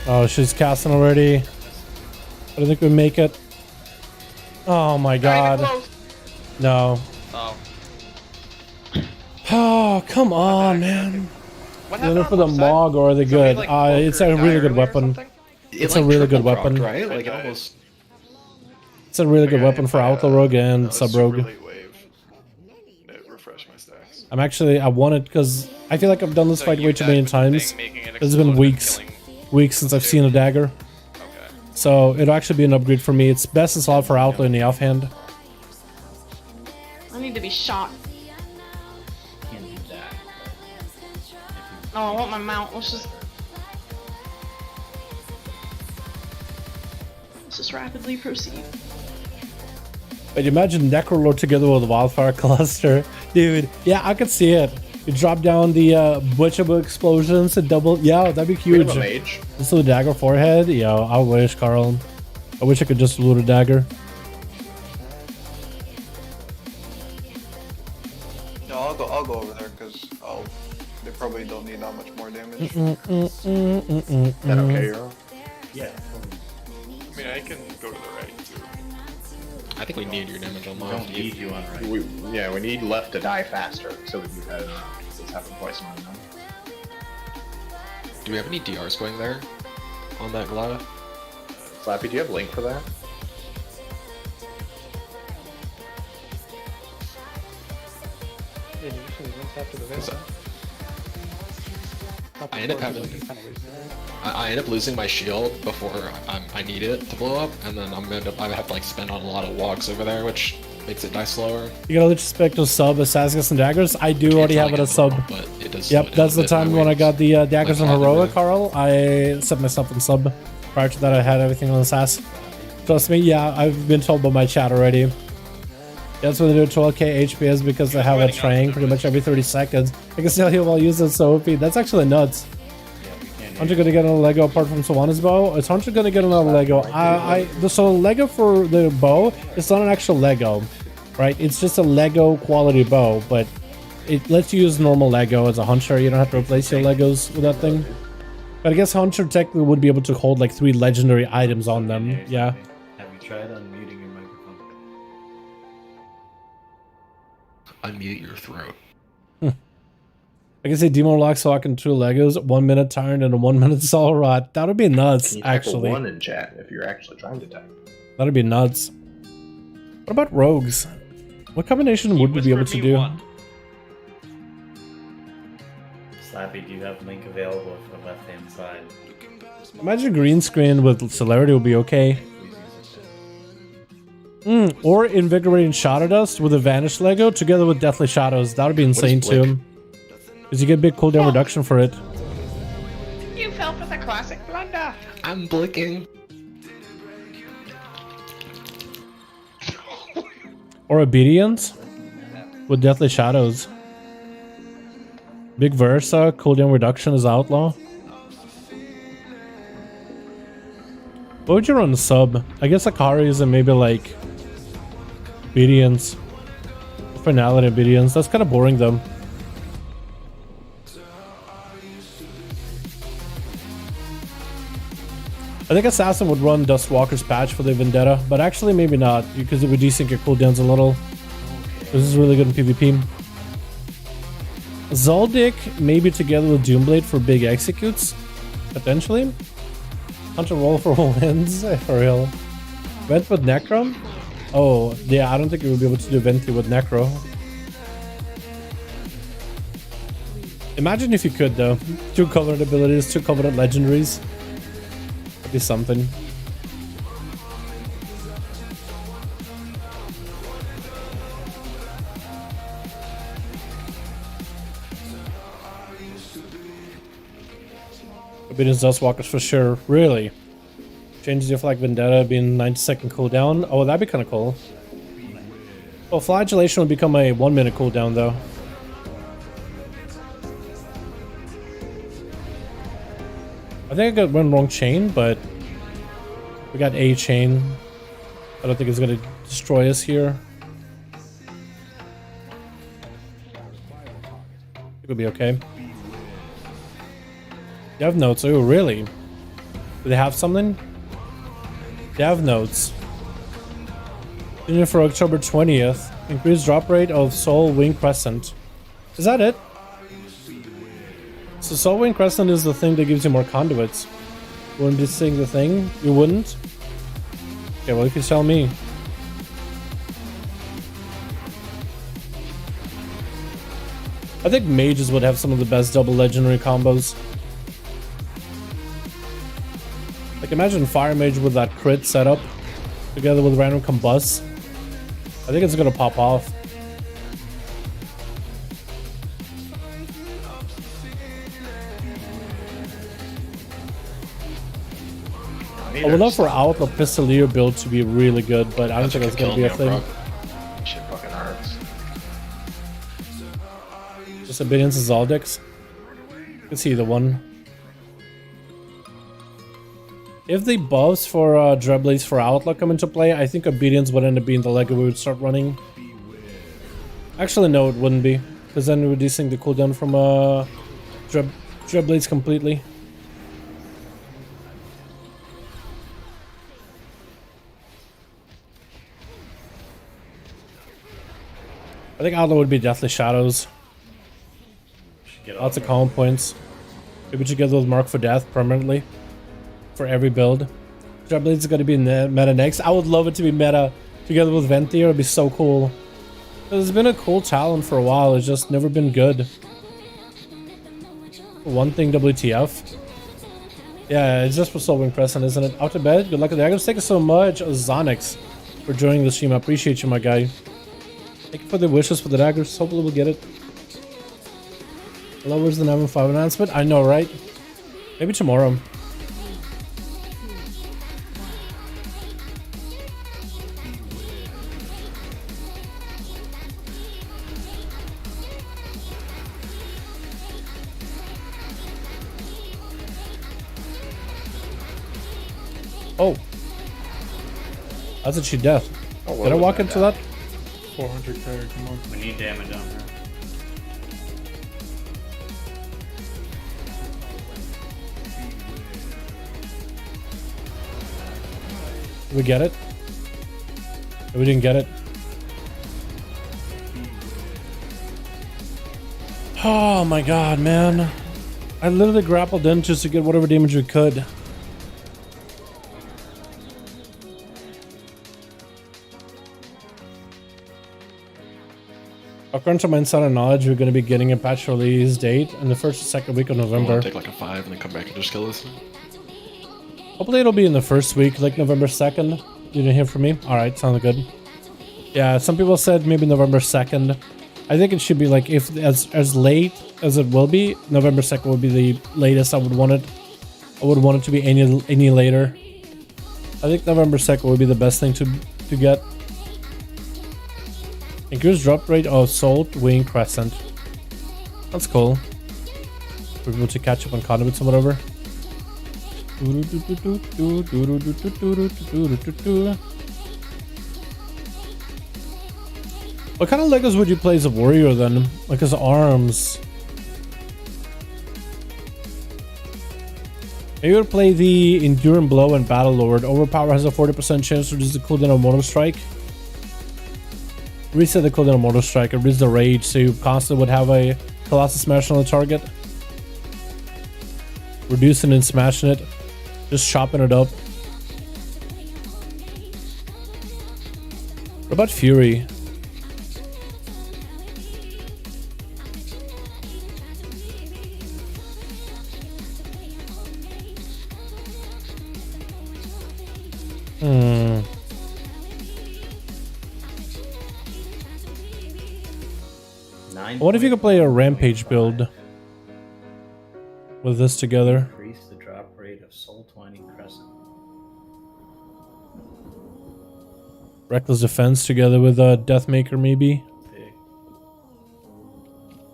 Oh, she's casting already. I don't think we make it. Oh my god. No. Oh. Oh, come on, man. What Either for the Mog or the good. It's a really good weapon. It's a really good weapon. Right? Like almost. It's a really good weapon for Outlaw Rogue and Sub Rogue. I'm actually, I want it because I feel like I've done this fight way too many times. It's been weeks since I've seen a dagger. So it'll actually be an upgrade for me. It's best in slot for Outlaw in the offhand. I need to be shot. Oh, I want my mount. Let's just... Let's just rapidly proceed. But imagine Necrolord together with a Wildfire Cluster. Dude, yeah, I could see it. You drop down the Butcherbook explosions and double. Yeah, that'd be huge. Just a dagger forehead. Yeah, I wish, Carl. I wish I could just loot a dagger. No, I'll go over there because they probably don't need that much more damage. That okay, Euro? Yeah. I mean, I can go to the right too. I think we need your damage on We left. don't need you on right. We need left to die faster so that you have this happen twice in a row. Do we have any DRs going there on that Goliath? Slappy, do you have link for that? Yeah, usually once after the Is vent. I end up having. I end up losing my shield before I need it to blow up, and then I have to like spend on a lot of walks over there, which makes it die slower. You gotta respect those sub Assassins and Daggers. I do already have it as sub. But it does. Yep, that's the time when I got the Daggers Like on Heroic, Heroic. Carl. I set myself in sub. Prior to that, I had everything on Assass. Trust me, yeah, I've been told by my chat already. That's when they do 12k HPS because they have a train pretty much every 30 seconds. I can still heal while using so OP. That's actually nuts. Hunter gonna get another Lego apart from Sawana's bow? Is Hunter gonna get another Lego? So Lego for the bow, it's not an actual Lego, right? It's just a Lego quality bow, but it lets you use normal Lego as a Hunter. You don't have to replace your Legos with that thing. But I guess Hunter technically would be able to hold like 3 legendary items on them. Yeah. Have you tried unmuting your microphone? Unmute your throat. I can say Demo Lock so I can 2 Legos, 1 minute Tyrant and a 1 minute Soul Rot. That would be nuts, Can you type actually. a 1 in chat if you're actually trying to type? That'd be nuts. What about rogues? What combination would we be able to do? Slappy, do you have link available for the left hand side? Imagine green screen with celerity would be okay. Or invigorating Shadow Dust with a vanished Lego together with Deathly Shadows. That would be insane too. Because you get big cooldown reduction for it. You fell for the classic blunder. I'm blinking. Or Obedience with Deathly Shadows. Big Versa, cooldown reduction is Outlaw. What would you run sub? I guess Akari is maybe like Obedience. Finality Obedience. That's kind of boring though. I think Assassin would run Dustwalker's patch for the Vendetta, but actually maybe not, because it would desync your cooldowns a little. This is really good in PvP. Zoldyck maybe together with Doomblade for big executes, potentially. Hunter roll for wins, for real. Vent with Necro? Oh, yeah, I don't think we would be able to do Venti with Necro. Imagine if you could though. 2 covenant abilities, 2 covenant legendaries. That'd be something. Obedience Dustwalkers for sure. Really? Changes your flag Vendetta being 90-second cooldown. Oh, that'd be kind of cool. Well, Flagellation would become a 1 minute cooldown though. I think I got one wrong chain, but we got a chain. I don't think it's gonna destroy us here. It could be okay. You have notes. Oh, really? Do they have something? They have notes. Union for October 20th. Increased drop rate of Soul Wing Crescent. Is that it? So Soul Wing Crescent is the thing that gives you more conduits. Wouldn't this thing the thing? You wouldn't? Okay, well, you can tell me. I think mages would have some of the best double legendary combos. Like imagine Fire Mage with that crit setup together with random combust. I think it's gonna pop off. I need I would love for Outlaw Pistolier build to be really good, but I don't think that's gonna be a thing. Shit fucking hurts. Just Obedience is Zaldix. You can see the one. If the buffs for Dreadblades for Outlaw come into play, I think Obedience would end up being the Lego we would start running. Actually, no, it wouldn't be, because then we're reducing the cooldown from Dreadblades completely. I think Outlaw would be Deathly Shadows. Lots of calm points. Maybe together with Mark for Death permanently. For every build. Dreadblades is going to be in the meta next. I would love it to be meta together with Venthyr. It would be so cool. It's been a cool talent for a while. It's just never been good. One thing, WTF. Yeah, it's just for solving present, isn't it? Out to bed. Good luck with the aggros. Thank you so much, Zonix, for joining the stream. I appreciate you, my guy. Thank you for the wishes for the daggers. Hopefully we'll get it. Hello, where's the 9.1 announcement? I know, right? Maybe tomorrow. Oh. That's a cheat death. Oh, Did I walk into that? 400 card, come on. We need damage on her. Did we get it? No, we didn't get it. Oh my god, man. I literally grappled in just to get whatever damage we could. According to my insider knowledge, we're going to be getting a patch release date in the first or second week of November. Take like a 5 and then come back and just kill us. Hopefully it'll be in the first week, like November 2nd. You didn't hear from me? Alright, sounds good. Yeah, some people said maybe November 2nd. I think it should be like, if as late as it will be, November 2nd would be the latest I would want it. I wouldn't want it to be any later. I think November 2nd would be the best thing to get. Increased drop rate of Salt Wing Crescent. That's cool. We're able to catch up on conduits or whatever. What kind of Legos would you play as a warrior then? Like his arms? Maybe you would play the Enduring Blow and Battle Lord. Overpower has a 40% chance to reduce the cooldown of Mortal Strike. Reset the cooldown of Mortal Strike and reduce the rage, so you constantly would have a Colossus Smash on the target. Reducing and smashing it. Just chopping it up. What about Fury? What if you could play a Rampage build with this together? Increase the drop rate of Soul 20 Crescent. Reckless Defense together with Deathmaker, maybe? Big.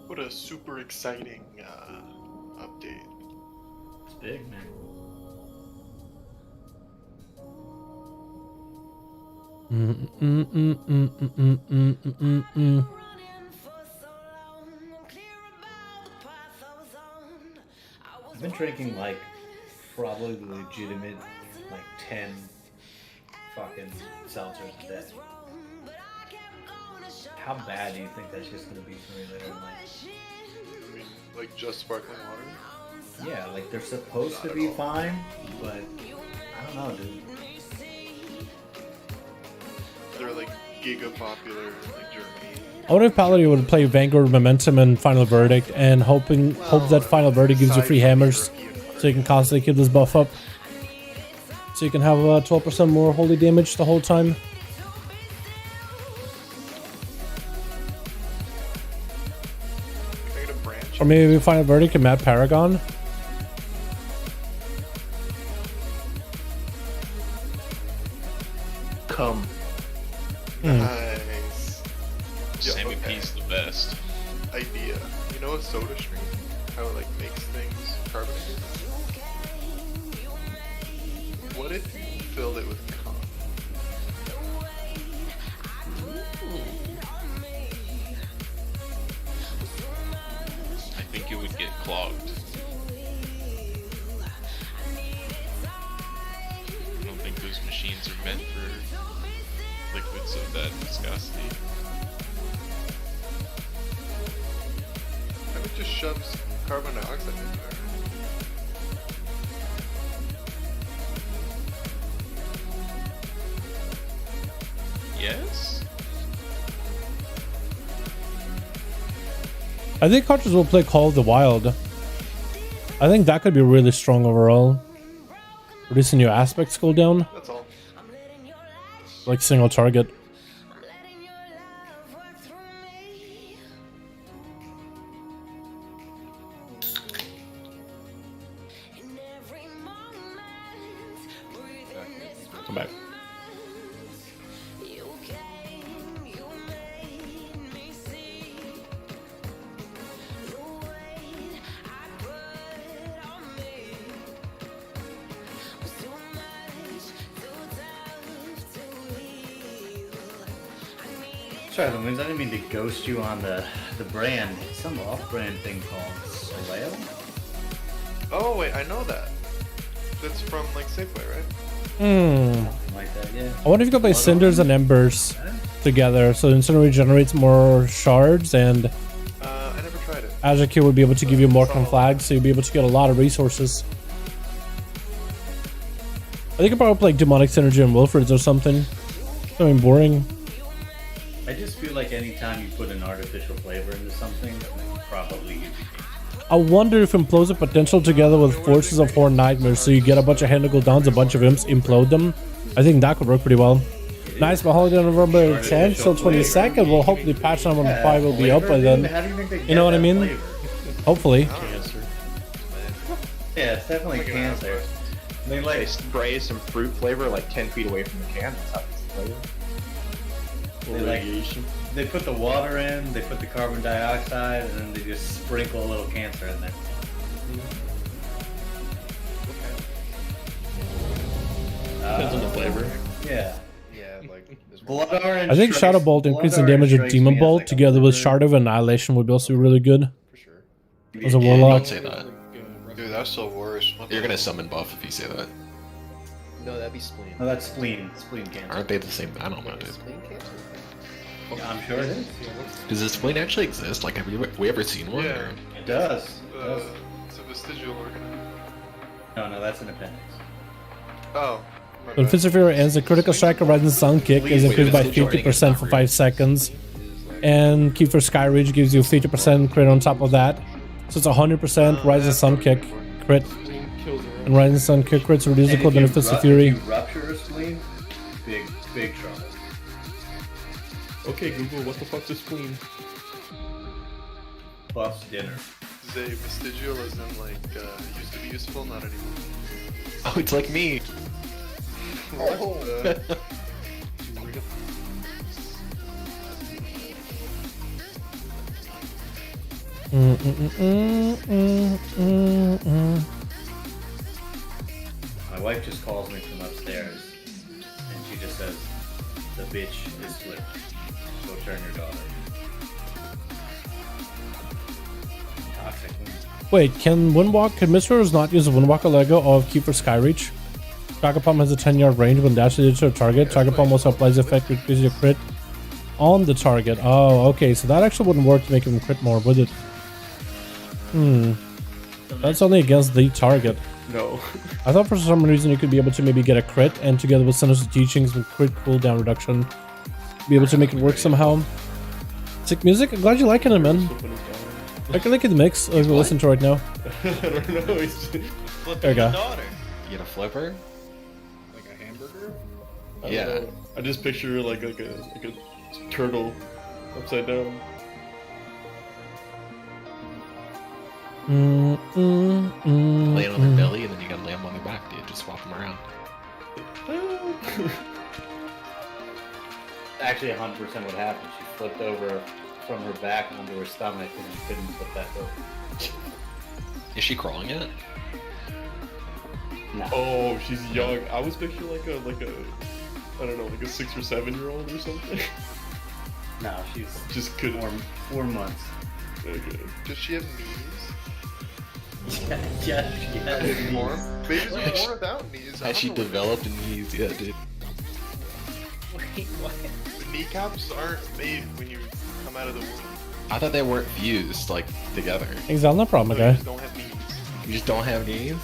What a super exciting update. It's big, man. I've been drinking like probably the legitimate like 10 fucking seltzers a day. How bad do you think that's just gonna be for me later in life? I mean, like just sparkling water? Yeah, like they're supposed to be fine, but I don't know, dude. They're like giga popular in like Germany. I wonder if Paladin would play Vanguard, Momentum, and Final Verdict, and hope that Final Verdict gives you free hammers, so you can constantly keep this buff up. So you can have 12% more holy damage the whole time. Or maybe Final Verdict and Mad Paragon. Come. Nice. Sammy okay. P's the best. Idea. You know a soda stream? How it like makes things carbonated? What if you filled it with cum? I think it would get clogged. I don't think those machines are meant for liquids of that viscosity. I would just shove some carbon dioxide in there. Yes? I think cartridges will play Call of the Wild. I think that could be really strong overall. Reducing your aspect cooldown. That's all. Like single target. Come back. Sorry, Louise, I didn't mean to ghost you on the brand. Some off-brand thing called Soleo. Oh wait, I know that. That's from like Safeway, right? Like that, yeah. I wonder if you could play Cinders and Embers together, so Incineroar regenerates more shards, and I never tried it. Ajaki would be able to give you more flags, so you'd be able to get a lot of resources. I think I'd probably play Demonic Synergy and Wilfred's or something. Something boring. I just feel like anytime you put an artificial flavor into something, like, probably you I wonder if Implosive Potential together with Forces of Horn Nightmares, so you get a bunch of Handigal Downs, a bunch of Imps, implode them. I think that could work pretty well. Nice, my holiday on November 10th till 22nd. We'll hopefully patch number 5 will be up by then. You know what I mean? Hopefully. Yeah, it's definitely cancer. They like spray some fruit flavor like 10 feet away from the can. That's how it's flavored. They put the water in, they put the carbon dioxide, and then they just sprinkle a little cancer in there. Depends on the flavor. Yeah. Yeah, like Blood Orange. I think Shadow Bolt increasing damage of Demon Bolt together with Shard of Annihilation would be also really good. For sure. As a Warlock. Don't say that. Dude, that's the worst. You're gonna summon buff if you say that. No, that'd be spleen. No, that's spleen. Spleen cancer. Aren't they the same? I don't know, dude. Spleen cancer? Yeah, I'm sure it is. Does this spleen actually exist? Like, have we ever seen one? Yeah. Or? It does. It's a vestigial organ. No, that's an appendix. Oh. When Fistafira ends, the critical strike of Rising Sun Kick is increased by 50% for 5 seconds. And Kiefer Sky Reach gives you 50% crit on top of that. So it's 100% Rising Sun Kick crit. And Rising Sun Kick crits reduce the cooldown of Fist of Fury. If you rupture a spleen, big trouble. Okay, Google, what the fuck's a spleen? Buffs dinner. Is a vestigial as in like used to be useful, not anymore. Oh, it's like me. Oh. My wife just calls me from upstairs, and she just says, "The bitch is flipped. Go turn your daughter." Toxic. Wait, can Misters not use a Windwalker Lego of Keeper Skyreach? Chagapalm has a 10-yard range when dashing into a target. Chagapalm also applies the effect which increases your crit on the target. Oh, okay, so that actually wouldn't work to make him crit more, would it? That's only against the target. No. I thought for some reason you could be able to maybe get a crit, and together with Sinister Teachings with crit cooldown reduction, be able to make it work somehow. Sick music? I'm glad you liking it, man. I can like the mix if you listen to it right now. I don't know. There you go. You get a flipper? Like a hamburger? Yeah. I just picture like a turtle upside down. Laying on their belly, and then you gotta lay them on their back, dude. Just swap them around. actually 100% what happened. She flipped over from her back onto her stomach and couldn't flip back over. Is she crawling yet? No. Oh, she's young. I was picturing like a I don't know, like a 6 or 7 year old or something. No, she's just couldn't. 4 months. Okay. Does she have knees? Yeah, she has More? knees. Babies are born without knees. Has she developed knees yet, dude? Wait, what? The kneecaps aren't made when you come out of the womb. I thought they weren't fused like together. Exile, no problem, So you guy. just don't have knees. You just don't have knees?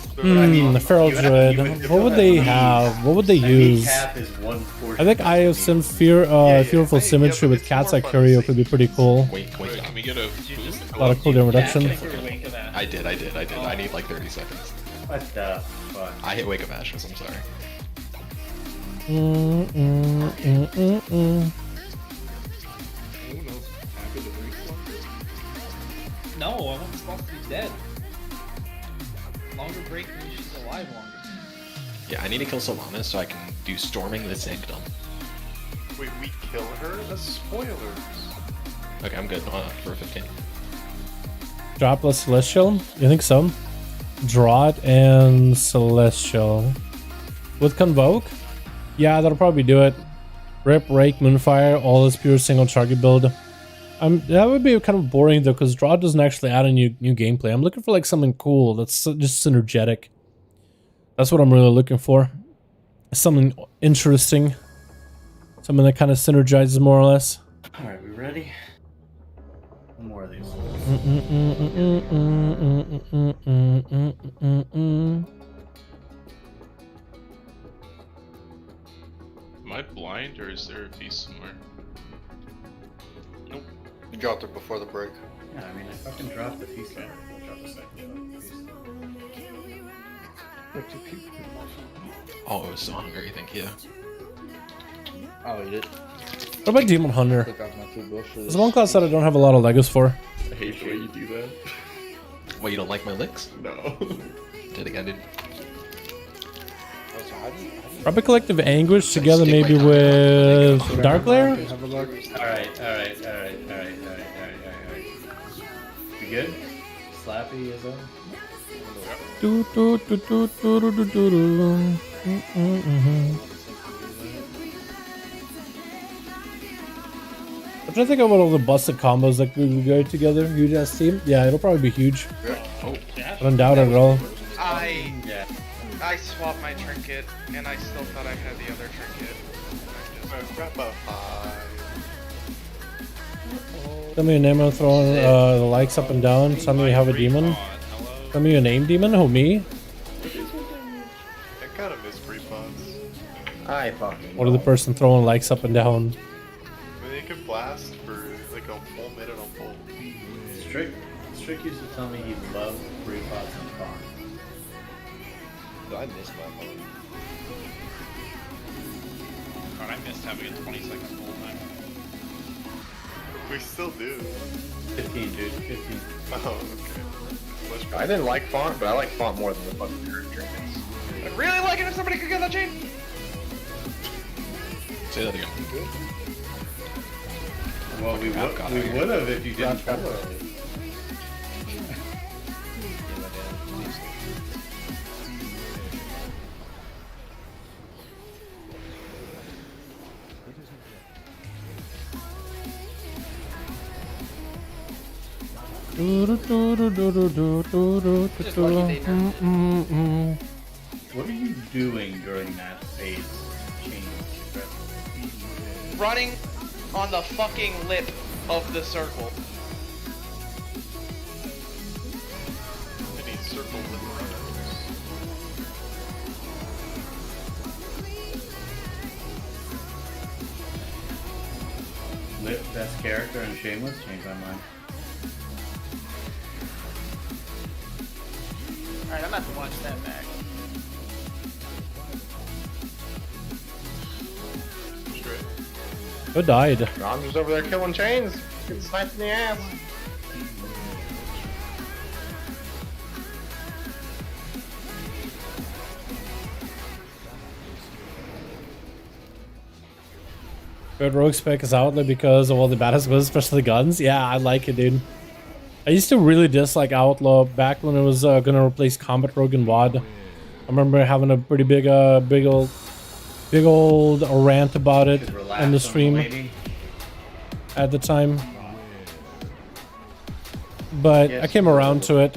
The feral druid. What would they have? What would they use? Kneecap is one portion. I think I have some fearful symmetry with cats at Curio could be pretty cool. Wait, Can we get a boost? A lot of cooldown reduction. I did. I need like 30 seconds. What the fuck? I hit Wake of Ashes, I'm sorry. No, I want this boss to be dead. Longer break means she's alive longer. Yeah, I need to kill Sylvanas so I can do Storming the Sanctum. Wait, we kill her? That's spoilers. Okay, I'm good for 15. Dropless Celestial? You think so? Draught and Celestial. With Convoke? Yeah, that'll probably do it. Rip, Rake, Moonfire, all is pure single target build. That would be kind of boring though, because Draught doesn't actually add a new gameplay. I'm looking for like something cool that's just synergetic. That's what I'm really looking for. Something interesting. Something that kind of synergizes more or less. Alright, we ready? One more of these. Am I blind or is there a piece somewhere? Nope. You dropped it before the break. Yeah, I mean, I fucking dropped the piece there. I'll drop the second piece. Oh, I was so hungry, thank you. I'll eat it. What about Demon Hunter? Took off my 2 bushes. There's one class that I don't have a lot of Legos for. I hate the way you do that. Wait, you don't like my licks? No. Did it again, dude. Probably Collective Anguish together maybe with Darklair? Alright. We good? Slappy is on? I'm trying to think about all the busted combos that we go together. Huge ass team. Yeah, it'll probably be huge. Oh, I don't doubt it at all. I swapped my trinket, and I still thought I had the other trinket. Tell me your name, I'm throwing the likes up and down. Tell me you have a demon. Tell me your name, demon. Who, me? I kind of miss free pods. I fucking. What are the person throwing likes up and down? I mean, they can blast for like a full minute on full. Strick used to tell me he loved free pods and farm. I miss my phone. God, I missed having a 20-second full time. We still do. 15, dude. 15. Oh, okay. I didn't like font, but I like font more than the fucking trinkets. I'd really like it if somebody could get that chain. say that again. Well, we would have if you didn't pull early. What are you doing during that phase change? Running on the fucking lip of the circle. I need circle lip runners. Lip, best character, and Shameless? Change my mind. Alright, I'm about to watch that back. Who died? I'm just over there killing chains, getting sniped in the ass. Good rogue spec is Outlaw because of all the badass moves, especially the guns. Yeah, I like it, dude. I used to really dislike Outlaw back when it was gonna replace Combat Rogue and WoD. I remember having a pretty big old rant about it on the stream at the time. But I came around to it.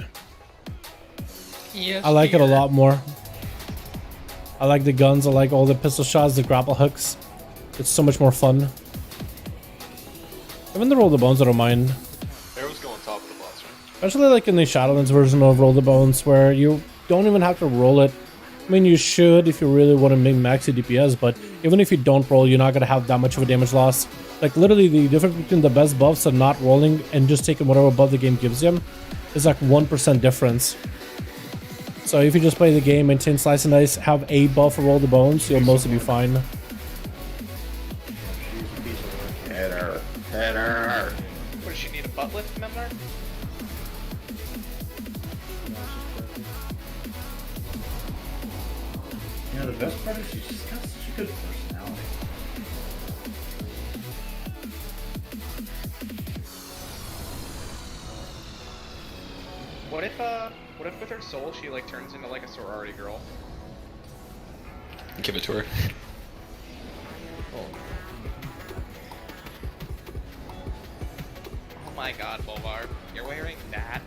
Yes, I like it a lot more. I like the guns, I like all the pistol shots, the grapple hooks. It's so much more fun. Even the Roll the Bones, I don't mind. Arrow's going top of the boss, right? Especially like in the Shadowlands version of Roll the Bones, where you don't even have to roll it. I mean, you should if you really want to make max your DPS, but even if you don't roll, you're not going to have that much of a damage loss. Like, literally, the difference between the best buffs and not rolling and just taking whatever buff the game gives you is like 1% difference. So if you just play the game, maintain Slice and Dice, have a buff for Roll the Bones, you'll mostly be fine. Header. What, does she need a butt lift, member? You know, the best part is she's just got such a good personality. What if with her soul she like turns into like a sorority girl? Give it to her. Oh my god, Bolvar, you're wearing that?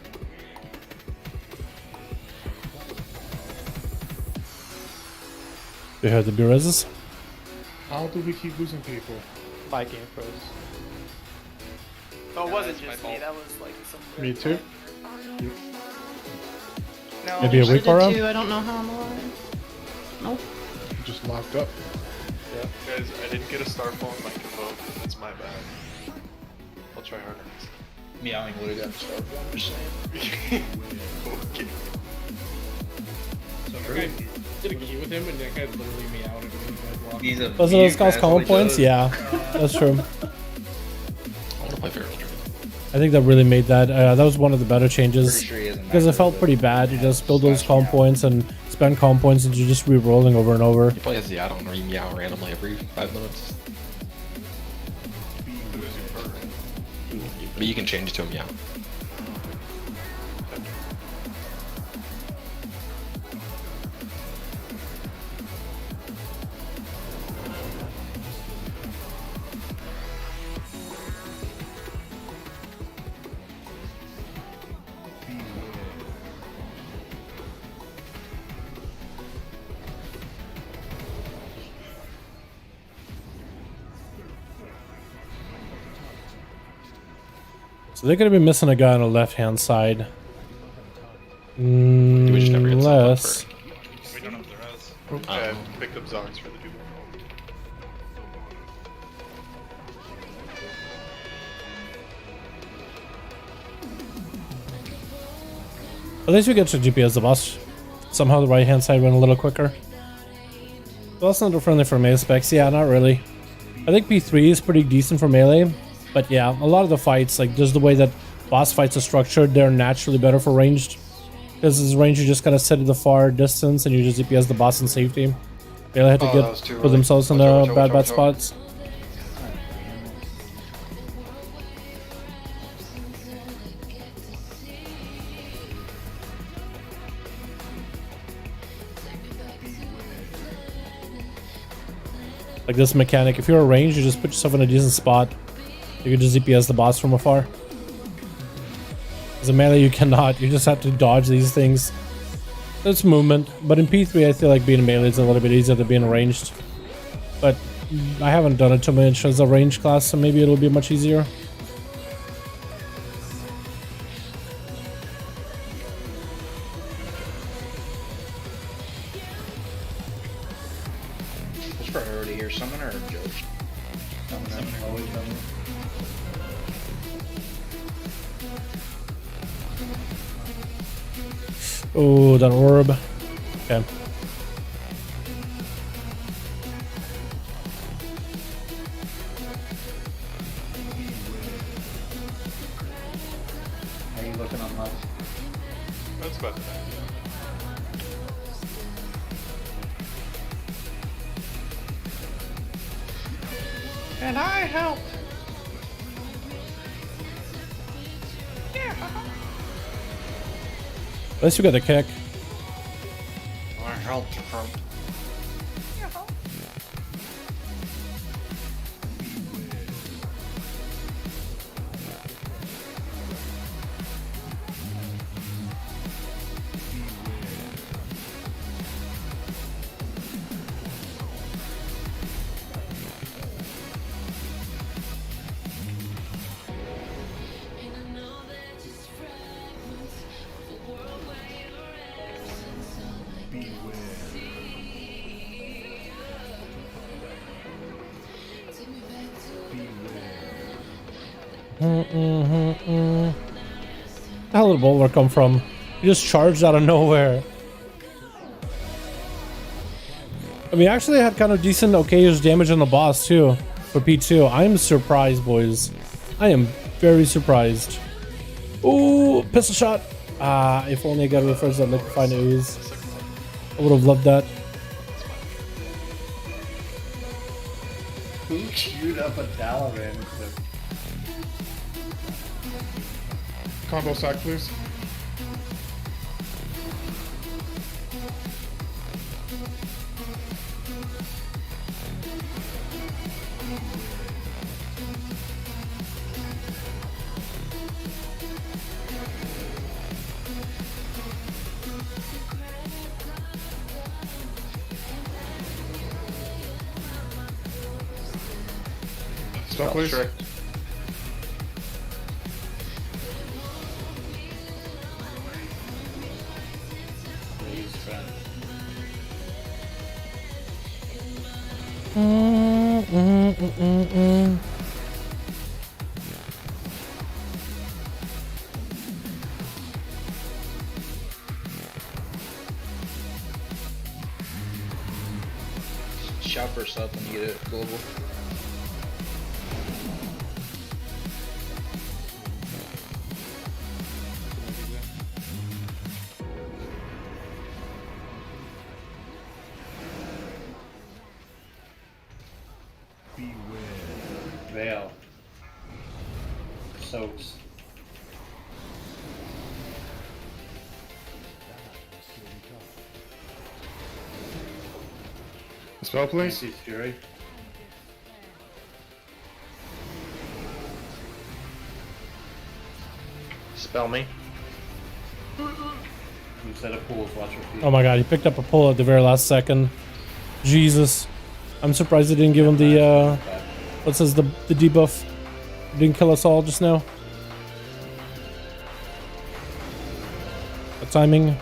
You heard the B-reses? How do we keep losing people? My game froze. Oh, it wasn't just me, that was like some Me too. No, Maybe a week or I don't know how I'm alive. Nope. Just locked up. Yeah, guys, I didn't get a Starfall in my convoke. That's my bad. I'll try harder next time. Me, I only would've gotten Starfall, I'm just saying. Okay. So I did a key with him and that guy literally me out and he He's a Those are those guys' common points? Yeah, that's true. I want to play Feral Druid. I think that really made that. That was one of the better changes. Pretty sure he hasn't Because it felt pretty bad. You just build those calm points and spend calm points and you're just re-rolling over and over. You play as the add-on where you meow randomly every 5 minutes. But you can change it to a meow. So they're going to be missing a guy on the left-hand side. Do we just never get Unless... We don't have the res. Okay, I picked up Zogs for the duel. At least we get to GPS the boss. Somehow the right-hand side went a little quicker. Well, that's not friendly for melee specs. Yeah, not really. I think P3 is pretty decent for melee. But yeah, a lot of the fights, like just the way that boss fights are structured, they're naturally better for ranged. Because as range, you just kind of sit at the far distance and you just DPS the boss in safety. They had to put themselves in bad spots. Like this mechanic, if you're a range, you just put yourself in a decent spot. You can just DPS the boss from afar. As a melee, you cannot. You just have to dodge these things. It's movement. But in P3, I feel like being melee is a little bit easier than being ranged. But I haven't done it too much as a range class, so maybe it'll be much easier. What's priority here, summoner or judge? Summoner, always summoner. Oh, that orb. Okay. How are you looking on that? That's about that. Can I help? At least we got the kick. I helped from. Where the hell did the boulder come from? He just charged out of nowhere. I mean, actually had kind of decent, okay-ish damage on the boss too for P2. I'm surprised, boys. I am very surprised. Ooh, pistol shot. Ah, if only I got rid of that liquefying ooze. I would have loved that. Who queued up a Dalaran? Combo sack, please. Stop, please. Sure. Shout for sub when you get it global. Veil. Soaks. Spell, please. Fury. Spell me. Instead of pools, watch your feet. Oh my god, he picked up a pull at the very last second. Jesus. I'm surprised they didn't give him the, what says the debuff? Didn't kill us all just now. The timing.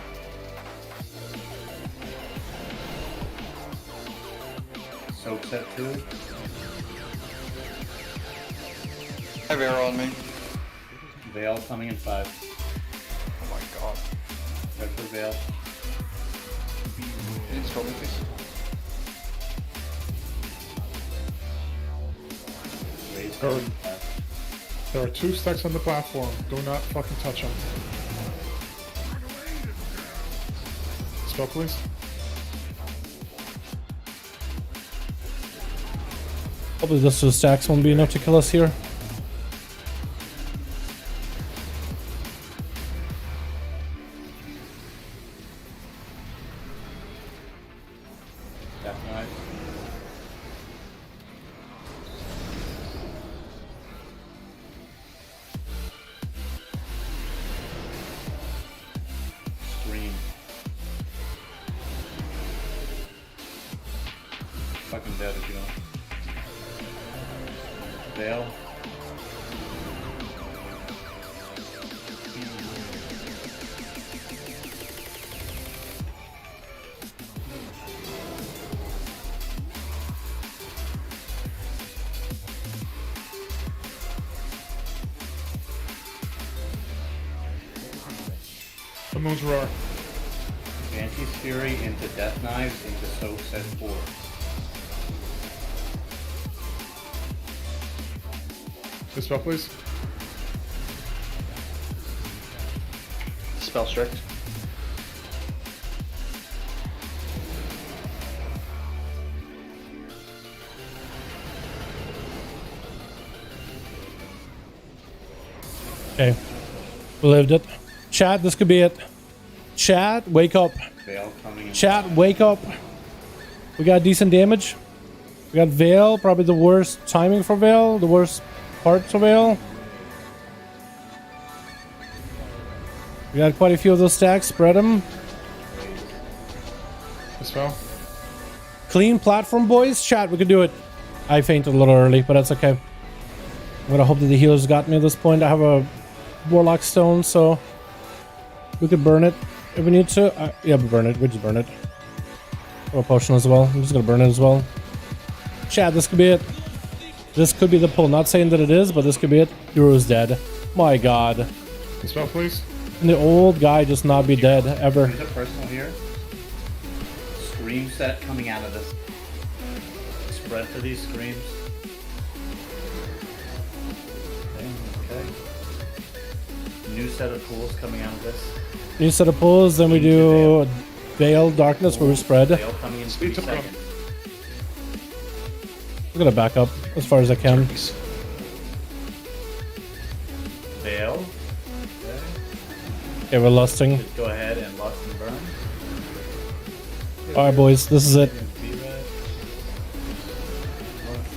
Soak set 2. Have arrow on me. Veil coming in 5. Oh my god. Red for Veil. Can you spell me, please? Raise There are, coming in 5. there are 2 stacks on the platform. Do not fucking touch them. Spell, please. Probably those 2 stacks won't be enough to kill us here. Death Knight. Scream. Fucking dead if you don't. Veil. The moon's roar. Banshee's Fury into Death Knives into Soak set 4. Spell, please. Spell strict. Okay. We lived it. Chat, this could be it. Chat, wake up. Veil coming in. Chat, wake up. We got decent damage. We got Veil, probably the worst timing for Veil, the worst part for Veil. We got quite a few of those stacks. Spread them. This well. Clean platform, boys. Chat, we could do it. I fainted a little early, but that's okay. I'm gonna hope that the healers got me at this point. I have a Warlock Stone, so we could burn it if we need to. Yeah, we burn it. We just burn it. Or a potion as well. I'm just gonna burn it as well. Chat, this could be it. This could be the pull. Not saying that it is, but this could be it. Hero's dead. My god. Spell, please. And the old guy just not be dead ever. There's a personal here. Scream set coming out of this. Spread for these screams. Okay. New set of pools coming out of this. New set of pulls, then we do Veil Darkness where we spread. Veil coming in 3 seconds. I'm gonna back up as far as I can. Veil. Okay, we're lusting. Just go ahead and lust and burn. Alright, boys, this is it.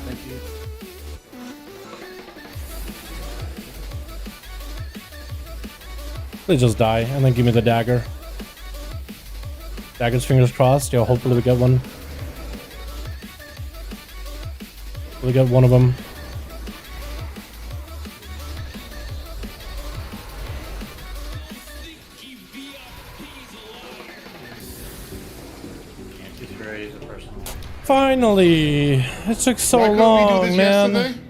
Thank you. Please just die and then give me the dagger. Dagger's fingers crossed. Yo, hopefully we get one. We get one of them. Finally! It took so long, man. Yesterday?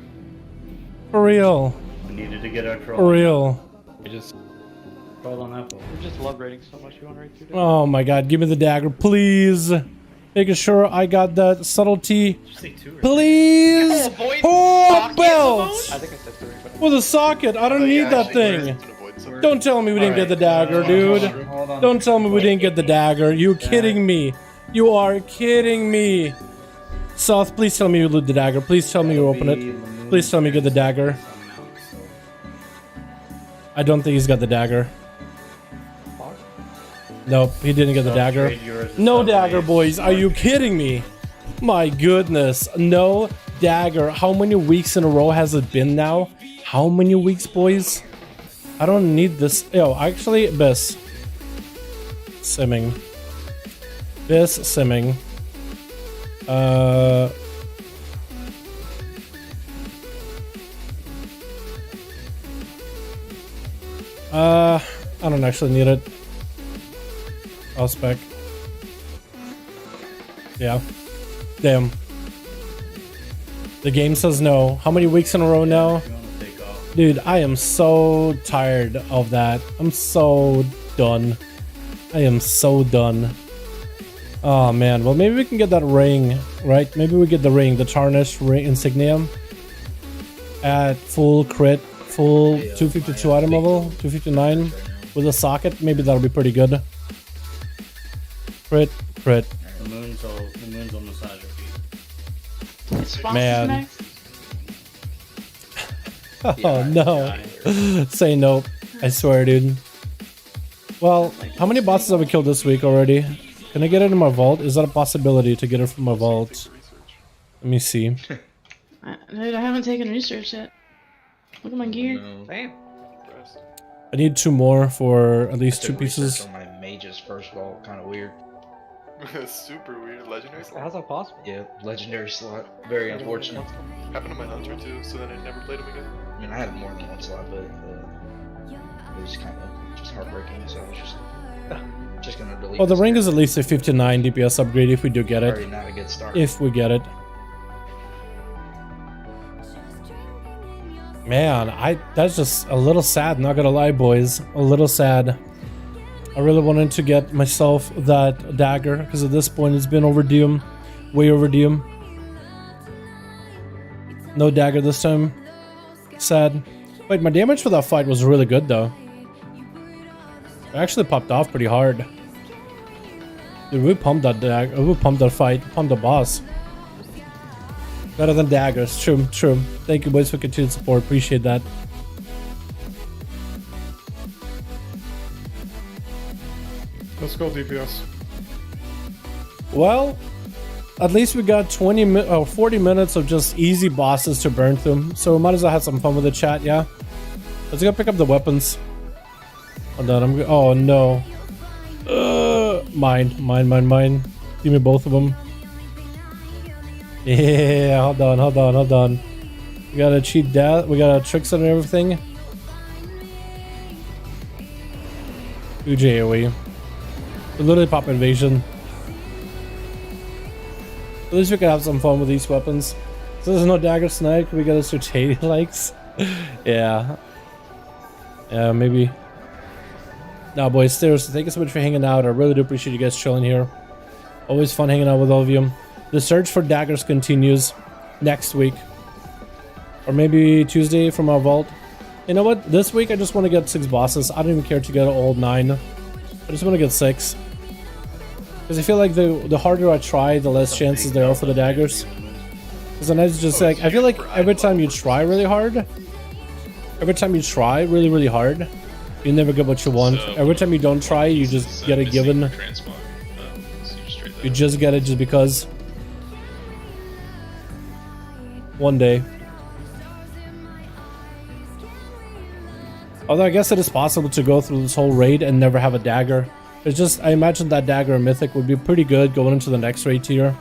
For real. We needed to get our troll. For real. We just Troll on Apple. we're just love rating so much. You want right through? Oh my god, give me the dagger, please. Making sure I got that subtlety. Please! Oh, belt! I think I said 3, but With a socket, I don't need that thing. Don't tell me we didn't get the dagger, dude. Don't tell me we didn't get the dagger. You kidding me? You are kidding me. South, please tell me you loot the dagger. Please tell me you open it. Please tell me you get the dagger. I don't think he's got the dagger. Nope, he didn't get the dagger. No dagger, boys. Are you kidding me? My goodness. No dagger. How many weeks in a row has it been now? How many weeks, boys? I don't need this. Yo, actually, Biss. Simming. Biss simming. I don't actually need it. I'll spec. Yeah. Damn. The game says no. How many weeks in a row now? Dude, I am so tired of that. I'm so done. I am so done. Oh man, well maybe we can get that ring, right? Maybe we get the ring, the tarnished ring insignia at full crit, full 252 item level, 259 with a socket. Maybe that'll be pretty good. Crit, crit. The moon's on massage your feet. Man. Oh no. Say nope. I swear, dude. Well, how many bosses have we killed this week already? Can I get it in my vault? Is that a possibility to get it from my vault? Let me see. Dude, I haven't taken research yet. Look at my gear. Damn. I need 2 more for at least 2 pieces. On my mage's first vault, kind of weird. Super weird. Legendary slot? how's that possible? Yeah, legendary slot. Very unfortunate. Happened to my hunter too, so then I never played him again. I mean, I had more than one slot, but it was kind of just heartbreaking, so I was just gonna delete. Well, the ring is at least a 59 DPS upgrade if we do get Already it. not a good start. If we get it. Man, that's just a little sad, not gonna lie, boys. A little sad. I really wanted to get myself that dagger, because at this point it's been overdue. Way overdue. No dagger this time. Sad. Wait, my damage for that fight was really good though. It actually popped off pretty hard. Dude, we pumped that dagger. We pumped that fight. Pumped the boss. Better than daggers. True, true. Thank you boys for continued support. Appreciate that. Let's go DPS. Well, at least we got 40 minutes of just easy bosses to burn through. So we might as well have some fun with the chat, yeah? Let's go pick up the weapons. Hold on, oh no. Mine. Give me both of them. Yeah, hold on. We gotta cheat death. We gotta tricks and everything. Huge AoE. We literally pop invasion. At least we can have some fun with these weapons. So there's no dagger snipe. We got a Sertati likes. Yeah. Yeah, maybe. Nah, boys, seriously, thank you so much for hanging out. I really do appreciate you guys chilling here. Always fun hanging out with all of you. The search for daggers continues next week. Or maybe Tuesday from our vault. You know what? This week I just want to get 6 bosses. I don't even care to get all 9. I just want to get 6. Because I feel like the harder I try, the less chances there are for the daggers. Because then it's just like, I feel like every time you try really hard, really hard, you never get what you want. So, every time you don't try, you just get it given. You just get it just because. One day. Although I guess it is possible to go through this whole raid and never have a dagger. It's just, I imagine that dagger and mythic would be pretty good going into the next raid tier.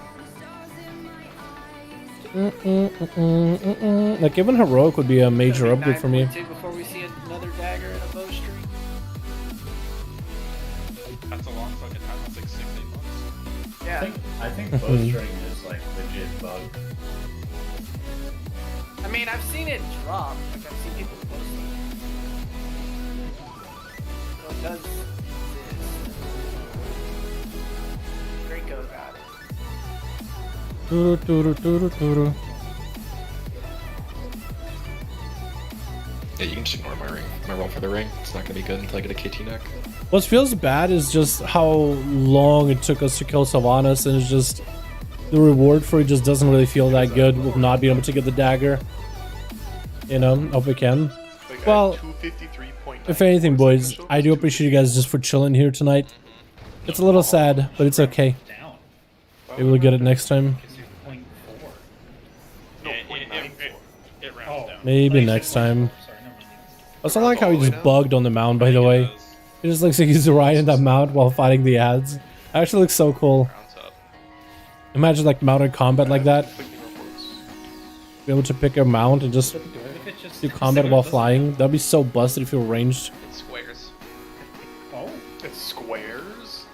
Like even heroic would be a major upgrade for me. Before we see another dagger and a bowstring. That's a long fucking time. That's like 6-8 months. Yeah. I think bowstring is like legit bug. I mean, I've seen it drop. Like I've seen people post it. So it does exist. Draco got it. Yeah, you can just ignore my roll for the ring. It's not gonna be good until I get a KT neck. What feels bad is just how long it took us to kill Sylvanas, and it's just the reward for it just doesn't really feel that good with not being able to get the dagger. You know, hope we can. Well, if anything, boys, I do appreciate you guys just for chilling here tonight. It's a little sad, but it's okay. Maybe we'll get it next time. It rounds down. Maybe next time. I also like how he just bugged on the mount, by the way. It just looks like he's riding that mount while fighting the ads. It actually looks so cool. Imagine like mounted combat like that. Be able to pick a mount and just do combat while flying. That'd be so busted if you were ranged. It's squares. Oh, it's squares?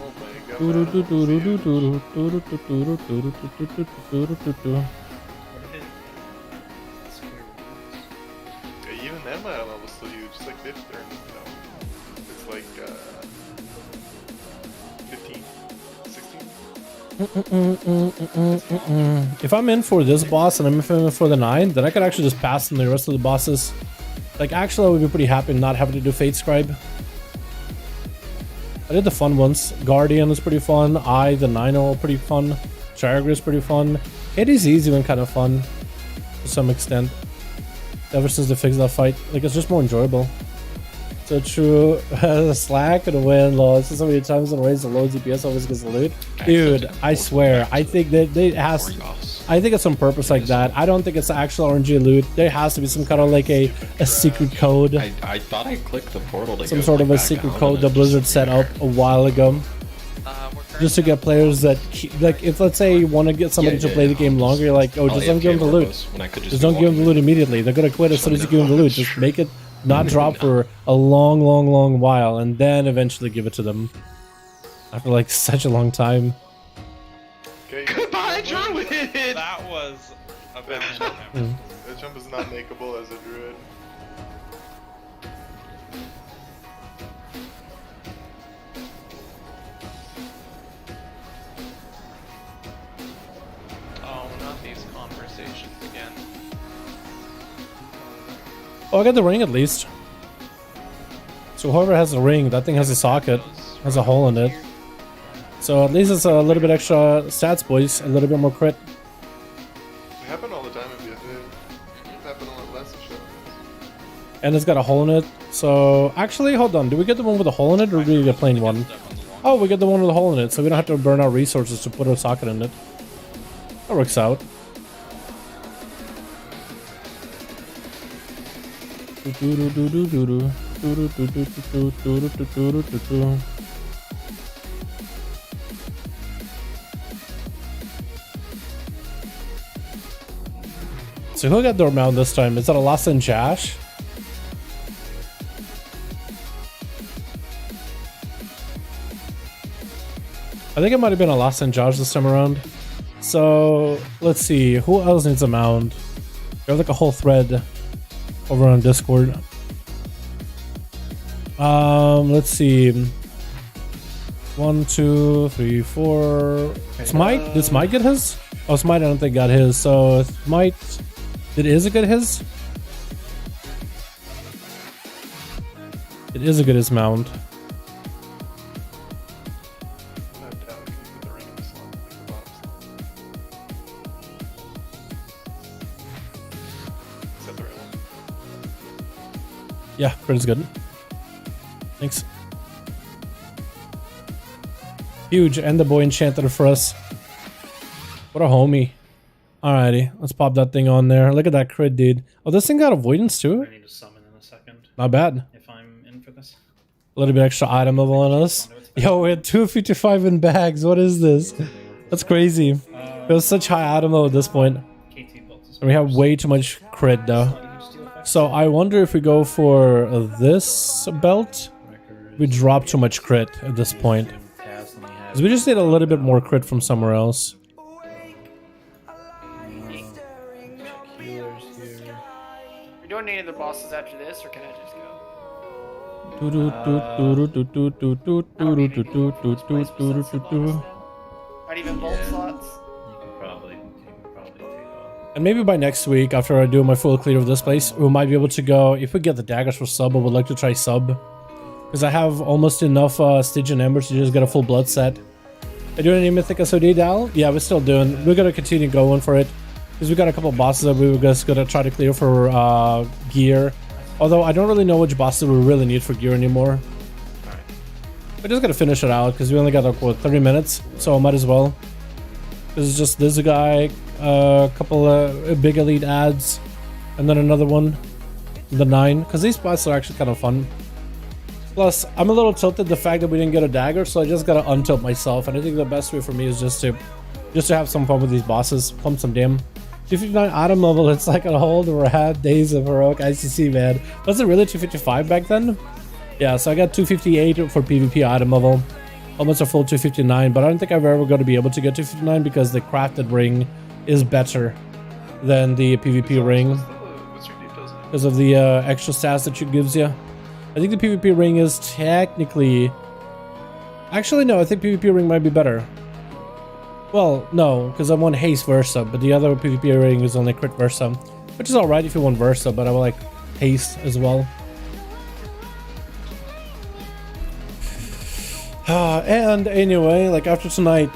Oh my god. Yeah, even that mile level's still huge. It's like 50, you know. It's like 15, 16. If I'm in for this boss and I'm in for the 9, then I could actually just pass on the rest of the bosses. Like, actually, I would be pretty happy not having to do Fate Scribe. I did the fun ones. Guardian is pretty fun. The 9 pretty fun. Charagra is pretty fun. It is easy and kind of fun to some extent. Ever since they fixed that fight, like it's just more enjoyable. So true. Slack and win loss. So many times in ways the low DPS always gets the loot. Dude, I swear, I think that they has. I think it's on purpose like that. I don't think it's actual RNG loot. There has to be some kind of like a secret code. I thought I clicked the portal to some go, sort of a back secret down code and that it Blizzard just set up a while ago. Just to get players that like, if let's say you want to get somebody to play the game longer, you're like, oh, just don't give them the loot. Just don't give them the loot immediately. They're gonna quit as soon as you give them the loot. Just make it not drop for a long while, and then eventually give it to them. After like such a long time. Goodbye, Druid! That was a bad jump. That jump is not makeable as a druid. Oh, not these conversations again. Oh, I got the ring at least. So whoever has the ring, that thing has a socket, has a hole in it. So at least it's a little bit extra stats, boys. A little bit more crit. It happen all the time in BFA. It happen a lot less in Shadowlands. And it's got a hole in it. So actually, hold on. Do we get the one with a hole in it, or do we get a plain one? Oh, we get the one with a hole in it, so we don't have to burn our resources to put a socket in it. That works out. So who got door mount this time? Is that a Lost in Josh? I think it might have been a Lost in Josh this time around. So let's see, who else needs a mount? We have like a whole thread over on Discord. Let's see. 1, 2, 3, 4. Smite? Did Smite get his? Oh, Smite I don't think got his. So Smite, did Izzy get his? It is a good his mount. Yeah, crit is good. Thanks. Huge, and the boy enchanted for us. What a homie. Alrighty, let's pop that thing on there. Look at that crit, dude. Oh, this thing got avoidance too? I need to summon in a second. Not bad. If I'm in for this. A little bit extra item level on us. Yo, we had 255 in bags. What is this? That's crazy. It was such high item level at this point. And we have way too much crit though. So I wonder if we go for this belt, we drop too much crit at this point. Because we just need a little bit more crit from somewhere else. We're doing any other bosses after this, or can I just go? Not even bolt slots? And maybe by next week, after I do my full clear of this place, we might be able to go, if we get the daggers for sub, I would like to try sub. Because I have almost enough Stygian Embers to just get a full blood set. Are you doing any Mythic SOD, Dal? Yeah, we're still doing. We're gonna continue going for it. Because we got a couple bosses that we were just gonna try to clear for gear. Although I don't really know which bosses we really need for gear anymore. We're just gonna finish it out, because we only got like, what, 30 minutes? So I might as well. This is just this guy, a couple of big elite ads, and then another one, the 9, because these spots are actually kind of fun. Plus, I'm a little tilted the fact that we didn't get a dagger, so I just gotta untilt myself, and I think the best way for me is just to have some fun with these bosses, pump some damn. 259 item level, it's like a whole rad days of heroic ICC, man. Was it really 255 back then? Yeah, so I got 258 for PvP item level. Almost a full 259, but I don't think I'm ever going to be able to get 259 because the crafted ring is better than the PvP ring because of the extra stats that it gives you. I think the PvP ring is technically... Actually, no, I think PvP ring might be better. Well, no, because I want haste Versa, but the other PvP ring is only crit Versa, which is alright if you want Versa, but I would like haste as well. And anyway, like after tonight,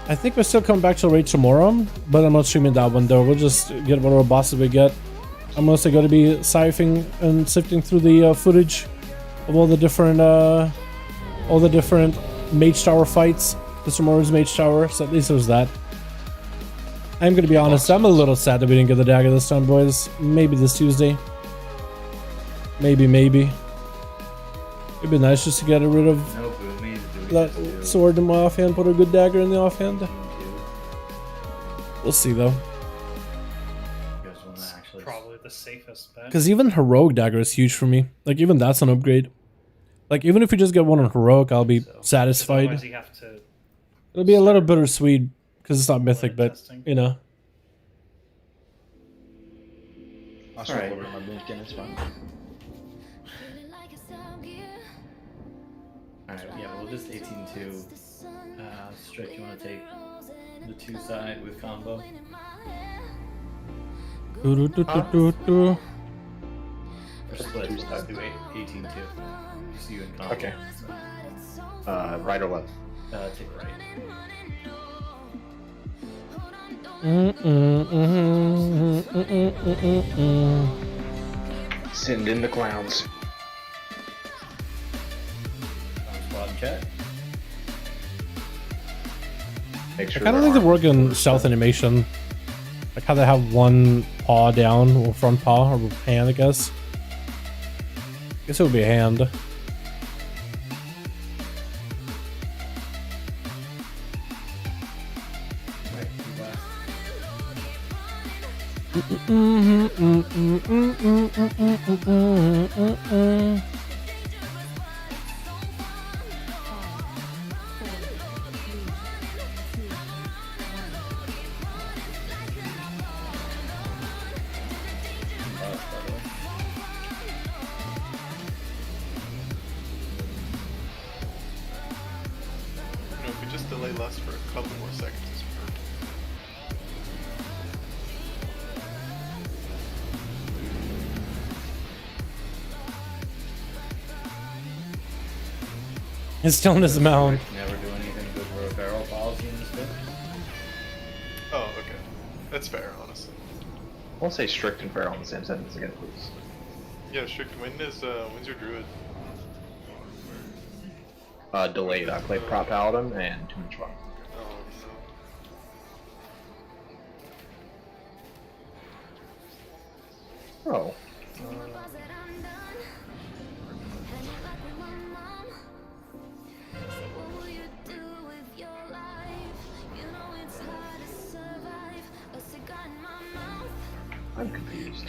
I think we're still coming back to raid tomorrow, but I'm not streaming that one though. We'll just get whatever bosses we get. I'm mostly going to be siphoning and sifting through the footage of all the different mage tower fights. This tomorrow's mage tower, so at least it was that. I'm going to be honest, I'm a little sad that we didn't get the dagger this time, boys. Maybe this Tuesday. Maybe. It'd be nice just to get rid of that sword in my offhand, put a good dagger in the offhand. We'll see though. Probably the safest bet. Because even heroic dagger is huge for me. Like even that's an upgrade. Like even if we just get one on heroic, I'll be satisfied. You have to It'll be a little bittersweet because it's not mythic, but you know. I'll swap over my LinkedIn, it's fine. Alright, yeah, we'll just 18-2. Strict, you want to take the 2 side with combo? Or split, we'll just do 18-2. Just you and combo. Okay. Right or left? Take right. Send in the clowns. Squad chat. Make I sure kind of there like the aren't- work in stealth animation. Like how they have one paw down, or front paw, or hand, I guess. I guess it would be a hand. You know, if we just delay less for a couple more seconds, it's perfect. He's still in his mount. Never do anything good for a barrel policy in this game. Oh, okay. That's fair, honestly. I won't say strict and fair on the same sentence again, please. Yeah, strict. When's your druid? Delayed. I played prop paladin and too much fun. Oh, no. Oh. I'm confused.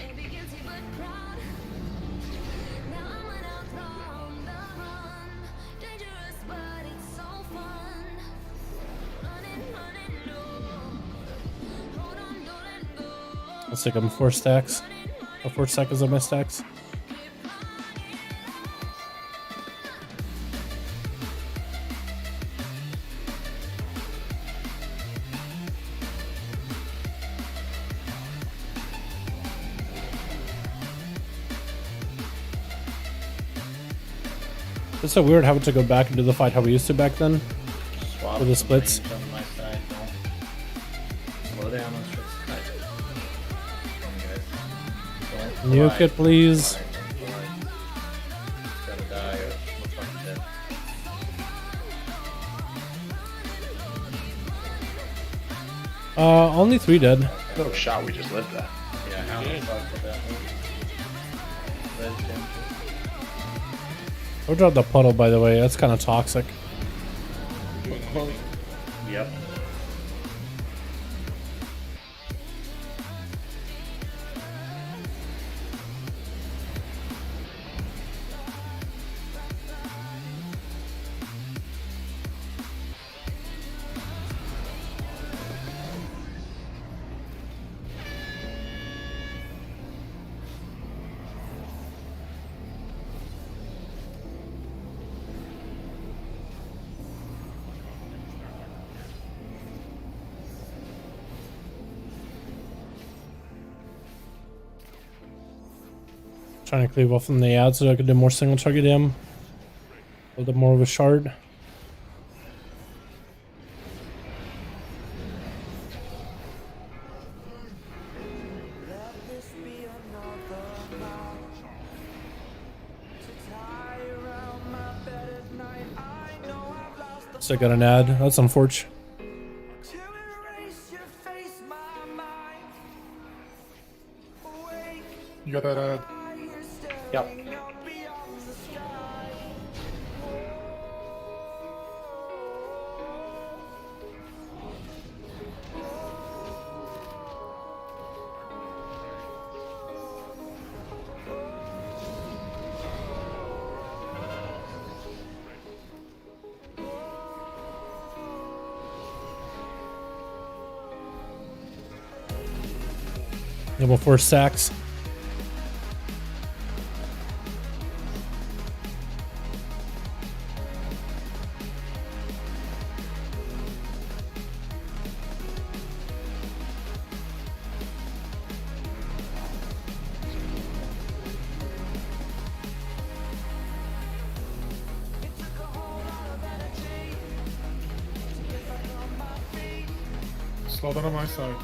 Let's take them 4 stacks. Or 4 seconds of my stacks. It's so weird having to go back and do the fight how we used to back then. Swap With the splits. range on my side, don't slow down on Strix. Don't Nuke fly. it, please. Don't fly. Gotta die or we're fucking dead. Only 3 dead. No shot, we just lived that. Yeah, how the fuck did that move? Red Gem. Don't drop the puddle, by the way. That's kind of toxic. Yep. Trying to cleave off from the ad so I could do more single target aim. A little bit more of a shard. So I got an ad. That's unfortunate. You got that ad? Yep. Level 4 sacks. Slow down on my side.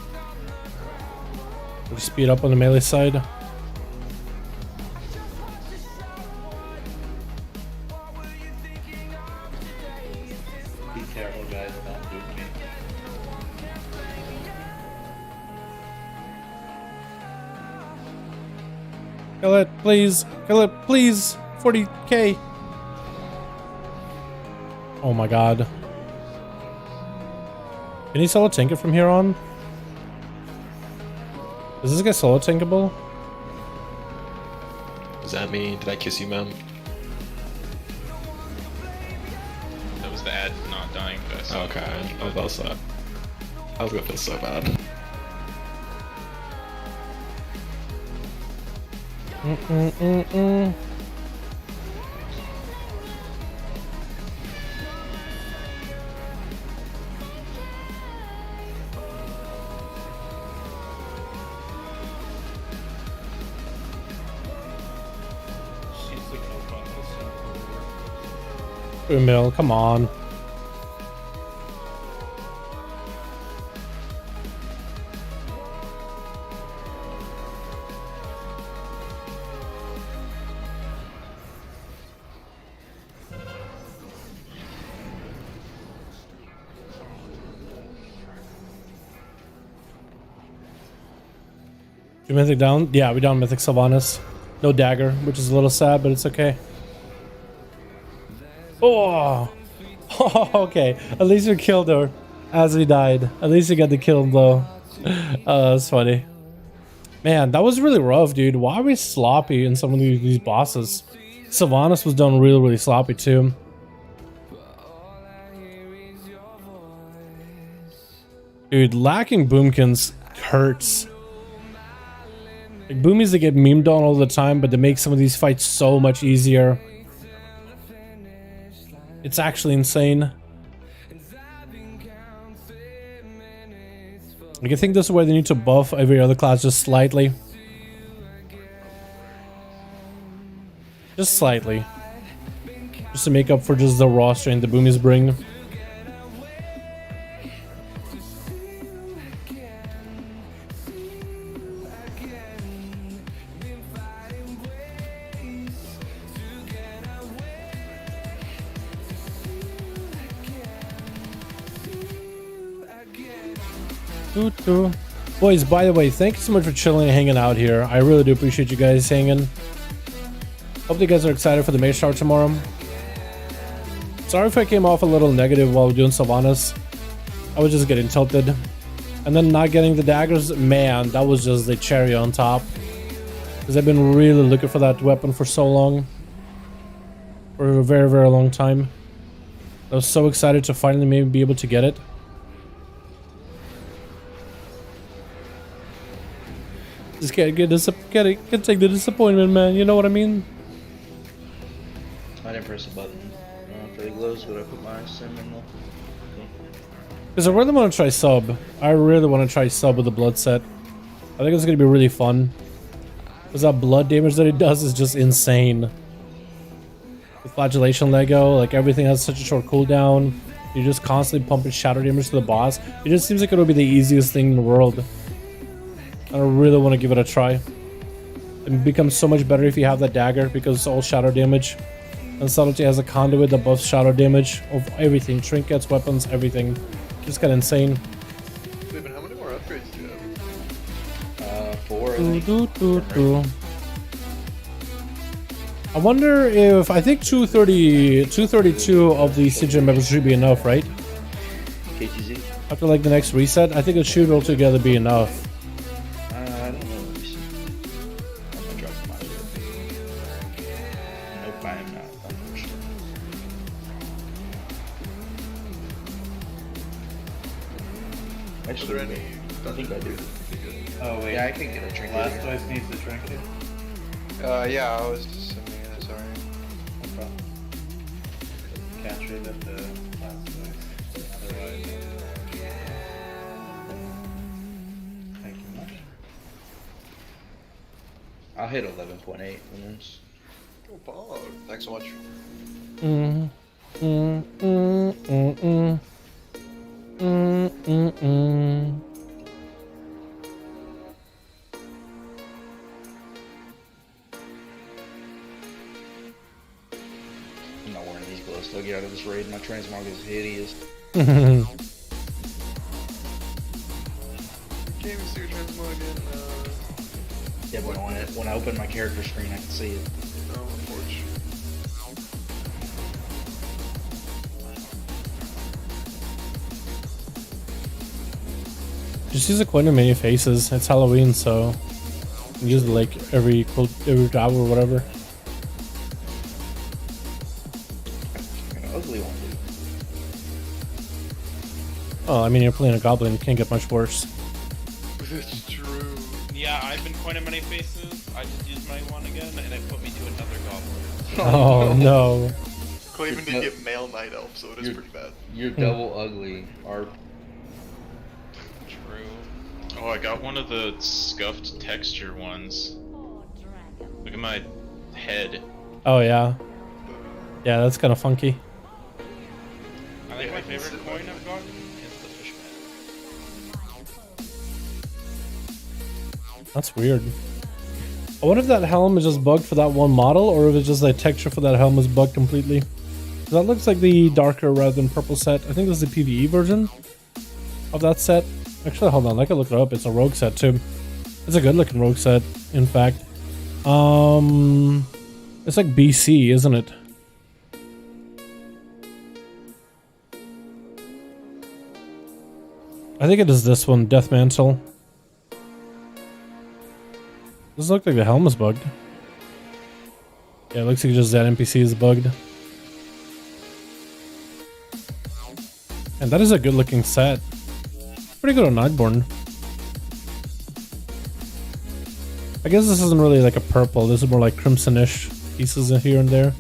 We'll speed up on the melee side. Kill it, please. Kill it, please. 40k. Oh my god. Can he solo tank it from here on? Is this guy solo tankable? Does that mean, did I kiss you, ma'am? That was the ad not dying. Okay, I was that. I was gonna feel so bad. Mill, come on. You Mythic down? Yeah, we down Mythic Sylvanas. No dagger, which is a little sad, but it's okay. Oh! Okay. At least we killed her as we died. At least we got the kill blow. Oh, that's funny. Man, that was really rough, dude. Why are we sloppy in some of these bosses? Sylvanas was done really, really sloppy too. Dude, lacking boomkins hurts. Like, boomies, they get memed on all the time, but they make some of these fights so much easier. It's actually insane. Like, I think this is where they need to buff every other class just slightly. Just slightly. Just to make up for just the raw strain the boomies bring. Boys, by the way, thank you so much for chilling and hanging out here. I really do appreciate you guys hanging. Hope you guys are excited for the Mage Tower tomorrow. Sorry if I came off a little negative while doing Sylvanas. I was just getting tilted. And then not getting the daggers, man, that was just the cherry on top. Because I've been really looking for that weapon for so long. For a very, very long time. I was so excited to finally maybe be able to get it. Just can't take the disappointment, man. You know what I mean? I didn't press a button for the glows, but I put my sim in the... Because I really want to try sub. I really want to try sub with the blood set. I think it's going to be really fun. Because that blood damage that it does is just insane. With flagellation Lego, like everything has such a short cooldown. You're just constantly pumping shadow damage to the boss. It just seems like it'll be the easiest thing in the world. I really want to give it a try. It becomes so much better if you have that dagger because it's all shadow damage. And Subtlety has a conduit that buffs shadow damage of everything. Trinkets, weapons, everything. Just got insane. Wait, but how many more upgrades do you have? 4, I think. I wonder if... I think 232 of the CGM members should be enough, right? KTZ? After like the next reset, I think it should altogether be enough. Actually, I think I do. Oh wait. Yeah, I can get a trinket. Last choice needs a trinket. Yeah, I was just assuming it. Sorry. No problem. Can't trade at the last choice. Otherwise. Thank you much. I'll hit 11.8 once. Oh, Paul. Thanks so much. I'm not wearing these gloves till I get out of this raid. My transmog is hideous. Can't even see your transmog again. Yeah, Yeah, when I open my character screen, I can see it. Oh, unfortunate. Just use a coin in many faces. It's Halloween, so use it like every job or whatever. An ugly one, dude. Oh, I mean, you're playing a goblin. You can't get much worse. That's true. Yeah, I've been coining many faces. I just used my one again, and it put me to another goblin. Oh no. Clavin did get male night elf, so it is pretty bad. You're double ugly. Our Oh, I got one of the scuffed texture ones. Look at my head. Oh yeah. Yeah, that's kind of funky. I think my favorite coin I've gotten is the fishman. That's weird. I wonder if that helm is just bugged for that one model, or if it's just the texture for that helm is bugged completely. That looks like the darker rather than purple set. I think this is the PvE version of that set. Actually, hold on, I can look it up. It's a rogue set too. It's a good looking rogue set, in fact. It's like BC, isn't it? I think it is this one, Death Mantle. Does look like the helm is bugged. Yeah, it looks like just that NPC is bugged. And that is a good looking set. Pretty good on Nightborn. I guess this isn't really like a purple, this is more like crimsonish pieces here and there.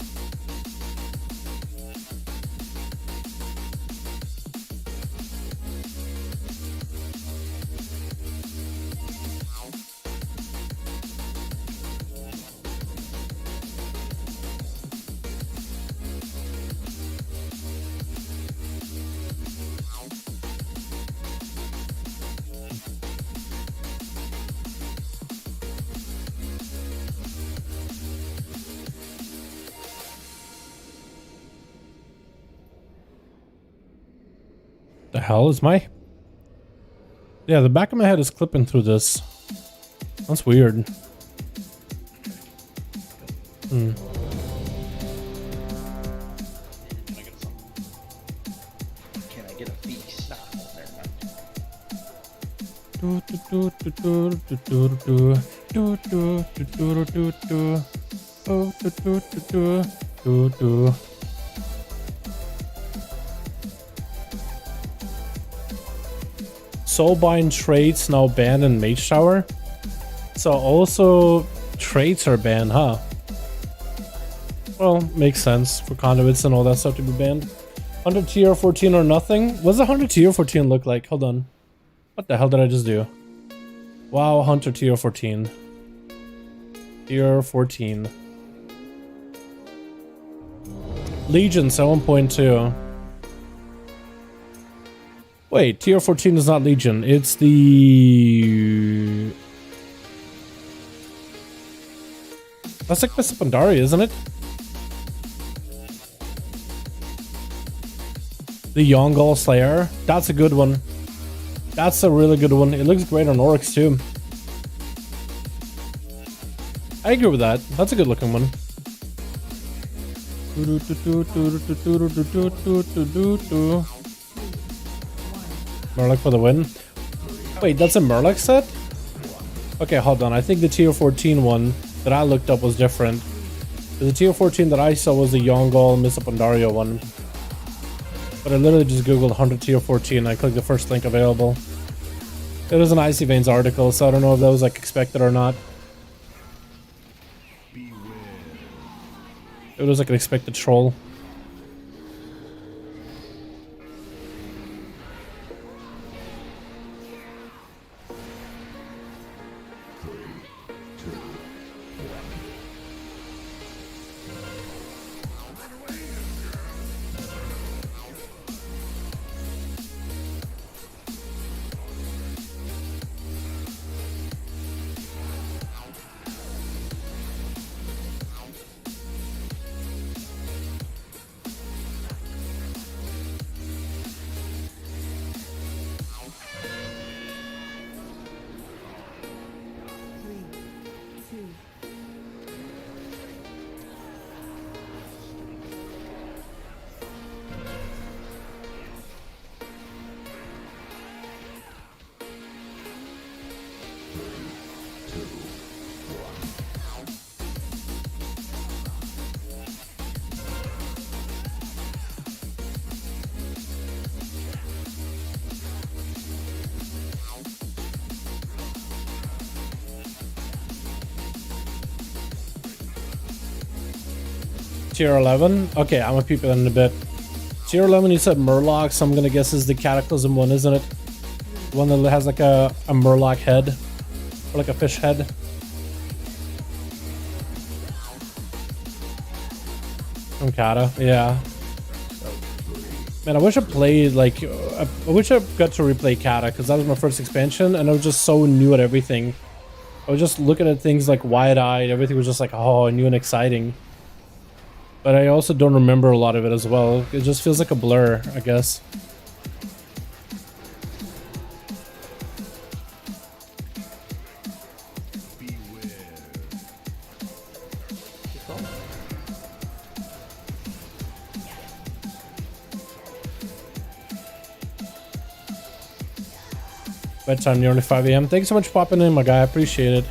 The hell is my... Yeah, the back of my head is clipping through this. That's weird. Hmm. Can I get a feast? Nah, never mind. Do do do do do do do do do do do do do. Oh, do do do do do. Soulbind traits now banned in Mage Tower. So also traits are banned, huh? Well, makes sense for conduits and all that stuff to be banned. 100 tier 14 or nothing? What does 100 tier 14 look like? Hold on. What the hell did I just do? Wow, Hunter tier 14. Tier 14. Legion 7.2. Wait, tier 14 is not Legion. It's the... That's like Miss Pandaria, isn't it? The Yongal Slayer. That's a good one. That's a really good one. It looks great on Oryx too. I agree with that. That's a good looking one. Murloc for the win. Wait, that's a Murloc set? Okay, hold on. I think the tier 14 one that I looked up was different. The tier 14 that I saw was the Yongal Miss Pandaria one. But I literally just googled 100 tier 14. I clicked the first link available. It was an Icy Veins article, so I don't know if that was like expected or not. It was like an expected troll. Tier 11? Okay, I'm gonna peep it in a bit. Tier 11, you said Murloc, so I'm gonna guess is the Cataclysm one, isn't it? The one that has like a Murloc head. Or like a fish head. From Kata, yeah. Man, I wish I played like I wish I got to replay Kata because that was my first expansion and I was just so new at everything. I was just looking at things like wide-eyed. Everything was just like, oh, new and exciting. But I also don't remember a lot of it as well. It just feels like a blur, I guess. Bedtime, nearly 5 a.m. Thanks so much for popping in, my guy. I appreciate it.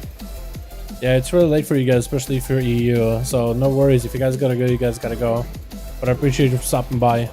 Yeah, it's really late for you guys, especially if you're EU. So no worries. If you guys gotta go, you guys gotta go. But I appreciate you for stopping by.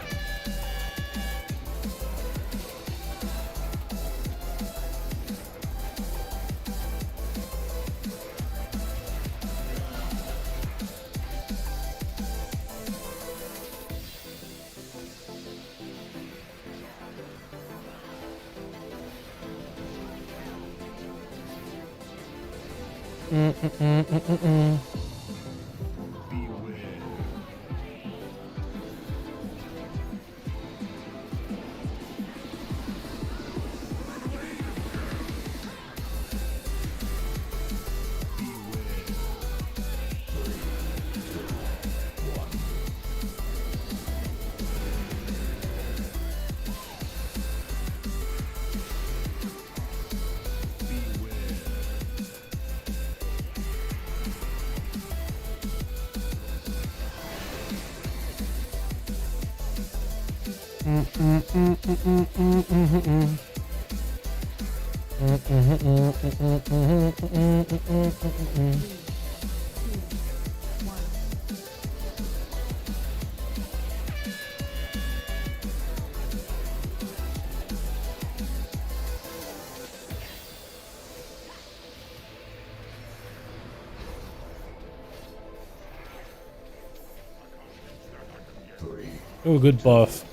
Ooh, good buff.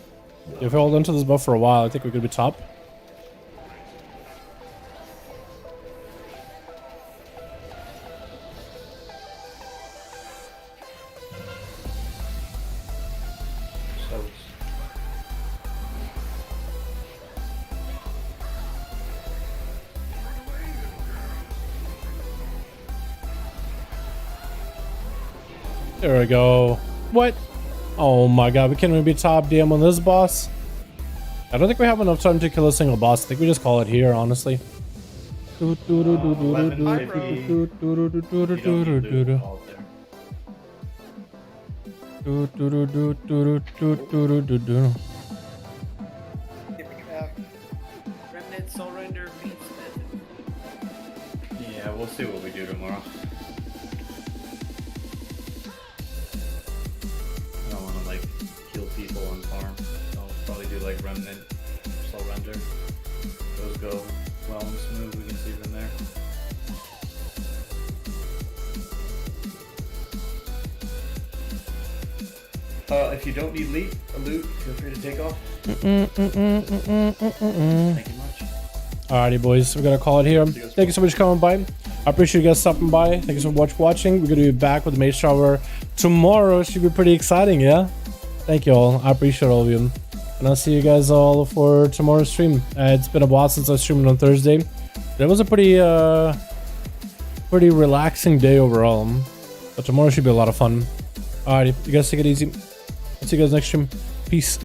If we hold on to this buff for a while, I think we could be top. There we go. What? Oh my god, we can't even be top DM on this boss. I don't think we have enough time to kill a single boss. I think we just call it here, honestly. Remnant surrender means Yeah, we'll see what we do tomorrow. I don't want to like kill people on farm. I'll probably do like remnant surrender. Those go well and smooth. We can see them there. If you don't need loot, feel free to take off. Thank you much. Alrighty, boys, we're gonna call it here. Thank you so much for coming by. I appreciate you guys stopping by. Thank you so much for watching. We're gonna be back with the Mage Tower tomorrow. Should be pretty exciting, yeah? Thank you all. I appreciate all of you. And I'll see you guys all for tomorrow's stream. It's been a while since I streamed on Thursday. It was a pretty relaxing day overall. But tomorrow should be a lot of fun. Alrighty, you guys take it easy. I'll see you guys next stream. Peace.